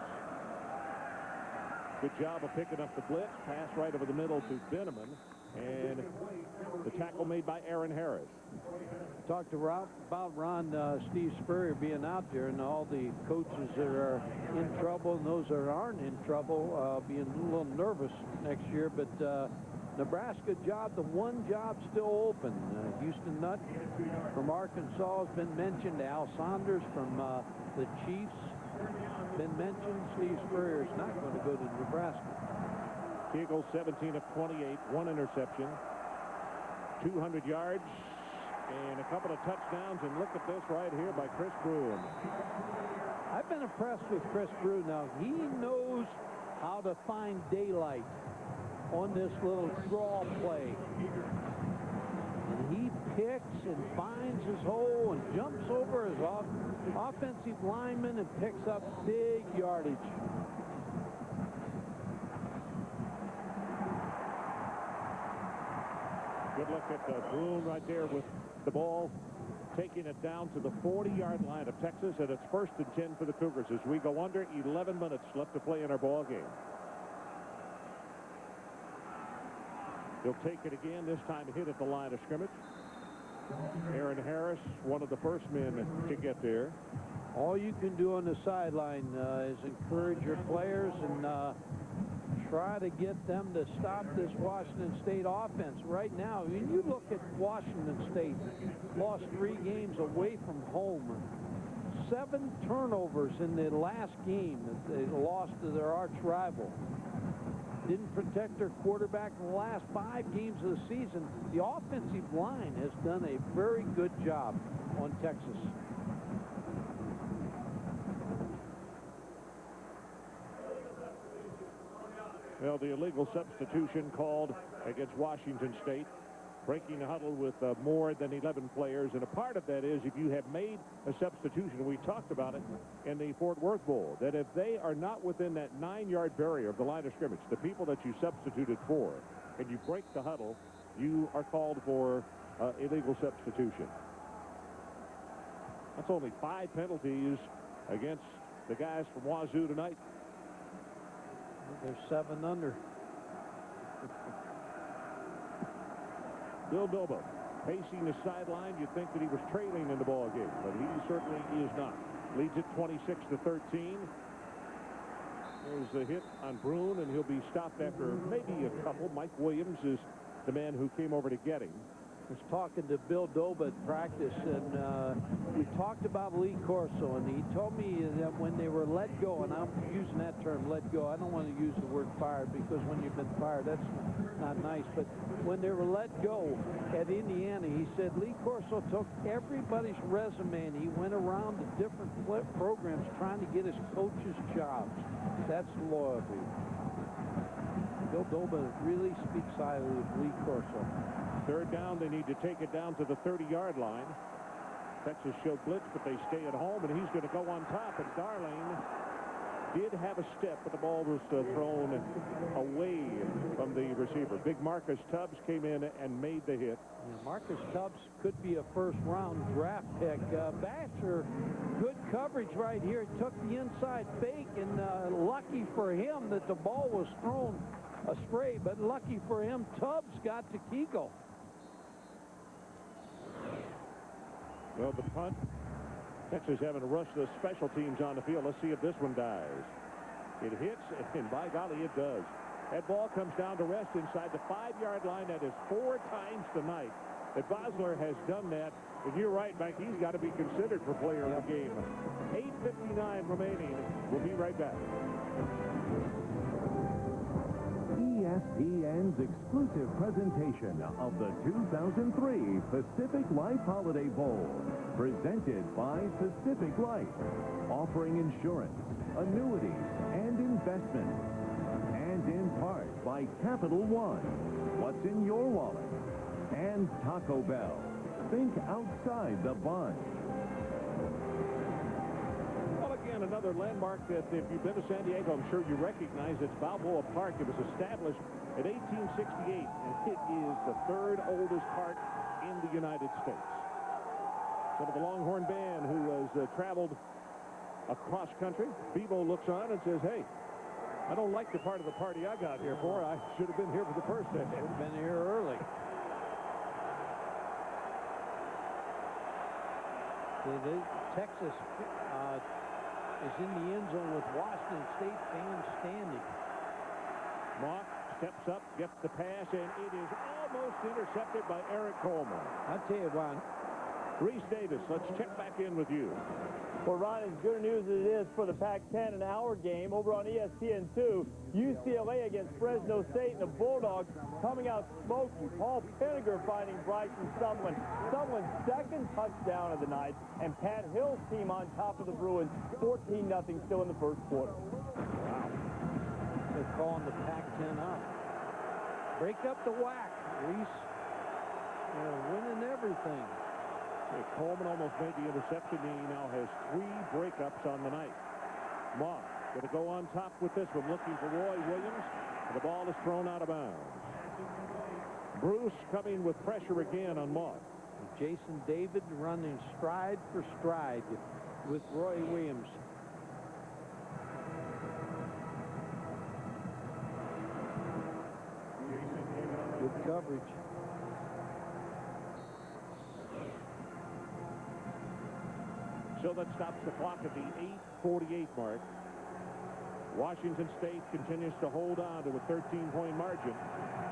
Good job of picking up the blitz. Pass right over the middle to Benneman. And the tackle made by Aaron Harris. Talked about Ron, Steve Spurrier being out there, and all the coaches that are in trouble and those that aren't in trouble being a little nervous next year. But Nebraska job, the one job still open. Houston Nutt from Arkansas has been mentioned. Al Saunders from the Chiefs been mentioned. Steve Spurrier is not going to go to Nebraska. Eagles 17 of 28, one interception, 200 yards, and a couple of touchdowns. And look at this right here by Chris Bruin. I've been impressed with Chris Bruin. Now, he knows how to find daylight on this little draw play. And he picks and finds his hole and jumps over his offensive lineman and picks up big yardage. Good look at Bruin right there with the ball, taking it down to the 40-yard line of Texas, and it's 1st and 10 for the Cougars as we go under 11 minutes left to play in our ball game. He'll take it again, this time hit at the line of scrimmage. Aaron Harris, one of the first men to get there. All you can do on the sideline is encourage your players and try to get them to stop this Washington State offense. Right now, when you look at Washington State, lost 3 games away from home. 7 turnovers in the last game that they lost to their arch rival. Didn't protect their quarterback in the last 5 games of the season. The offensive line has done a very good job on Texas. Well, the illegal substitution called against Washington State, breaking the huddle with more than 11 players. And a part of that is if you have made a substitution, we talked about it in the Fort Worth Bowl, that if they are not within that 9-yard barrier of the line of scrimmage, the people that you substituted for, and you break the huddle, you are called for illegal substitution. That's only 5 penalties against the guys from Wazoo tonight. They're 7 under. Bill Bilbo pacing the sideline. You'd think that he was trailing in the ball game, but he certainly is not. Leads it 26-13. There's a hit on Bruin, and he'll be stopped after maybe a couple. Mike Williams is the man who came over to get him. was talking to Bill Doba at practice, and we talked about Lee Corso, and he told me that when they were let go, and I'm using that term, let go. I don't want to use the word fired, because when you've been fired, that's not nice. But when they were let go at Indiana, he said Lee Corso took everybody's resume, and he went around to different programs trying to get his coaches jobs. That's loyalty. Bill Doba really speaks highly of Lee Corso. Third down, they need to take it down to the 30-yard line. Texas showed blitz, but they stay at home, and he's going to go on top. And Darlene did have a step, but the ball was thrown away from the receiver. Big Marcus Tubbs came in and made the hit. Yeah, Marcus Tubbs could be a first-round draft pick. Basher, good coverage right here. Took the inside fake, and lucky for him that the ball was thrown astray, but lucky for him, Tubbs got to Kegel. Well, the punt. Texas having to rush the special teams on the field. Let's see if this one dies. It hits, and by golly, it does. That ball comes down to rest inside the 5-yard line. That is 4 times tonight that Bosler has done that. And you're right, Mike. He's got to be considered for player of the game. 8:59 remaining. We'll be right back. ESPN's exclusive presentation of the 2003 Pacific Life Holiday Bowl, presented by Pacific Life, offering insurance, annuities, and investments, and in part by Capital One. What's in your wallet? And Taco Bell. Think outside the bun. Another landmark that if you've been to San Diego, I'm sure you recognize. It's Balboa Park. It was established in 1868, and it is the 3rd oldest park in the United States. Some of the Longhorn band who has traveled across country. Bevo looks on and says, hey, I don't like the part of the party I got here for. I should have been here for the first day. Should have been here early. Texas is in the end zone with Washington State fans standing. Mock steps up, gets the pass, and it is almost intercepted by Eric Coleman. I'll tell you, Ron. Reese Davis, let's check back in with you. Well, Ron, as good news as it is for the Pac-10 an hour game over on ESPN2, UCLA against Fresno State, and the Bulldogs coming out smoking. Paul Pinniger finding Bryson Sumlin's second touchdown of the night, and Pat Hill's team on top of the Bruins, 14-0 still in the first quarter. Wow. They're calling the Pac-10 up. Break up the whack, Reese. They're winning everything. Coleman almost made the interception. He now has 3 breakups on the night. Mock going to go on top with this one, looking for Roy Williams. And the ball is thrown out of bounds. Bruce coming with pressure again on Mock. Jason David running stride for stride with Roy Williams. Good coverage. So that stops the clock at the 8:48 mark. Washington State continues to hold on to a 13-point margin.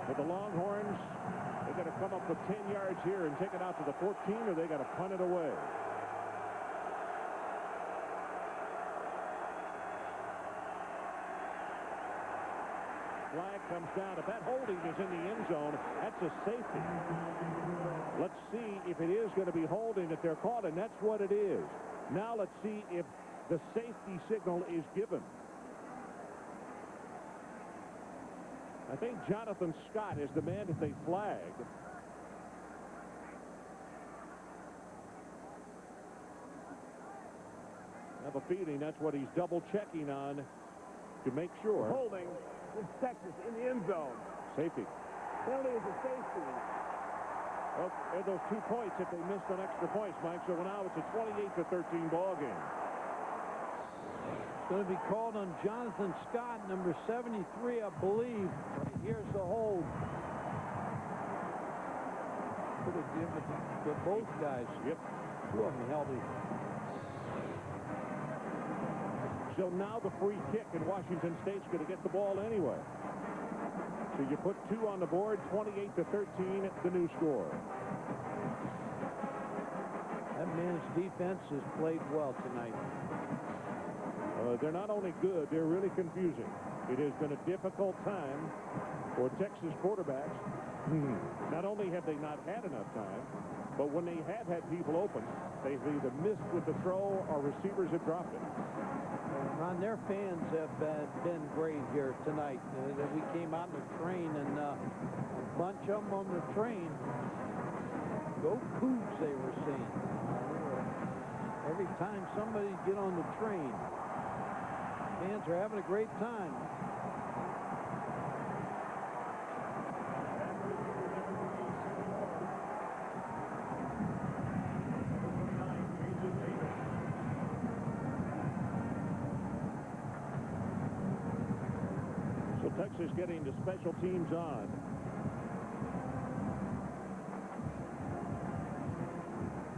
But the Longhorns, they got to come up with 10 yards here and take it out to the 14, or they got to punt it away. Flag comes down. If that holding is in the end zone, that's a safety. Let's see if it is going to be holding that they're caught, and that's what it is. Now let's see if the safety signal is given. I think Jonathan Scott is the man that they flagged. I have a feeling that's what he's double-checking on to make sure. Holding is Texas in the end zone. Safety. Penalty is a safety. Well, there's those 2 points if they missed on extra points, Mike. So now it's a 28-13 ball game. It's going to be called on Jonathan Scott, number 73, I believe. Here's the hold. Could have given it to both guys. Yep. 2 of them held it. So now the free kick, and Washington State's going to get the ball anyway. So you put 2 on the board, 28-13, the new score. That man's defense has played well tonight. They're not only good, they're really confusing. It has been a difficult time for Texas quarterbacks. Not only have they not had enough time, but when they have had people open, they've either missed with the throw or receivers have dropped it. Ron, their fans have been great here tonight. We came out in the train, and a bunch of them on the train, go Cougs, they were saying. Every time somebody get on the train, fans are having a great time. So Texas getting the special teams on.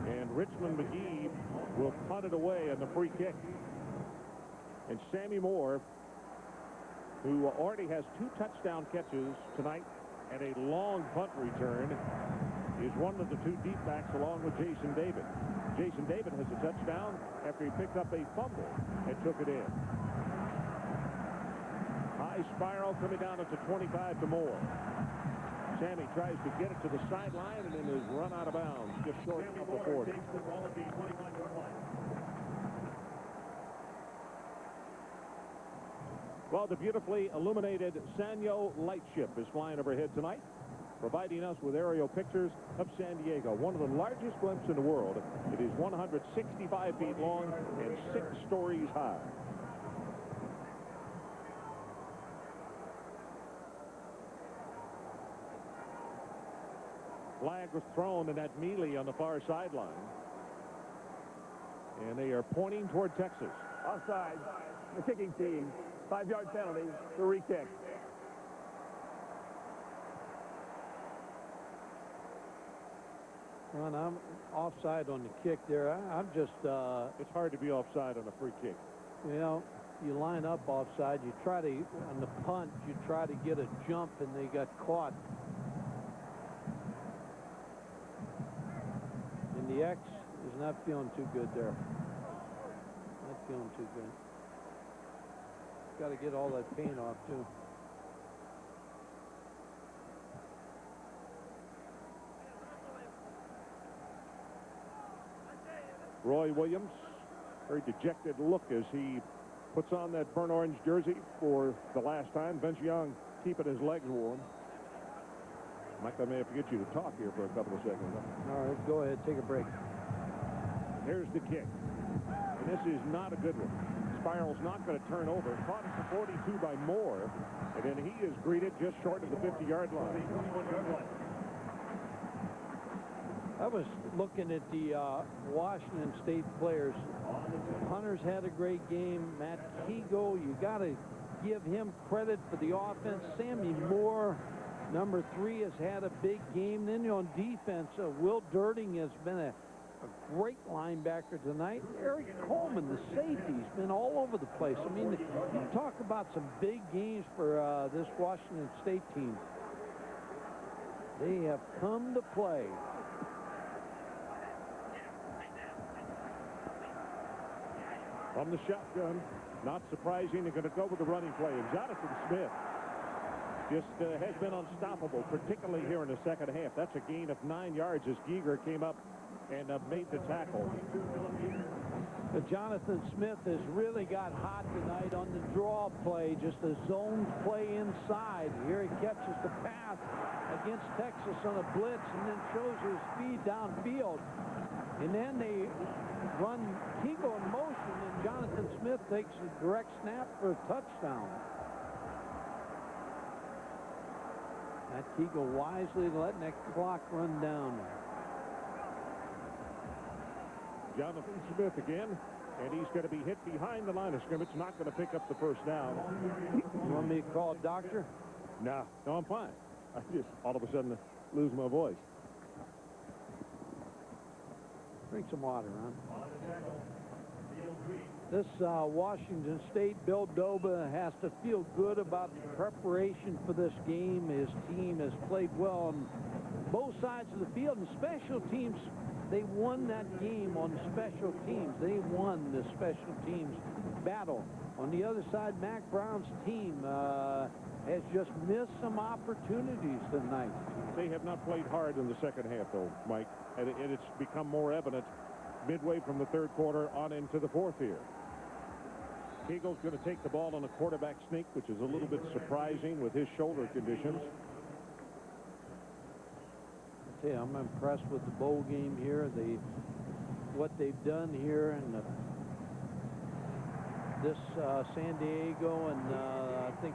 And Richmond McGee will punt it away on the free kick. And Sammy Moore, who already has 2 touchdown catches tonight and a long punt return, is one of the 2 deep backs along with Jason David. Jason David has a touchdown after he picked up a fumble and took it in. High spiral coming down at the 25 to Moore. Sammy tries to get it to the sideline and then is run out of bounds just short of the 40. Well, the beautifully illuminated Sanyo Lightship is flying overhead tonight, providing us with aerial pictures of San Diego, one of the largest blimps in the world. It is 165 feet long and 6 stories high. Flag was thrown in that melee on the far sideline. And they are pointing toward Texas. Offside. The kicking team. 5-yard penalty. The re-kick. Ron, I'm offside on the kick there. I'm just... it's hard to be offside on a free kick. You know, you line up offside. You try to, on the punt, you try to get a jump, and they got caught. And the X is not feeling too good there. Not feeling too good. Got to get all that paint off, too. Roy Williams, very dejected look as he puts on that burnt orange jersey for the last time. Vince Young keeping his legs warm. Mike, I may have to get you to talk here for a couple of seconds. All right, go ahead, take a break. Here's the kick. And this is not a good one. Spiral's not going to turn over. Caught at the 42 by Moore. And then he is greeted just short of the 50-yard line. I was looking at the Washington State players. Hunter's had a great game. Matt Kegel, you got to give him credit for the offense. Sammy Moore, number 3, has had a big game. Then on defense, Will Durting has been a great linebacker tonight. Eric Coleman, the safety, has been all over the place. I mean, you talk about some big games for this Washington State team. They have come to play. From the shotgun, not surprising, they're going to go with the running play. And Jonathan Smith just has been unstoppable, particularly here in the second half. That's a gain of 9 yards as Giger came up and made the tackle. But Jonathan Smith has really got hot tonight on the draw play, just a zone play inside. Here he catches the pass against Texas on a blitz and then shows his speed downfield. And then they run Kegel in motion, and Jonathan Smith takes a direct snap for a touchdown. That Kegel wisely letting that clock run down. Jonathan Smith again, and he's going to be hit behind the line of scrimmage, not going to pick up the first down. You want me to call a doctor? No, I'm fine. I just all of a sudden lose my voice. Drink some water, huh? This Washington State, Bill Doba has to feel good about the preparation for this game. His team has played well, and both sides of the field. And special teams, they won that game on special teams. They won the special teams battle. On the other side, Mac Brown's team has just missed some opportunities tonight. They have not played hard in the second half, though, Mike. And it's become more evident midway from the third quarter on into the fourth here. Keagle's going to take the ball on a quarterback sneak, which is a little bit surprising with his shoulder conditions. I tell you, I'm impressed with the bowl game here. What they've done here and this San Diego, and I think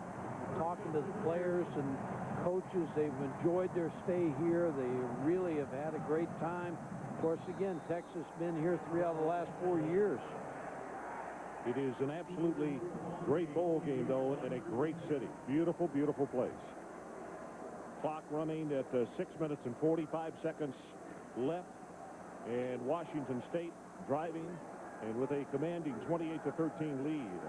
talking to the players and coaches, they've enjoyed their stay here. They really have had a great time. Of course, again, Texas been here 3 out of the last 4 years. It is an absolutely great bowl game, though, in a great city. Beautiful, beautiful place. Clock running at 6 minutes and 45 seconds left. And Washington State driving and with a commanding 28-13 lead.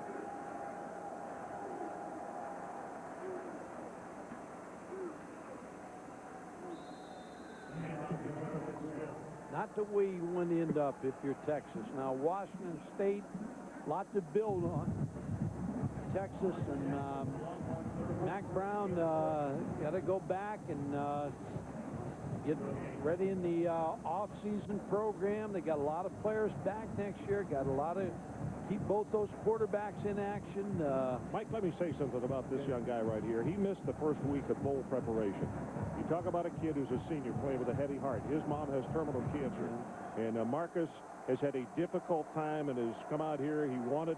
Not the way you want to end up if you're Texas. Now, Washington State, a lot to build on. Texas and Mac Brown got to go back and get ready in the off-season program. They got a lot of players back next year. Got a lot of keep both those quarterbacks in action. Mike, let me say something about this young guy right here. He missed the first week of bowl preparation. You talk about a kid who's a senior playing with a heavy heart. His mom has terminal cancer. And Marcus has had a difficult time and has come out here. He wanted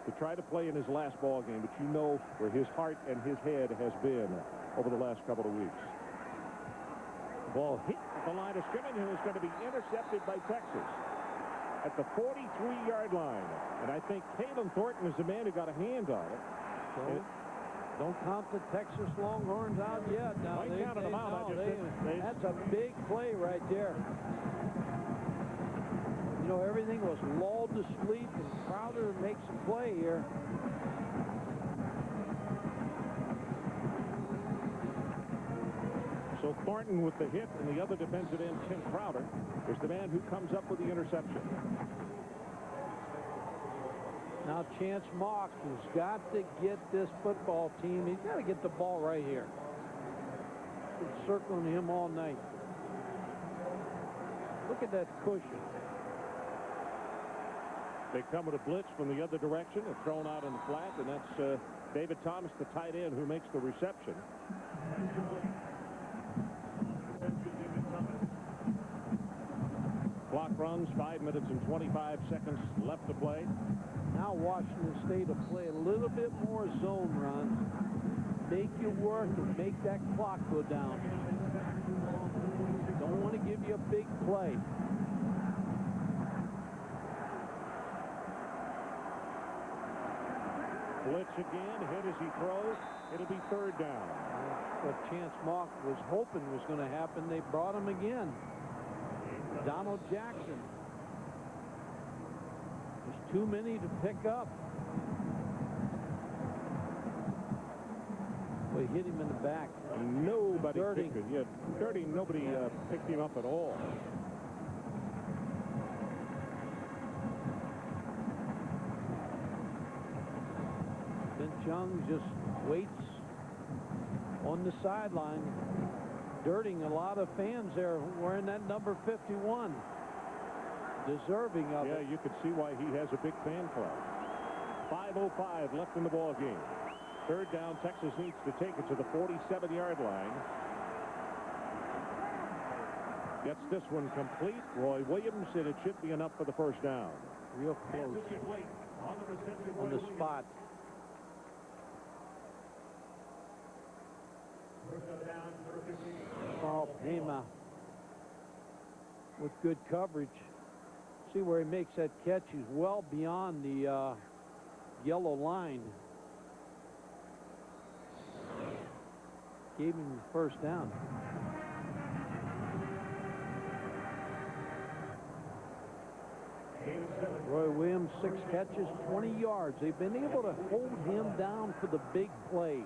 to try to play in his last ball game, but you know where his heart and his head has been over the last couple of weeks. Ball hit at the line of scrimmage and is going to be intercepted by Texas at the 43-yard line. And I think Kalen Thornton is the man who got a hand on it. Don't count the Texas Longhorns out yet. Now, that's a big play right there. You know, everything was lulled to sleep, and Crowder makes a play here. So Thornton with the hit, and the other defensive end, Tim Crowder, is the man who comes up with the interception. Now Chance Mock has got to get this football team. He's got to get the ball right here. It's circling him all night. Look at that cushion. They come with a blitz from the other direction and thrown out in the flat, and that's David Thomas, the tight end, who makes the reception. Clock runs, 5 minutes and 25 seconds left to play. Now Washington State will play a little bit more zone runs. Make you work and make that clock go down. Don't want to give you a big play. Blitz again, hit as he throws. It'll be third down. What Chance Mock was hoping was going to happen, they brought him again. Donald Jackson. There's too many to pick up. Well, he hit him in the back. Nobody picked him. Yeah, Dirty, nobody picked him up at all. Vince Young just waits on the sideline. Dirting a lot of fans there wearing that number 51. Deserving of it. Yeah, you can see why he has a big fan club. 5:05 left in the ball game. Third down, Texas needs to take it to the 47-yard line. Gets this one complete. Roy Williams said it should be enough for the first down. Real close on the spot. Carl Pema with good coverage. See where he makes that catch. He's well beyond the yellow line. Gave him the first down. Roy Williams, 6 catches, 20 yards. They've been able to hold him down for the big play.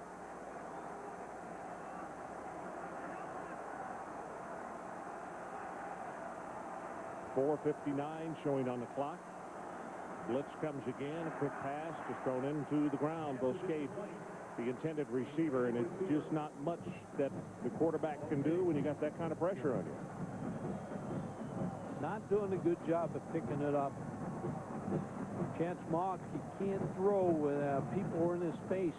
4:59 showing on the clock. Blitz comes again. A quick pass is thrown into the ground. Bosquet, the intended receiver, and it's just not much that the quarterback can do when you got that kind of pressure on you. Not doing a good job of picking it up. Chance Mock, he can't throw with people in his face.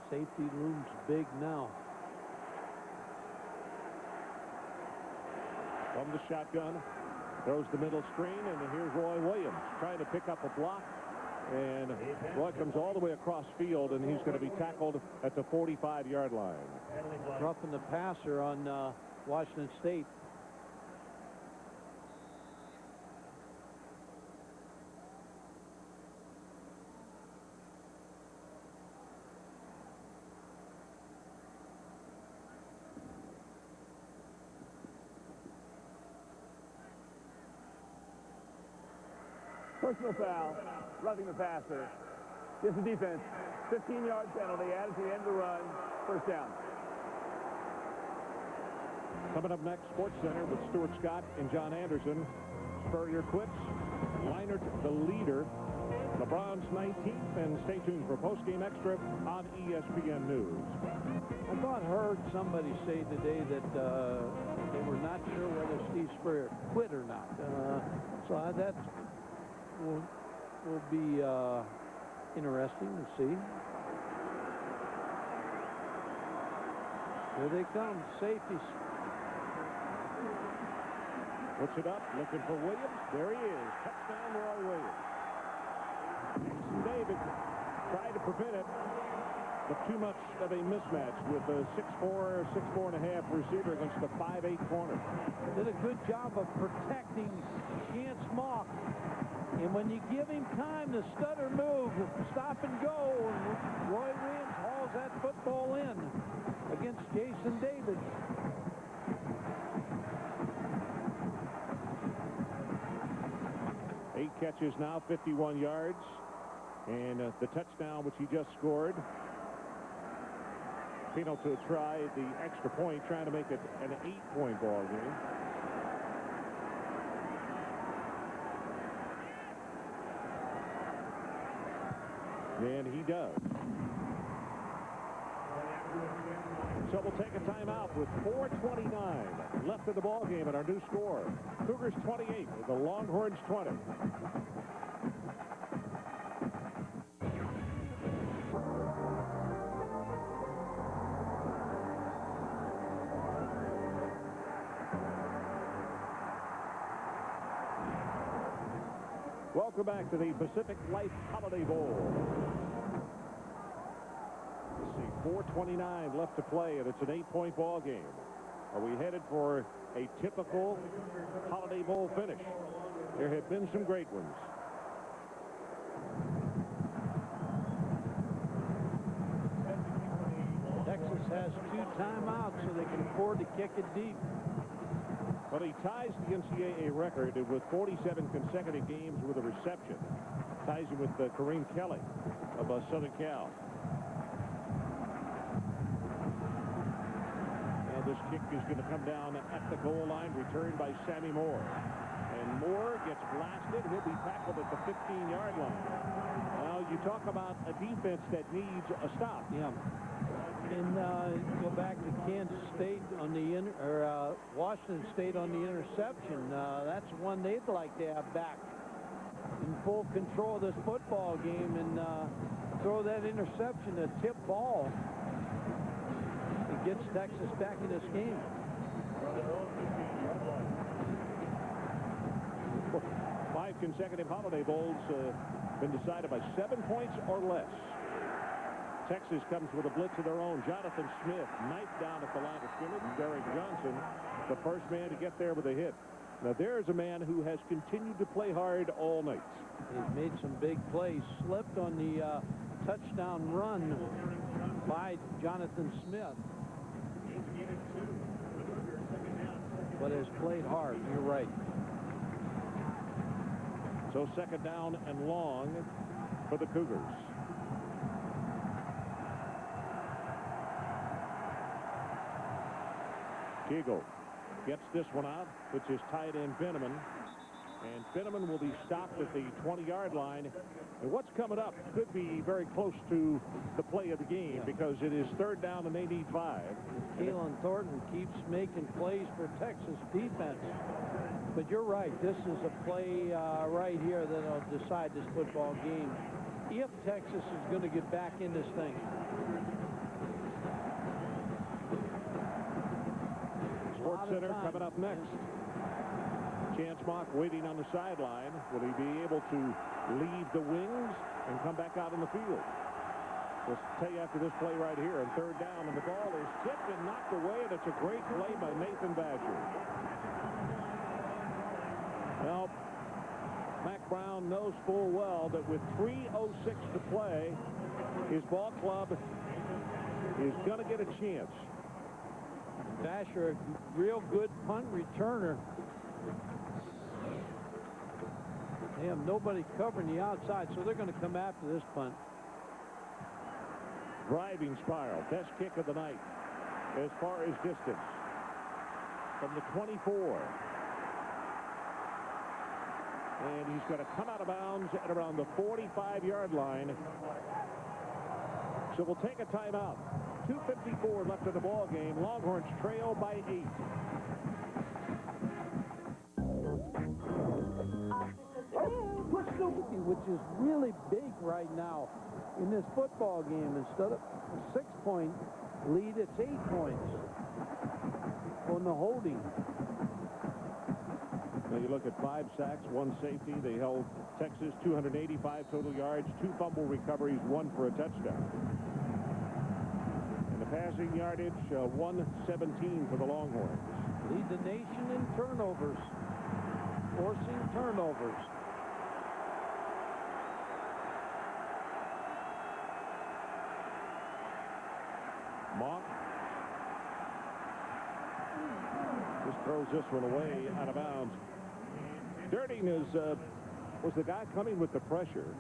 Safety looms big now. From the shotgun, throws the middle screen, and here's Roy Williams trying to pick up a block. And Roy comes all the way across field, and he's going to be tackled at the 45-yard line. Roughing the passer on Washington State. Personal foul, roughing the passer. Gets the defense. 15-yard penalty added to the end of the run. First down. Coming up next, Sports Center with Stuart Scott and John Anderson. Spurrier quits. Leinart the leader. LeBron's 19th. And stay tuned for postgame extra on ESPN News. I thought heard somebody say today that they were not sure whether Steve Spurrier quit or not. So that will be interesting to see. Here they come, safeties. Puts it up, looking for Williams. There he is. Touchdown, Roy Williams. David tried to prevent it, but too much of a mismatch with a 6'4", 6'4.5" receiver against the 5'8" corner. Did a good job of protecting Chance Mock. And when you give him time to stutter move, stop and go, and Roy Williams hauls that football in against Jason David. Eight catches now, 51 yards. And the touchdown, which he just scored. Pino to try the extra point, trying to make it an 8-point ball game. And he does. So we'll take a timeout with 4:29 left in the ball game at our new score. Cougars 28, the Longhorns 20. Welcome back to the Pacific Life Holiday Bowl. Let's see, 4:29 left to play, and it's an 8-point ball game. Are we headed for a typical Holiday Bowl finish? There have been some great ones. Texas has 2 timeouts, so they can afford to kick it deep. Well, he ties the NCAA record with 47 consecutive games with a reception. Ties him with Kareem Kelly of Southern Cal. Now this kick is going to come down at the goal line, returned by Sammy Moore. And Moore gets blasted. He'll be tackled at the 15-yard line. Now, you talk about a defense that needs a stop. Yeah. And go back to Kansas State on the Washington State on the interception. That's one they'd like to have back in full control of this football game and throw that interception, a tip ball. It gets Texas back in this game. Five consecutive Holiday Bowls been decided by 7 points or less. Texas comes with a blitz of their own. Jonathan Smith knifed down at the line of scrimmage. Derek Johnson, the first man to get there with a hit. Now there's a man who has continued to play hard all night. He's made some big plays. Slipped on the touchdown run by Jonathan Smith. But has played hard. You're right. So second down and long for the Cougars. Eagle gets this one out, which is tight end Benneman. And Benneman will be stopped at the 20-yard line. And what's coming up could be very close to the play of the game because it is third down and they need 5. Keelan Thornton keeps making plays for Texas defense. But you're right. This is a play right here that'll decide this football game if Texas is going to get back in this thing. Sports Center coming up next. Chance Mock waiting on the sideline. Will he be able to leave the wings and come back out in the field? We'll tell you after this play right here. And third down, and the ball is tipped and knocked away. And it's a great play by Nathan Badger. Well, Mac Brown knows full well that with 3:06 to play, his ball club is going to get a chance. Basher, a real good punt returner. They have nobody covering the outside, so they're going to come after this punt. Driving spiral, best kick of the night as far as distance. From the 24. And he's going to come out of bounds at around the 45-yard line. So we'll take a timeout. 2:54 left in the ball game. Longhorns trail by 8. Which is really big right now in this football game. Instead of a 6-point lead, it's 8 points on the holding. Now you look at 5 sacks, 1 safety. They held Texas 285 total yards, 2 fumble recoveries, 1 for a touchdown. And the passing yardage, 117 for the Longhorns. Lead the nation in turnovers, forcing turnovers. Mock just throws this one away out of bounds. Dirting was the guy coming with the pressure.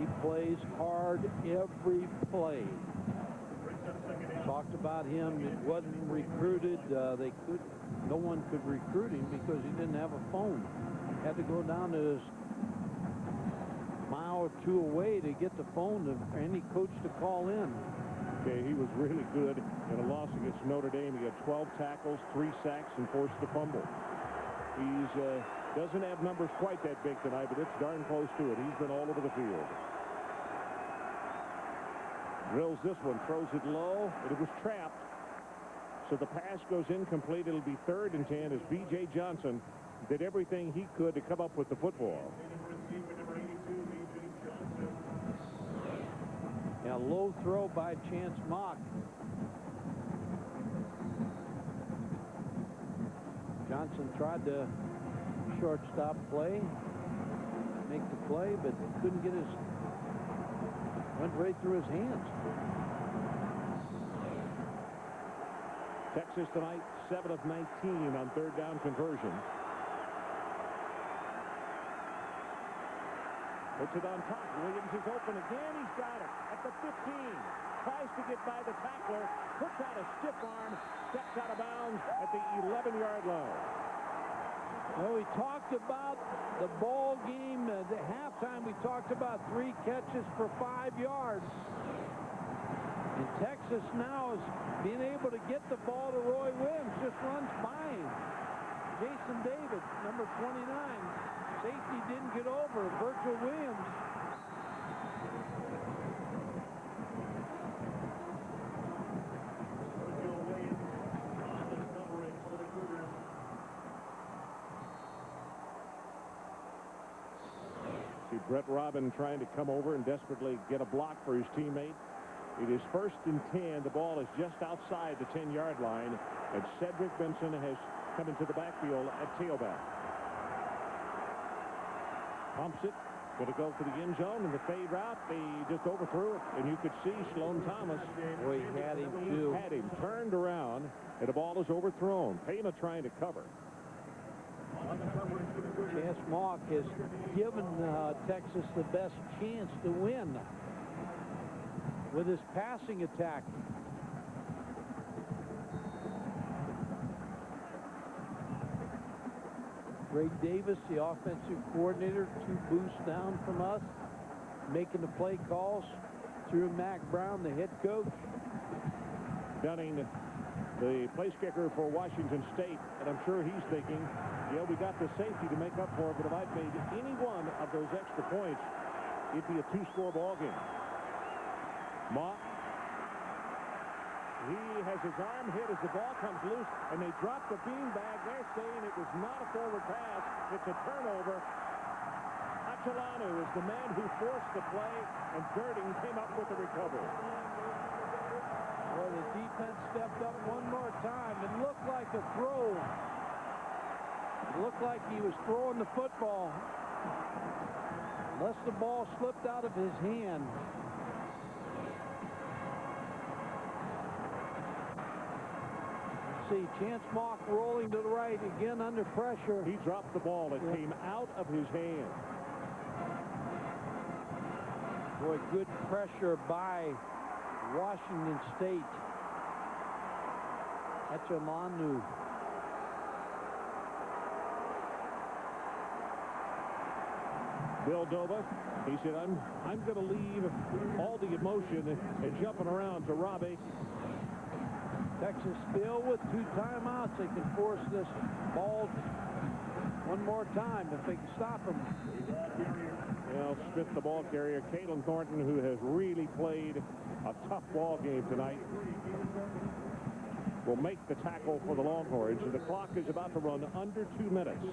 He plays hard every play. Talked about him. It wasn't recruited. No one could recruit him because he didn't have a phone. Had to go down to his mile or two away to get the phone for any coach to call in. Okay, he was really good in a loss against Notre Dame. He had 12 tackles, 3 sacks, and forced a fumble. He's doesn't have numbers quite that big tonight, but it's darn close to it. He's been all over the field. Drills this one, throws it low, but it was trapped. So the pass goes incomplete. It'll be 3rd and 10 as B.J. Johnson did everything he could to come up with the football. A low throw by Chance Mock. Johnson tried to shortstop play, make the play, but couldn't get went right through his hands. Texas tonight, 7 of 19 on 3rd down conversion. Puts it on top. Williams is open again. He's got it at the 15. Tries to get by the tackler. Puts out a stiff arm. Steps out of bounds at the 11-yard line. Well, we talked about the ball game. At the halftime, we talked about 3 catches for 5 yards. And Texas now is being able to get the ball to Roy Williams. Just runs by him. Jason David, number 29. Safety didn't get over. Virgil Williams. See Brett Robin trying to come over and desperately get a block for his teammate. It is 1st and 10. The ball is just outside the 10-yard line, and Cedric Benson has come into the backfield at tailback. Pumps it, going to go for the end zone, and the fade route, they just overthrew it, and you could see Sloan Thomas. Boy, he had him too. Had him turned around, and the ball is overthrown. Pena trying to cover. Chance Mock has given Texas the best chance to win with his passing attack. Greg Davis, the offensive coordinator, 2 boosts down from us, making the play calls through Mac Brown, the head coach. Dunning, the place kicker for Washington State, and I'm sure he's thinking, yeah, we got the safety to make up for it, but if I'd made any one of those extra points, it'd be a 2-score ball game. Mock. He has his arm hit as the ball comes loose, and they drop the beanbag. They're saying it was not a forward pass. It's a turnover. Achelanu is the man who forced the play, and Girding came up with the recovery. Well, the defense stepped up one more time. It looked like a throw. It looked like he was throwing the football, unless the ball slipped out of his hand. See Chance Mock rolling to the right again under pressure. He dropped the ball. It came out of his hand. Boy, good pressure by Washington State. Achelanu. Bill Doba, he said, I'm going to leave all the emotion and jumping around to Robbie. Texas still with 2 timeouts. They can force this ball one more time if they can stop him. Well, Smith, the ball carrier, Caden Thornton, who has really played a tough ball game tonight, will make the tackle for the Longhorns. The clock is about to run under 2 minutes.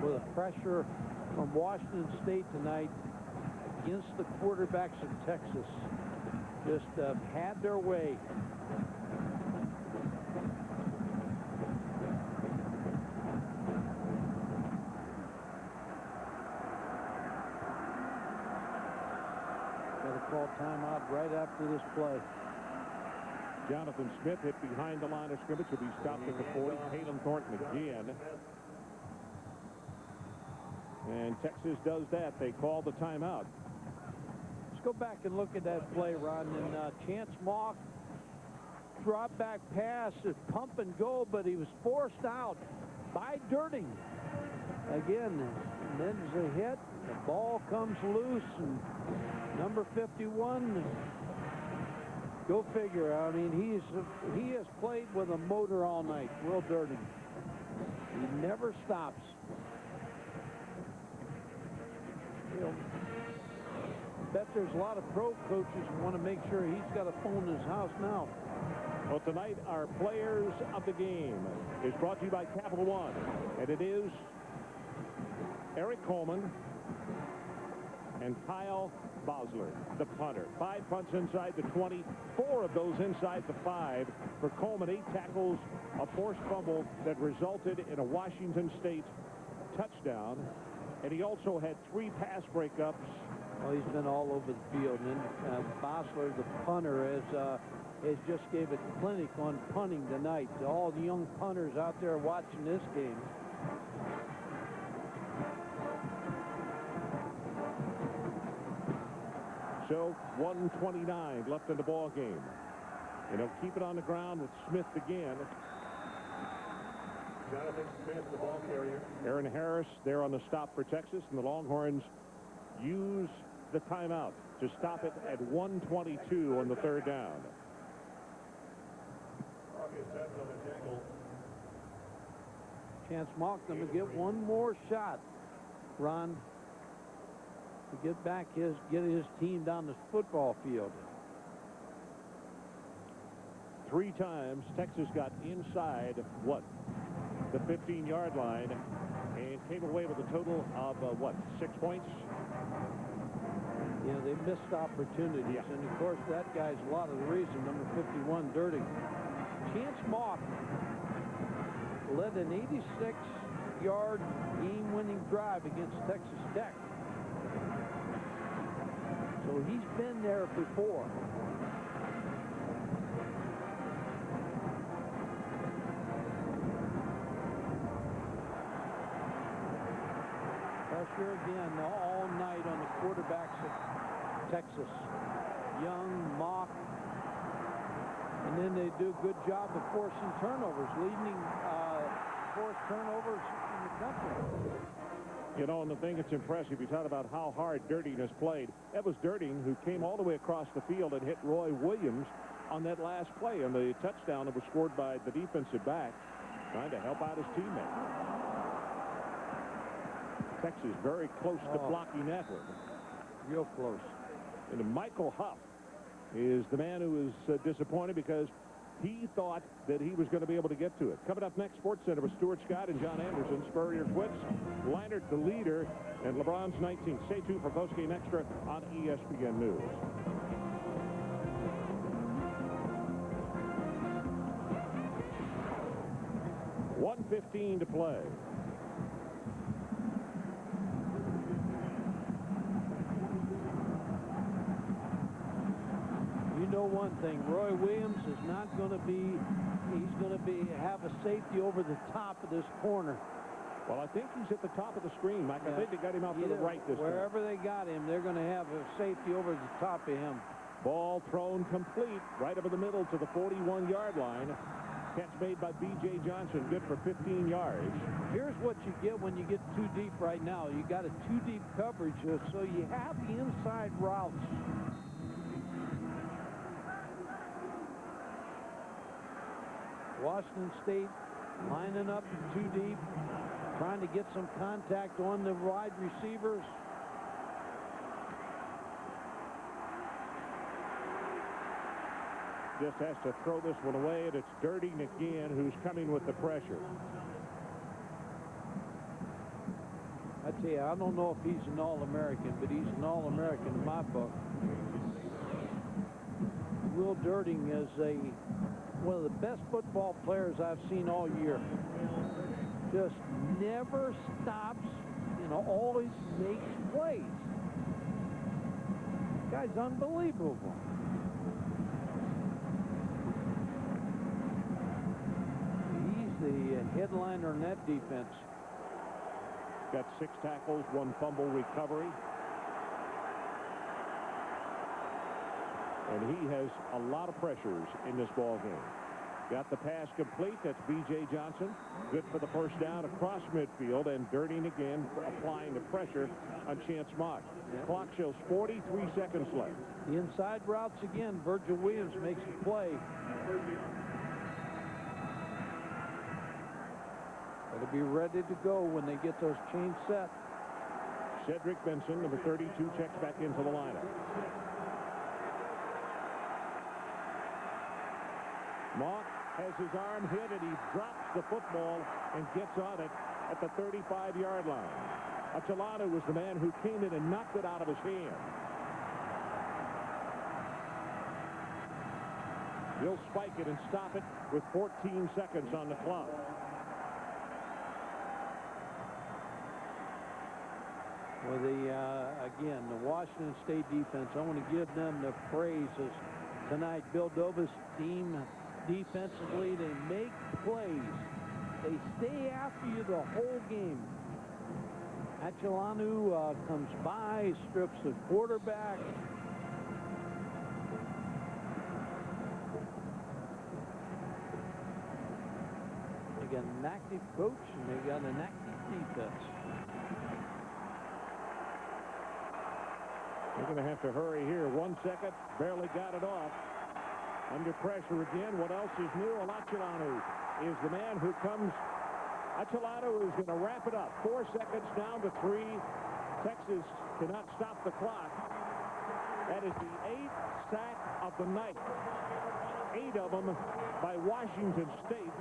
With the pressure from Washington State tonight against the quarterbacks of Texas, just had their way. Call timeout right after this play. Jonathan Smith hit behind the line of scrimmage. Will be stopped at the 40. Caden Thornton again. And Texas does that. They call the timeout. Let's go back and look at that play, Ron. And Chance Mock, drop back pass, pump and go, but he was forced out by Girding. Again, then there's a hit. The ball comes loose, and number 51, go figure. I mean, he has played with a motor all night. Will Girding. He never stops. You know, bet there's a lot of pro coaches who want to make sure he's got a phone in his house now. Well, tonight, our players of the game is brought to you by Capital One, and it is Eric Coleman and Kyle Bosler, the punter. 5 punts inside the 20, 4 of those inside the 5. For Coleman, 8 tackles, a forced fumble that resulted in a Washington State touchdown. And he also had 3 pass breakups. Well, he's been all over the field. And then Bosler, the punter, has just gave a clinic on punting tonight to all the young punters out there watching this game. So 1:29 left in the ball game. And he'll keep it on the ground with Smith again. Jonathan Smith, the ball carrier. Aaron Harris there on the stop for Texas, and the Longhorns use the timeout to stop it at 1:22 on the 3rd down. Chance Mock them to get one more shot, Ron, to get his team down this football field. 3 times Texas got inside the 15-yard line and came away with a total of 6 points. You know, they missed opportunities, yeah. And of course that guy's a lot of the reason. Number 51, Girding. Chance Mock led an 86-yard game-winning drive against Texas Tech. So he's been there before. pressure again all night on the quarterbacks of Texas. Young, Mock, and then they do a good job of forcing turnovers, leading forced turnovers in the country. You know, and the thing that's impressive, you talk about how hard Durden has played. That was Durden who came all the way across the field and hit Roy Williams on that last play on the touchdown that was scored by the defensive back, trying to help out his teammate. Texas very close to blocking that one. Real close. And Michael Huff is the man who is disappointed because he thought that he was going to be able to get to it. Coming up next, Sports Center with Stuart Scott and John Anderson. Spurrier quits. Leinart the leader, and LeBron's 19th. Stay tuned for postgame extra on ESPN News. .1:15 to play. You know one thing, Roy Williams is not going to be, he's going to have a safety over the top of this corner. Well, I think he's at the top of the screen, Mike. I think they got him out to the right this time. Wherever they got him, they're going to have a safety over the top of him. Ball thrown complete right over the middle to the 41-yard line. Catch made by B.J. Johnson, good for 15 yards. Here's what you get when you get too deep right now. You got a too deep coverage, so you have the inside routes. Washington State lining up too deep, trying to get some contact on the wide receivers. Just has to throw this one away, and it's Durden again who's coming with the pressure. I tell you, I don't know if he's an All-American, but he's an All-American in my book. Will Durden is one of the best football players I've seen all year. Just never stops, always makes plays. Guy's unbelievable. He's the headliner in that defense. Got 6 tackles, 1 fumble recovery. And he has a lot of pressures in this ball game. Got the pass complete. That's B.J. Johnson. Good for the first down across midfield. And Durden again applying the pressure on Chance Mock. Clock shows 43 seconds left. The inside routes again. Virgil Williams makes the play. Got to be ready to go when they get those chains set. Cedric Benson, number 32, checks back into the lineup. Mock has his arm hit, and he drops the football and gets on it at the 35-yard line. Achelano was the man who came in and knocked it out of his hand. He'll spike it and stop it with 14 seconds on the clock. Well, again, the Washington State defense, I want to give them the praises tonight. Bill Doba's team defensively, they make plays. They stay after you the whole game. Achelanu comes by, strips the quarterback. They got an active coach, and they got an active defense. They're going to have to hurry here. 1 second, barely got it off. Under pressure again. What else is new? Achelanu is the man who comes. Achelanu is going to wrap it up. 4 seconds down to 3. Texas cannot stop the clock. That is the 8th sack of the night. 8 of them by Washington State.